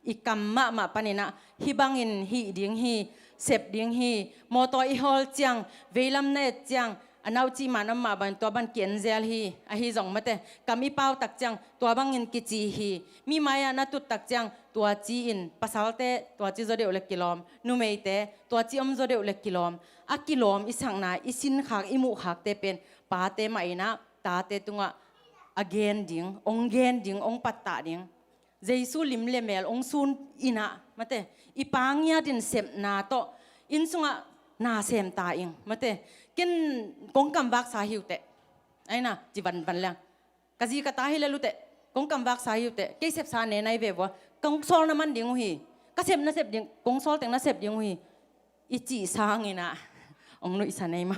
อีกัมมาปันินะฮิบังอินฮีดิงฮีเสพดิงฮีมอตออีฮอลจังเวลัมเนจังอันเอาจีมันมาบันตัวบันเกียนเซลฮีอะฮีจงมาเตกามีเป้าตักจังตัวบังอินกิจีฮีมีมายานาตุตักจังตัวจีอินภาษาเตตัวจีโจเดอเล็กกิโลมนูเมเตตัวจีอมโจเดอเล็กกิโลมอะกิโลมอิสังนาอิสินขากอิมุขากเตเป็นปาเตมาอินะตาเตตุงะอเกนดิงองเกนดิงองปัตตาดิงเจสุลิมเลเมลองซุนอินะมาเตอีปางยาดินเซมนาโตอินสุงะนาเซมตาอิงมาเตกินกงกำวักสาหิวเตไอ้น่ะจีวันแล้วกะจีกะตาให้เลยรู้เตกงกำวักสาหิวเตเกยเสพสาเนในเว็บว่ากงซอลน้ำมันดิ่งหีกะเสพน่ะเสพดิ่งกงซอลแต่งน่ะเสพดิ่งหีอีจีสางอีน่ะองนุอิสาเนมา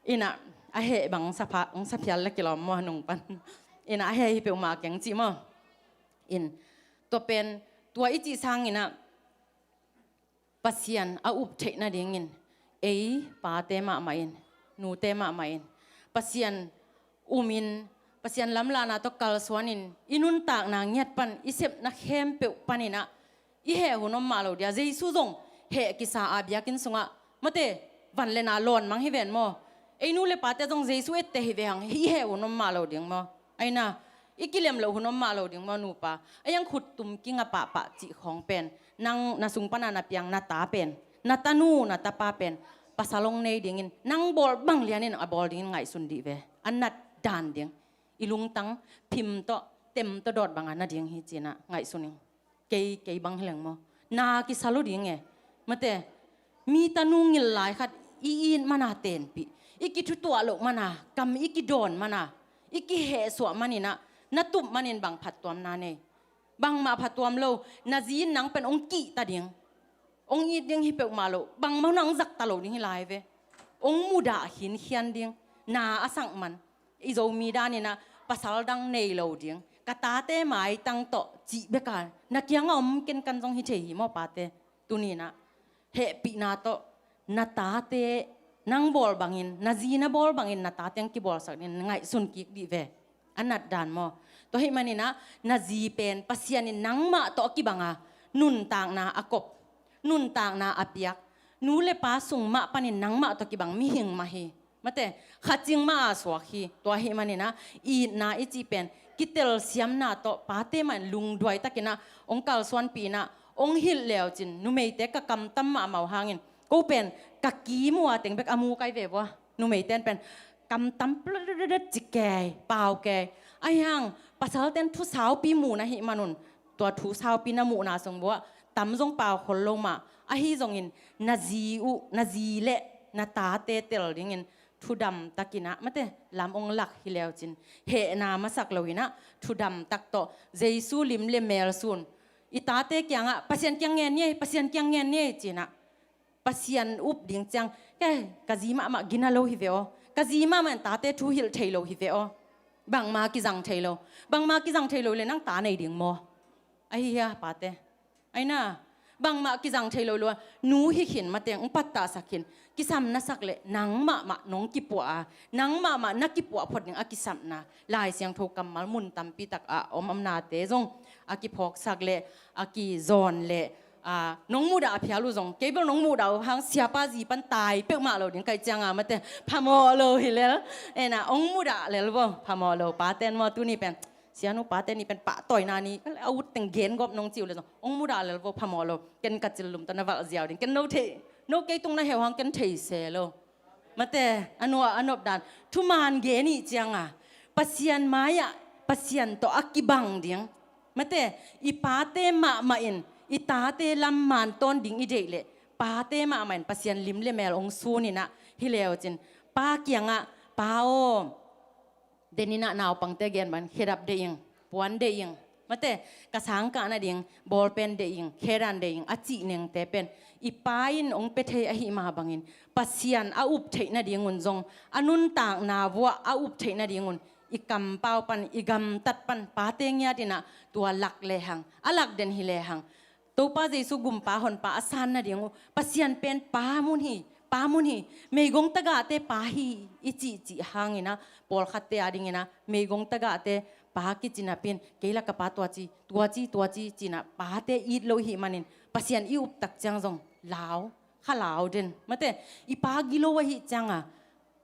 อีน่ะอะเฮบังสะพะองสะเพียลละกิโลมอหนุ่งปันอีน่ะอะเฮฮิเปมาแกงจีมออินตัวเป็นตัวอีจีสางอีน่ะปัสยันอาอุบเทน่ะดิ่งอินปาเตมาไม่นูเตมาไม่ปัสยันอุมินปัสยันล้ำลานาตกกัลสวานินอินุนตากนางเงียดปันอิเสพนักเข้มเปียวปันินะอิเหหุนอมมาโลเดียเจสุจงเหกิสาอาบยากินสุงะมาเตวันเลนาลอนมังฮิเวนโม ไอ้นู่นเลยป้าแต่จงเจสุเอตเตหิเวหังฮิเฮอุนมมาเราดิ่งมั้งไอ้น่ะอีกิเลมเราหุนมมาเราดิ่งมั้งนูป้าไอ้ยังขุดตุ่มกิ้งอะปะจิของเป็นนางนาสุงปานานาเปียงนาตาเป็นนาตานูนาตาป้าเป็นภาษาลงในดิ่งนางบอลบังเลียนบอลดิ่งไงสุนดีเวอันนัดดานดิ่งอีลุงตังพิมโตเต็มโตดอดบังอันนัดดิ่งฮิจีน่ะไงสุนิงเกยบังเฮลังมั้งนากิสาลุดิ่งไงมาแต่มีตานุงิลหลายขัดอีนมานาเต็นปีอีกิทุตัวโลกมานากำอีกิโดนมานาอีกิเหสวมานี่นะนาตุบมานินบังผัดตัวมนาเนบังมาผัดตัวมโลนาจีนนังเป็นองค์กิตาเดียงองค์อีเดียงฮิเปกมาโลบังมานังจักตาโลดิ่งฮิไลเวองค์มุดาหินเขียนเดียงนาอสังมันอีโจมีดานี่นะภาษาดังเนโลเดียงกะตาเตหมายตั้งโตจีเบกันนักยังอมเกินกันจงฮิเชหิมอปาเตตุนีนะเฮปีนาโตนาตาเตนางบอลบางอินนาจีน่าบอลบางอินนาตาเตียงกีบอลสักนิดไงสุนกิกดีเวอันนัดดานมอตัวให้มันนี่นะนาจีเป็นปัสยานินนางมาโตกีบังอานุนต่างนาอากบนุนต่างนาอเปียกนูเลป้าส่งมาปานินนางมาโตกีบังมีหิงมาเฮมาแต่ขัดจิงมาสวกฮีตัวให้มันนี่นะอีนาอีจีเป็นกิเตลเสียมนาโตป้าเตมันลุงด้วยตะกินะองค์กาลสวนปีนะองค์ฮิลเลวจินนูไม่เตกกำตั้มมาเมาหางินกูเป็นกักกีมัวเต็งเบกอามูไกเวบวะนูไม่เต้นเป็นกำตั้มปลดจิกแกเปล่าแกไอ้ยังภาษาเต้นทุสาวปีหมูนะฮิมานุนตัวทุสาวปีนามูนาสงบัวตั้มจงเปล่าคนลงมาไอ้ฮิจงอินนาจีอุนาจีเละนาตาเตเตลดิ่งอินทุดำตะกินะมาเตลำองหลักฮิเลวจินเฮนามาสักเลวินะทุดำตักโตเจซูลิมเลเมลซุนอิตาเตเกียงอะปัสยันเกียงเงี้ยเนี่ยปัสยันเกียงเงี้ยเนี่ยจีนะpasien up ding chang ke kazima ma ginalo hi veo kazima man ta te thu hil thailo hi veo bang ma ki jang thailo le nang ta nei ding mo ai ya pa te ai na bang ma ki jang thailo lo nu hi khin ma teng patta sakin ki sam na sak le nang ma nong ki pua nang ma na ki pua phot ning akisam na lai siang tho kam mal mun tam pi tak a om amna te jong aki phok sak le aki zon leน้องมูดาพิอาลูจงเก็บน้องมูดาหางเสียป้าจีปันตายเปิกมาเราเดี๋ยวไก่จังมาแต่พามอโลหิเลน่ะองมูดาเลยรู้ป่ะพามอโลป้าเต้นมาตัวนี้เป็นเสียนุป้าเต้นนี่เป็นป้าต่อยนานี่ก็เอาแต่งเกณฑ์กับน้องจิ๋วเลยจงองมูดาเลยรู้ป่ะพามอโลกันกัดจิลุมตอนนั้นว่าเสียวดิ่งกันโนเทโนเกยตรงนั้นเหวหังกันเทเสโลมาแต่อันอบดานทุมานเกนี่จังปัสยันไม้ปัสยันต่ออักกิบังเดียงมาแต่อีป้าเต้มาอินอิตาเตลำมันต้นดิ่งอีเดเลป้าเตมาเหมือนปัสยันลิมเลเมลองซูนี่นะฮิเลวจินป้าเกียงป้าโอเดนินะนาวปังเตเกนบันเคดับเดียงปวนเดียงมาแต่กระสังกันนะเดียงบอลเป็นเดียงเครันเดียงอจิเนียงแต่เป็นอีป้าอินองเปเทอหิมาบังอินปัสยันอาอุบเทนะเดียงงุนจงอนุนต่างนาวัวอาอุบเทนะเดียงงุนอีกำเป้าปันอีกำตัดปันป้าเตงยาตินะตัวหลักเลหังอลักเดนฮิเลหังตัวป้าเจสุกุมป้าหอนป้าอาสานนะเดียงปัสยันเป็นป้ามุนฮีเมกงตะกะเตป้าฮีอิจิหางนะปอลขัดเตอดิ่งนะเมกงตะกะเตป้ากิจินะเป็นเกลักกับป้าตัวจีจินะป้าเตอีดโลหิมันินปัสยันอีอุบตักจังจงลาวข้าลาวเด่นมาเตอีป้ากิโลวะหิจัง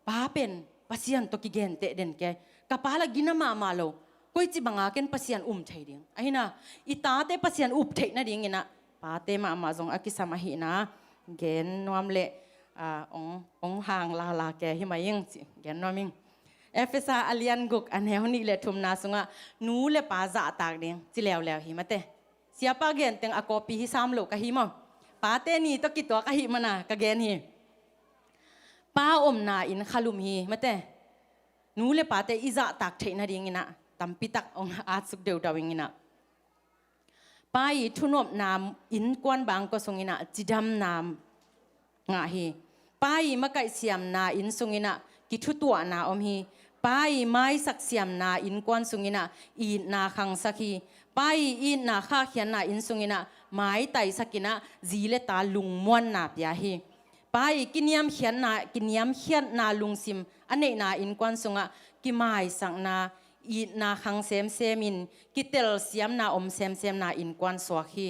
ป้าเป็นปัสยันตกิเกนเตเด่นแกกับป้าละกินามาโลคุยจิบังอาเกนปัสยันเทดิ่งไอ้นะอีตาเตปัสยันเทนะดิ่งนะป้าเตมาจงอากิสามาหินะเกนนวมเละองห่างลาแกหิมายิงเกนนวมิงเอฟเอสาอเลียนกุกอันเฮวนี่เละทุมนาสงะนูเละป้าจะตากดิ่งจิแล้วหิมาเตเสียป้าเกนเต็งอากอปีหิสามโลกะหิมอป้าเตนี่ตกิตัวกะหิมานะกะเกนหิป้าอมนาอินขลุมหิมาเตนูเละป้าเตอิจะตากเทนะดิ่งนะตัมปิตักองอาสุกเดียวดาวิงนะป้ายทุนบนามอินกวนบางก็ส่งอินะจิดำนามงาฮีป้ายมะไก่เสียมนาอินส่งอินะกิทุตัวนาอมฮีป้ายไม้สักเสียมนาอินกวนส่งอินะอีนาขังสักฮีป้ายอีนาข้าเขียนนาอินส่งอินะไม้ไตสักินะจีเลตาลุงม้วนนาปยาฮีป้ายกินยำเขียนนาลุงซิมอันนี้นาอินกวนส่งอะกิไม้สังนาอีนาขังเซมินกิเตลเสียมนาอมเซมนาอินกวนสวกี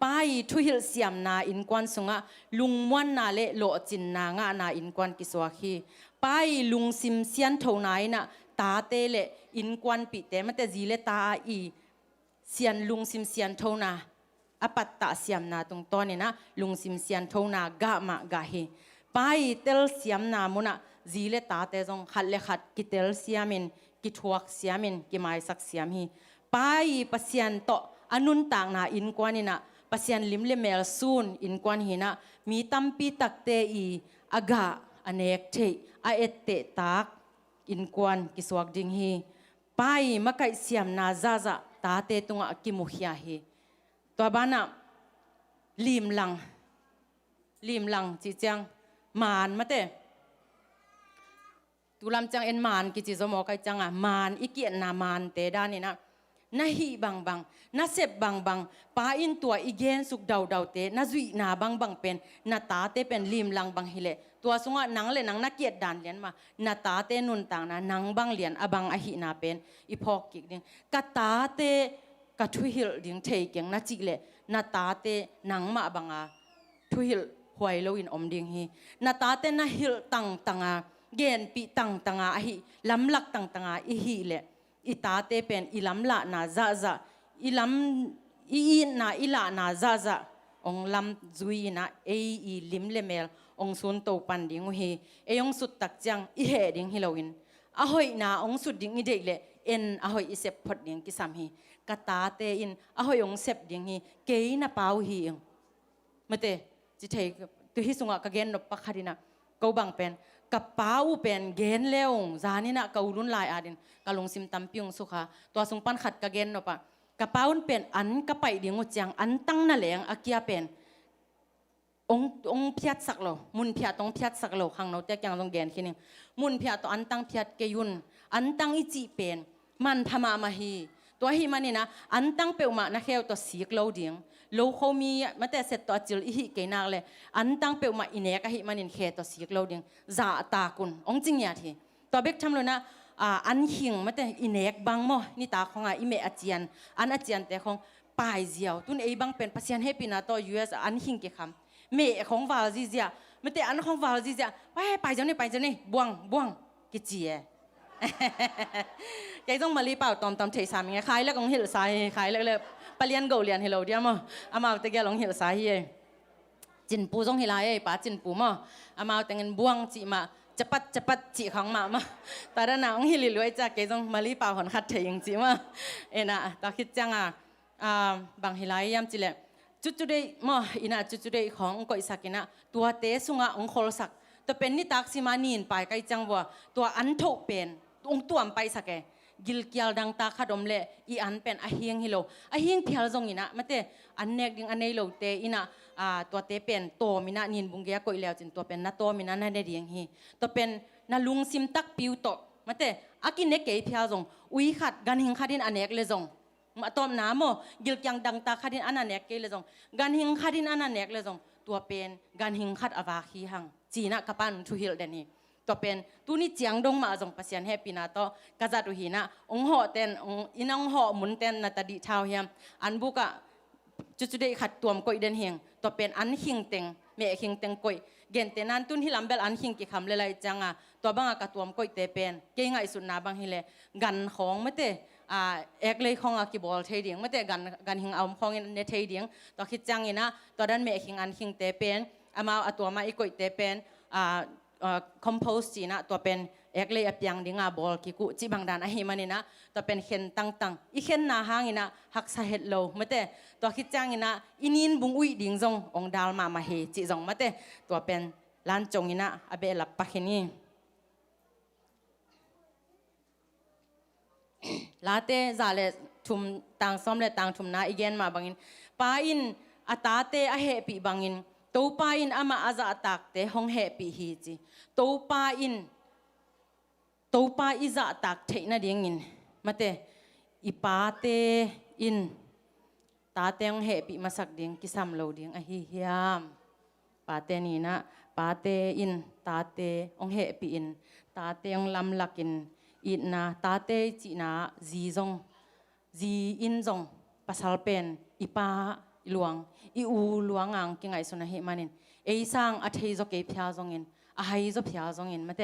ป้ายทุหิลเสียมนาอินกวนสุงะลุงม้วนนาเละโลจินนางะนาอินกวนกิสวกี ไปลุงซิมเซียนเท่าไหนน่ะตาเตเลอินกวนปีเตมันแต่จีเลตาอีเซียนลุงซิมเซียนเท่านาอปัตตะเสียมนาตรงตอนนี้นะลุงซิมเซียนเท่านากะมากะเฮไปเตลเสียมนามุนะจีเลตาเตจงขัดเลขัดกิเตลเสียมินกิทวกเสียมินกิไม้สักเสียมฮีไปปัสยันโตอนุนต่างนาอินกวนนี่นะปัสยันลิมเลเมลซูนอินกวนฮีนะมีตัมปีตักเตอีอากะอเนกเทอเอตเตตักอินกวนกิสวกดิงฮีไปมาไกเสียมนาซาซาตาเตตุงะกิมุขยาฮีตัวบ้านน่ะลิมลังจีจังมานมาเตตุลำจังเอ็นมานกิจิสมอไกจังอ่ะมานอีเกียนนามานเตด้านนี่นะนาฮีบังนาเสบบังปาอินตัวอีเกนสุกดาวเตนาจุยนาบังเป็นนาตาเตเป็นลิมลังบังฮิเลตัวสงะนังเลยนังนักเกียรดานเลียนมานาตาเตนุนต่างนะนังบังเลียนอบังอหินาเป็นอีพอกกิกดิงกะตาเตกะทุหิลดิงเทเกียงนาจิเลนาตาเตนังมาบังอาทุหิลหวยโลอินอมดิงฮีนาตาเตนาหิลตังอาเกนปีตังอาอหิลำลักตังอาอีฮีเลอีตาเตเป็นอีลำละนาซาอีลำอีนาอีละนาซาองลำจุยนะอีลิมเลเมลองซุนโตปันดิงฮีองสุดตักจังอีเหดิงฮิโลวินอหอยนาองสุดดิงอีเด็กเลเอ็นอหอยอีเซปพดดิงกิสามฮีกตาเตอินอหอยองเซปดิงฮีเกยนาเปาฮีงมาเตจิเทตุฮิสุงะกะเกนนปะคาดินะเกาบังเป็นกระเป๋าเป็นเกนเลวจานี่นะเกาลุนลายอาดินกะลงซิมตัมปิงสุขาตัวสุงปันขัดกะเกนนปะกระเป๋าเป็นอันกระไปดิงอุจังอันตั้งน่ะแหลงอาเกียเป็นองเพียดสักโลมุนเพียดต้องเพียดสักโลข้างโน้ตแตกยังต้องแกนคิดนึงมุนเพียดตัวอันตั้งเพียดเกยุนอันตั้งอิจิเป็นมันพมามาฮีตัวฮีมันนี่นะอันตั้งเปลวมานะแค่ตัวสีกโลเดียงโลเขามีมาแต่เสร็จตัวจิลอิฮิเกนักเลยอันตั้งเปลวมาอินเนกะฮิมันนี่แค่ตัวสีกโลเดียงจ่าตากุนองจริงเนี่ยทีตัวเบกทำเลยนะอันหิงมาแต่อินเนกบางมั้นี่ตาของอิเมอาเจียนอันอาเจียนแต่ของปลายเจียวตุนบางเป็นพัศยันให้ปีนาตัว US อันหิงเกี่ยคำเมของวาลซิเซียมาแต่อันของวาลซิเซียไปเจ้านี่บ่วงกิจีแกต้องมาลีเป่าตอมเทสามิงขายแล้วก็เหิลสายขายแล้วปเลียนเกาเลียนเฮโลเดียมั้งอามาแต่แกลงเหิลสายเย่จินปูจงเฮลายป้าจินปูมั้งอามาแต่เงินบ่วงจีมาจะปัดจีของมาแต่ด้านหน้าเฮลิลวยจากแกต้องมาลีเป่าหอนขัดเทยงจีมั้งนะตาคิดจังบางเฮลายยามจีเลยจุดได้มั้งอินะจุดได้ของก็อิสักินะตัวเตสุงะองโคลสักตัวเป็นนิตักสิมานีนไปไกจังว่าตัวอันโถเป็นองตัวไปสักแกกิลเกียลดังตาขดมเละอีอันเป็นอาเฮียงฮิโลอาเฮียงเพียลจงอินะมาเตอันเนกดิงอันเนโลเตอินะตัวเตเป็นโตมินะนินบุงเกียก็อีแล้วจินตัวเป็นนาโตมินะนั่นได้เดียงฮีตัวเป็นนาลุงซิมตักปิวโตมาเตอากินเนกเกยเพียลจงอุยขัดกันหิงขัดินอันเนกเลยจงมาตอมน้ำโมกิลเกียงดังตาขัดินอันนั้นเนกเกยเลยจงกันหิงขัดินอันนั้นเนกเลยจงตัวเป็นกันหิงขัดอวาคีหังจีน่ะกับปันทุฮิลเดนี่ตัวเป็นตัวนี้เจียงดงมาจงปัสยันเฮปีนาโตกษัตริย์หินะองห่อเต้นอินองห่อหมุนเต้นนาตาดิชาวเฮียมอันบุกะจุดได้ขัดตัวมกอยเดินเฮียงตัวเป็นอันหิงเต็งเมฆหิงเต็งกอยเกณฑ์เตนันตุนที่ลำเบลอันหิงกี่คำเลยจังตัวบางกับตัวมกอยเตเป็นเก่งไอสุดนาบางฮิเลกันของไม่เตเอกเลยของกิบอลเทดียงไม่เตกันหิงเอาของในเทดียงตัวคิดจังอินะตัวดันเมฆหิงอันหิงเตเป็นอามาตัวมาอีกอยเตเป็นคอมโพสจีนะตัวเป็นเอกเลยอับยังดิงาบอลกิกุจีบางดานอาหิมันนี่นะตัวเป็นเข็นตั้งอีเข็นนาหางนี่นะหักสาเหตุโลมาเตตัวคิดจังนี่นะอินินบุงอุยดิงจงองดาลมาเฮจีจงมาเตตัวเป็นลานจงนี่นะอเบลับปะเขนี่ลาเตซาเลทุมต่างซ้อมเลต่างทุมนาอีเกนมาบังอินปาอินอัตาเตอเฮปีบังอินตัวปาอินอามาอาซาตักเตห้องเฮปีฮีจีตัวปาอิซาตักเทน่าเดียงอินมาเตอีปาเตอินตาเตห้องเฮปีมาสักเดียงกิสามโลเดียงอหิเฮียมปาเตนี่นะปาเตอินตาเตห้องเฮปีอินตาเตห้องลำลักอินอินนะตาเตจีนะจีจงจีอินจงภาษาเป็นอีปาหลวงอีอูหลวงอ่างกิงไงสุนัขมันอินเอซังอัฐิจกเอพิอาจงอินอาไฮจกพิอาจงอินมาเต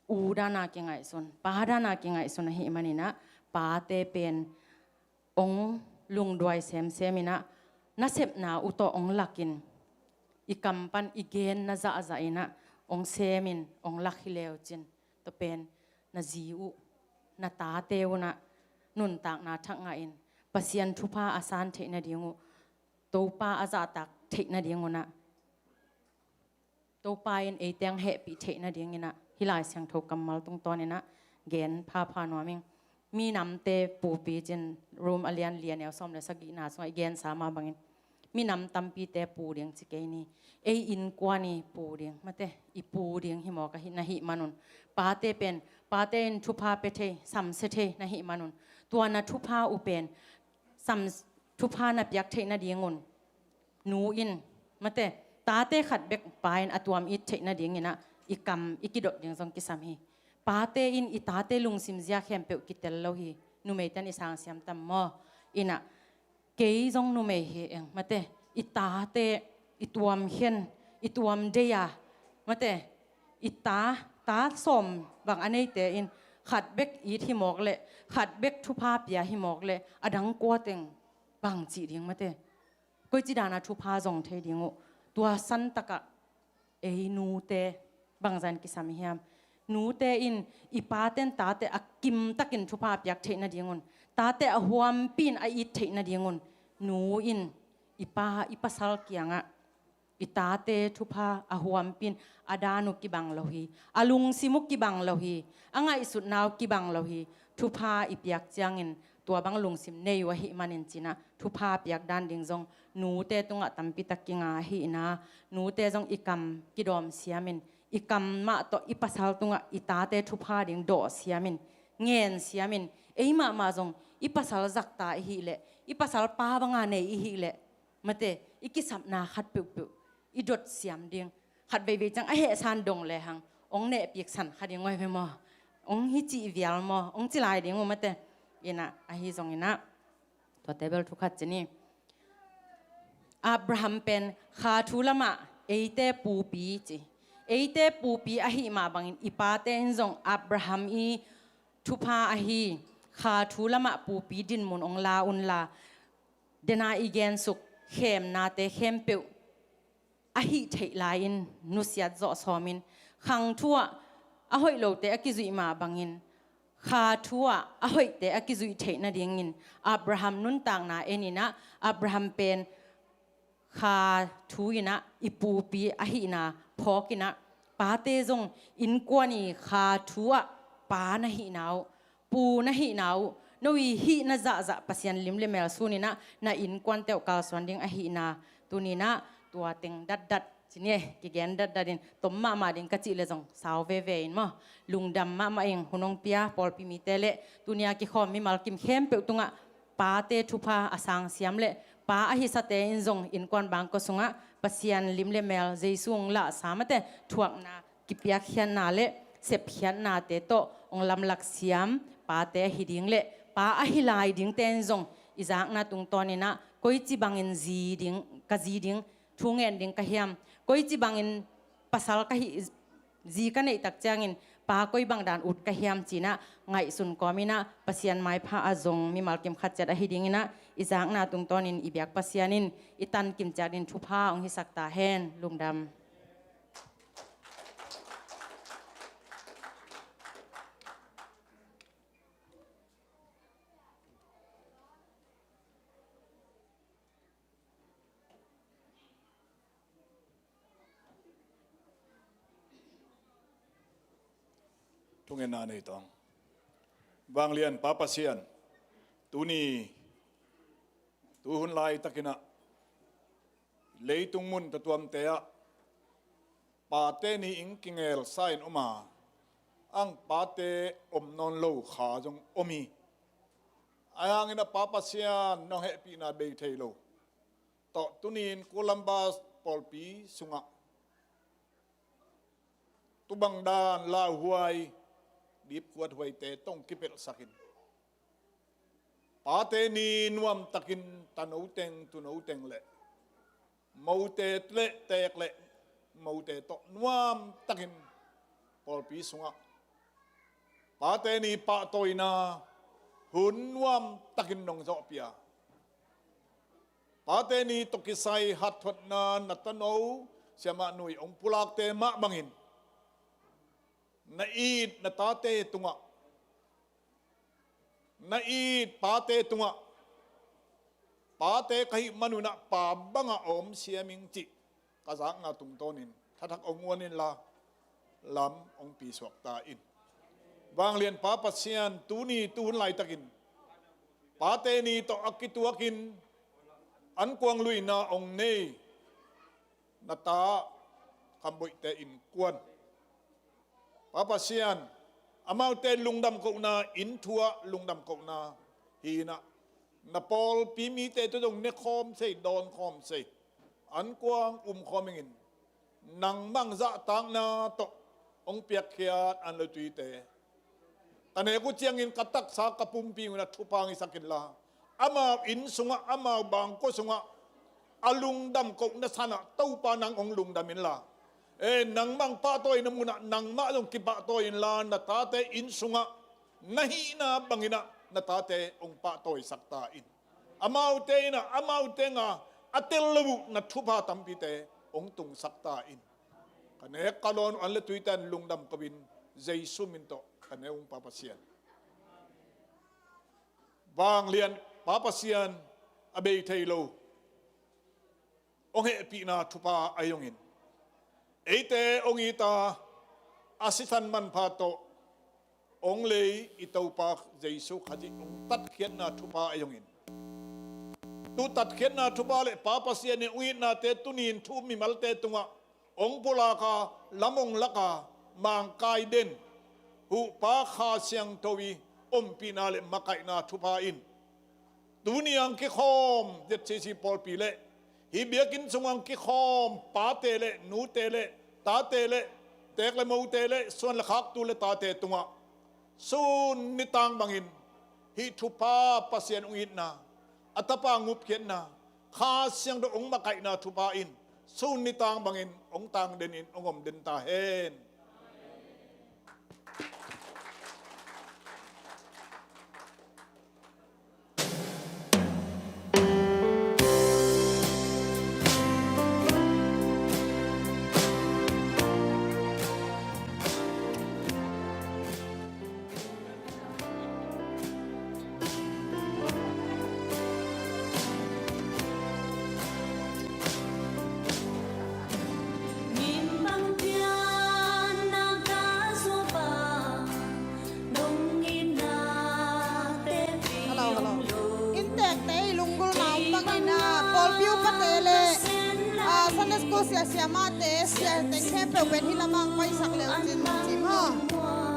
อูดานาเกงไงส่วนป้าดานาเกงไงส่วนหิมันนี่นะป้าเตเป็นองลุงดวยเซมมินะนัเสพนาอุตองลักินอีกำปันอีเกนนาจะอาอินะองเซมินองลักฮิเลวจินตัวเป็นนาจีอุนาตาเตวนะนุนตากนาทักงอินปัสยันทุพาอาสานเทนาเดียงูตัวป้าอาจาตักเทนาเดียงูนะตัวป้าอินเอเตียงเฮปีเทนาเดียงินะฮิลายเสียงทกกำมัลตรงตอนนี้นะเกนพาหนัวมิงมีน้ำเตปูปีจินรูมอเลียนเลียนเอาซ้อมเลยสักกี่นาสมัยเกนสามาบังอินมีน้ำตำปีเตปูเดียงจิเกนี่อินกว่านี่ปูเดียงมาเตอีปูเดียงหิมอกะหินะหิมานุนป้าเตเป็นป้าเตนทุพาเปเทสัมเสเทนะหิมานุนตัวนัทุพาอุเป็นสัมทุพานับยักเทนะเดียงงนนูอินมาเตตาเตขัดเบกปายนอตัวมอิเทนะเดียงนะอีกำอีกิดดยังซองกิสามฮีป้าเตอินอีตาเตลุงซิมเซียเข้มเปกิเตลโลฮีนูเมตันอิสางเสียมตัมมออินะเกยซองนูเมเฮเองมาเตอีตาเตอีตัวมเฮนอีตัวมเดียมาเตอีตาสมบางอันนี้เตอินขัดเบกอีที่หมอกเลยขัดเบกทุพาเปียที่หมอกเลยอดังกัวเต็งบางจีดิงมาเตก็จีดานาทุพาจงเทดิงตัวสันตะกะนูเตบางจันกิสามิฮามนูเตอินอีปาเตนตาเตอกิมตะกินทุพาเปียกเทนาดิงนตาเตอหวมปีนอีเทนาดิงนนูอินอีปาสัลกียงะอีตาเตทุพาหวมปีนอดานุกิบังโลฮีอลุงซิมุกิบังโลฮีอ่างอิสุดนาวกิบังโลฮีทุพาอีเปียกจังอินตัวบังลุงซิมเนยวะหิมันินจินะทุพาเปียกดันดิงจงนูเตตุงะตัมปิตะกิงาหินะนูเตจงอีกำกิดอมเสียมินอีกำมาต่ออีปัสสาวตุงะอีตาเตทุพาดิงโดเสียมินเงียนเสียมินมาจงอีปัสสาวจักตาหิเลอีปัสสาวป้าบังอาเนหิเลมาเตอีกิสับนาขัดปิวอีดดเสียมดิงขัดเบบีจังเฮซันดงเลยหังองเนปีกสันขัดยังไงไปมอองฮิจิเวียลมอองจิลายดิงมาเตยินะฮิจงยินะตัวเตเบิลทุกขัดจีนี่อับราฮัมเป็นขาทูละมะเตปูปีจีเตปูปีหิมาบังอินอีปาเตนจงอับราฮัมอีทุพาหิขาทูละมะปูปีดินมุนองลาอุนลาเดนาอีเกนสุกเข้มนาเตเข้มเปิวหิเทลายินนุสยัดจ่อสอมินขังทั่วหอยโลเตอกิจุยมาบังอินขาทัวหอยเตอกิจุยเทนาเดียงอินอับราฮัมนุนต่างนานี่นะอับราฮัมเป็นขาทูยินะอีปูปีหินาพอกินะปาเตจงอินกวนีขาทัวปานะหินาวปูนะหินาวโนวีหินะจะปัสยันลิมเลเมลซูนี่นะนาอินกวนเตวกาสวนดิงหินาตัวนี้นะตัวเต็งดัดจีเนี่ยกิเกนดัดดินตมมาดิงกะจิเลจงสาวเวอินมั้งลุงดำมาเองหุนงเปียปอลปิมิเตเลตัวนี้กิขอมมีมัลกิมเข้มเปตุงะปาเตทุพาอสังเสียมเลป้าหิสเตอินจงอินกวนบางก็สงะปัสยันลิมเลเมลเจซุงละสามเตถวกนากิปยาเขียนนาเลเสพเขียนนาเตโตองลำลักเสียมป้าเตหิดิงเลป้าหิลายดิงเตนจงอิจากนาตุงตอนนี้นะก็อิจิบังอินจีดิงกะจีดิงทุ่งเงินดิงกะเฮียมก็อิจิบังอินปัสสาวะกะหิจีกันในตักจางอินป้าก็อิบังดานอุดกะเฮียมจีนะไงสุนก็มีนะปัสยันไม้ผ้าอาจงมีมัลเกมขัดจัดหิดิงนะอิจากนาตุงตอนนี้อิเบียกปัสยันินอิตันกิมจัดดินทุพาองหิสักตาแหนลุงดำทุกเงินนาในตองบางเรียนป้าปัสยันตูนีตูหุนลายตะกินะเลยตุงมุนตะตัวมเตะปาเตนีอิงกิงเอลไซน์ออกมาอังปาเตอมนอนโลขาจงอมีอายังอินะป้าปัสยันน้องเฮปีนาเบยเทโลต่อตุนีนโคลัมบัสปอลปีสุงะตุบังดานลาหวยดีบขวดหวยเตต้องกิเปลสักินปาเตนีนวมตะกินตันอูเตงตุนอูเตงเละมูเตเละเตกเละมูเตตนวมตะกินปอลปีสุงะ ปาเตนีปะตอยนาหุนวมตะกินนงจอเปียปาเตนีตกิไซหัดทดนานัตโนเสียมาหนุยองปุลากเตมะบังอินนาอีดนาตาเตตุงะนาอีดปาเตตุงะปาเตกหิมนุนะปาบังอมเสียมิงจิกะสังงาตุงโตนินทัทักองวนินลาลำองปีสวกตาอินบางเรียนปาปัสเซียนตูนีตูนไหลตะกินปาเตนีตออักกิตัวกินอันกวางลุยนาองเนนาตาคำบุยเตอินกวนปาปัสเซียนอามาเตลุงดำกนาอินทัวลุงดำกนาฮีนะนาปอลปีมีเตตุดงเนคอมเซดอนคอมเซอันกวางคอมิงินนังมังจะตังนาตองเปียกเขียดอันเลตุยเตแต่เนี่ยกูเจียงอินกัตักสากระปุ่มปีนะทุพังอิสักินลาอามาอินสุงะอามาบางก็สุงะอาลุงดำกนสนะเต้าปานังองลุงดำมินลานังมังปาโตยนมุนะนังมาลงกิปะโตยลานาตาเตอินสุงะนาฮีนาบังอินะนาตาเตองปะโตยสักตาอินอามาเตนะอามาเตงะอัตเลบุนัทุพาตัมปิเตองตุงสักตาอินกันเอกกาลอนอันเลตุยตันลุงดำกบินเจสุมินโตกันเอองปาปเซียนบางเรียนปาปเซียนอเบยเทโลองเฮปีนาทุพาอายองอินเอเตองอีตาอาศิสันมันพาโตองเลยอิตาปากเจสุขจิองตัดเขียนนาทุพาอายองอินtu tat khen na thu ba le pa pa sia ne ui na te tu nin thu mi mal te tunga ong pula ka lamong laka mang kai den hu pa kha siang towi om pi na le makai na thu pa in tu ni ang ki khom jet chi si pol pi le hi biakin sungang ki khom pa te le nu te le ta te le tek le mo te le son la khak tu le ta te tunga sun ni tang bangin hi thu pa pa sian ui na atapa ngup kian na kha siang do ong makai na thupa in sun ni tang bangin ong tang den in ongom den ta hen sia mate sia te kempe wen hilamang pai sak le chin chim ha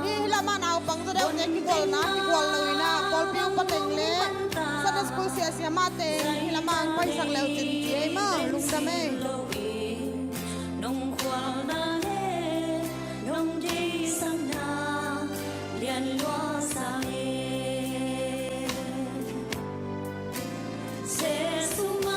hi hilama naw pang zo deu te ki gol loina pol piu pateng le sa school sia mate hilamang pai sak le chin chi ma lung da me nong khwa na le nong ji sang na lian lo sa e se su ma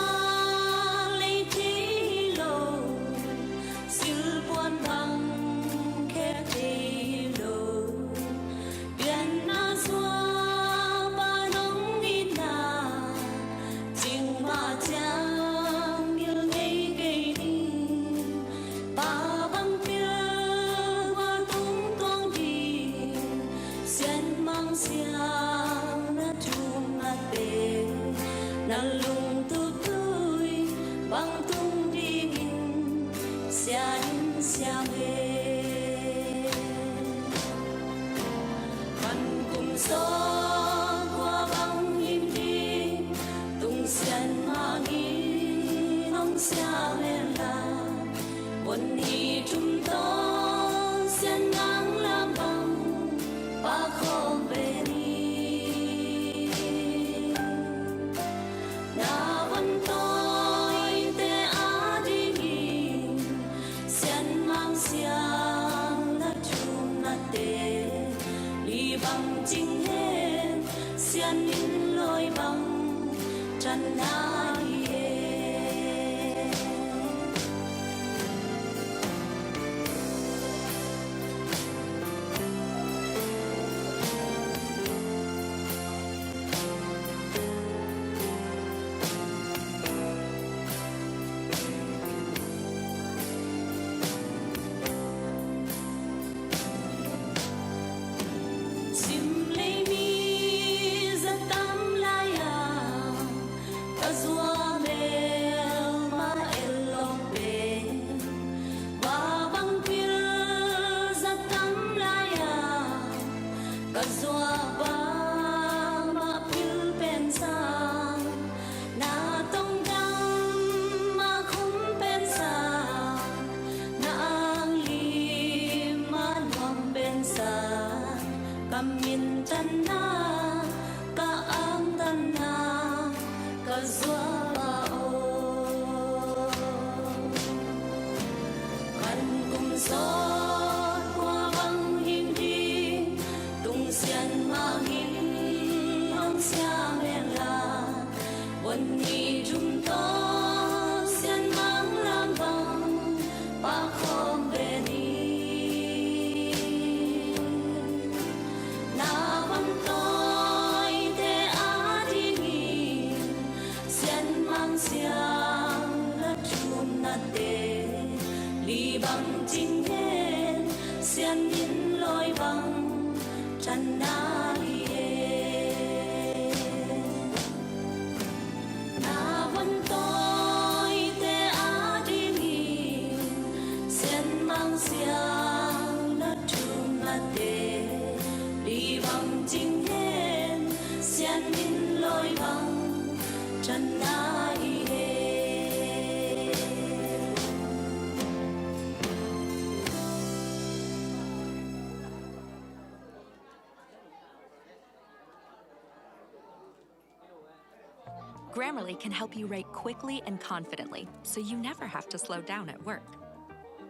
Grammarly can help you write quickly and confidently, so you never have to slow down at work.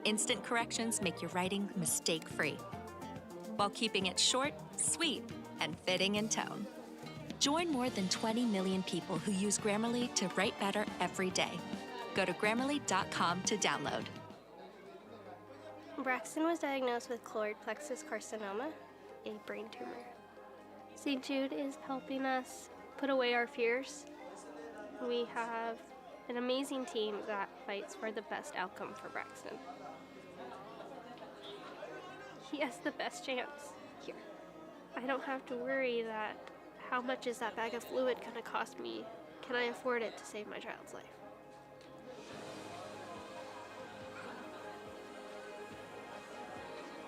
Instant corrections make your writing mistake-free, while keeping it short, sweet, and fitting in tone. Join more than 20 million people who use Grammarly to write better every day. Go to Grammarly.com to download. Braxton was diagnosed with choroid plexus carcinoma, a brain tumor. St. Jude is helping us put away our fears. We have an amazing team that fights for the best outcome for Braxton. He has the best chance here. I don't have to worry that how much is that bag of fluid going to cost me? Can I afford it to save my child's life?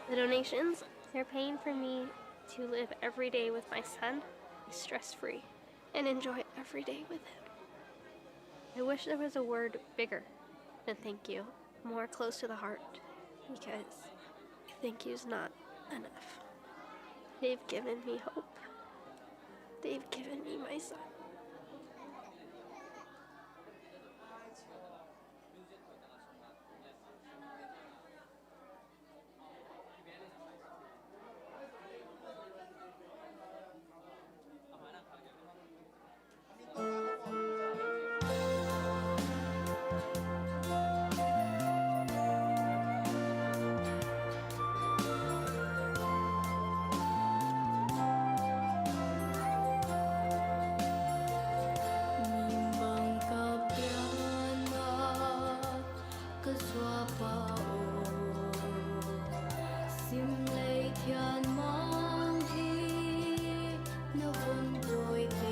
The donations, they're paying for me to live every day with my son, stress-free, and enjoy every day with him. I wish there was a word bigger than thank you, more close to the heart, because thank you's not enough. They've given me hope. They've given me my son.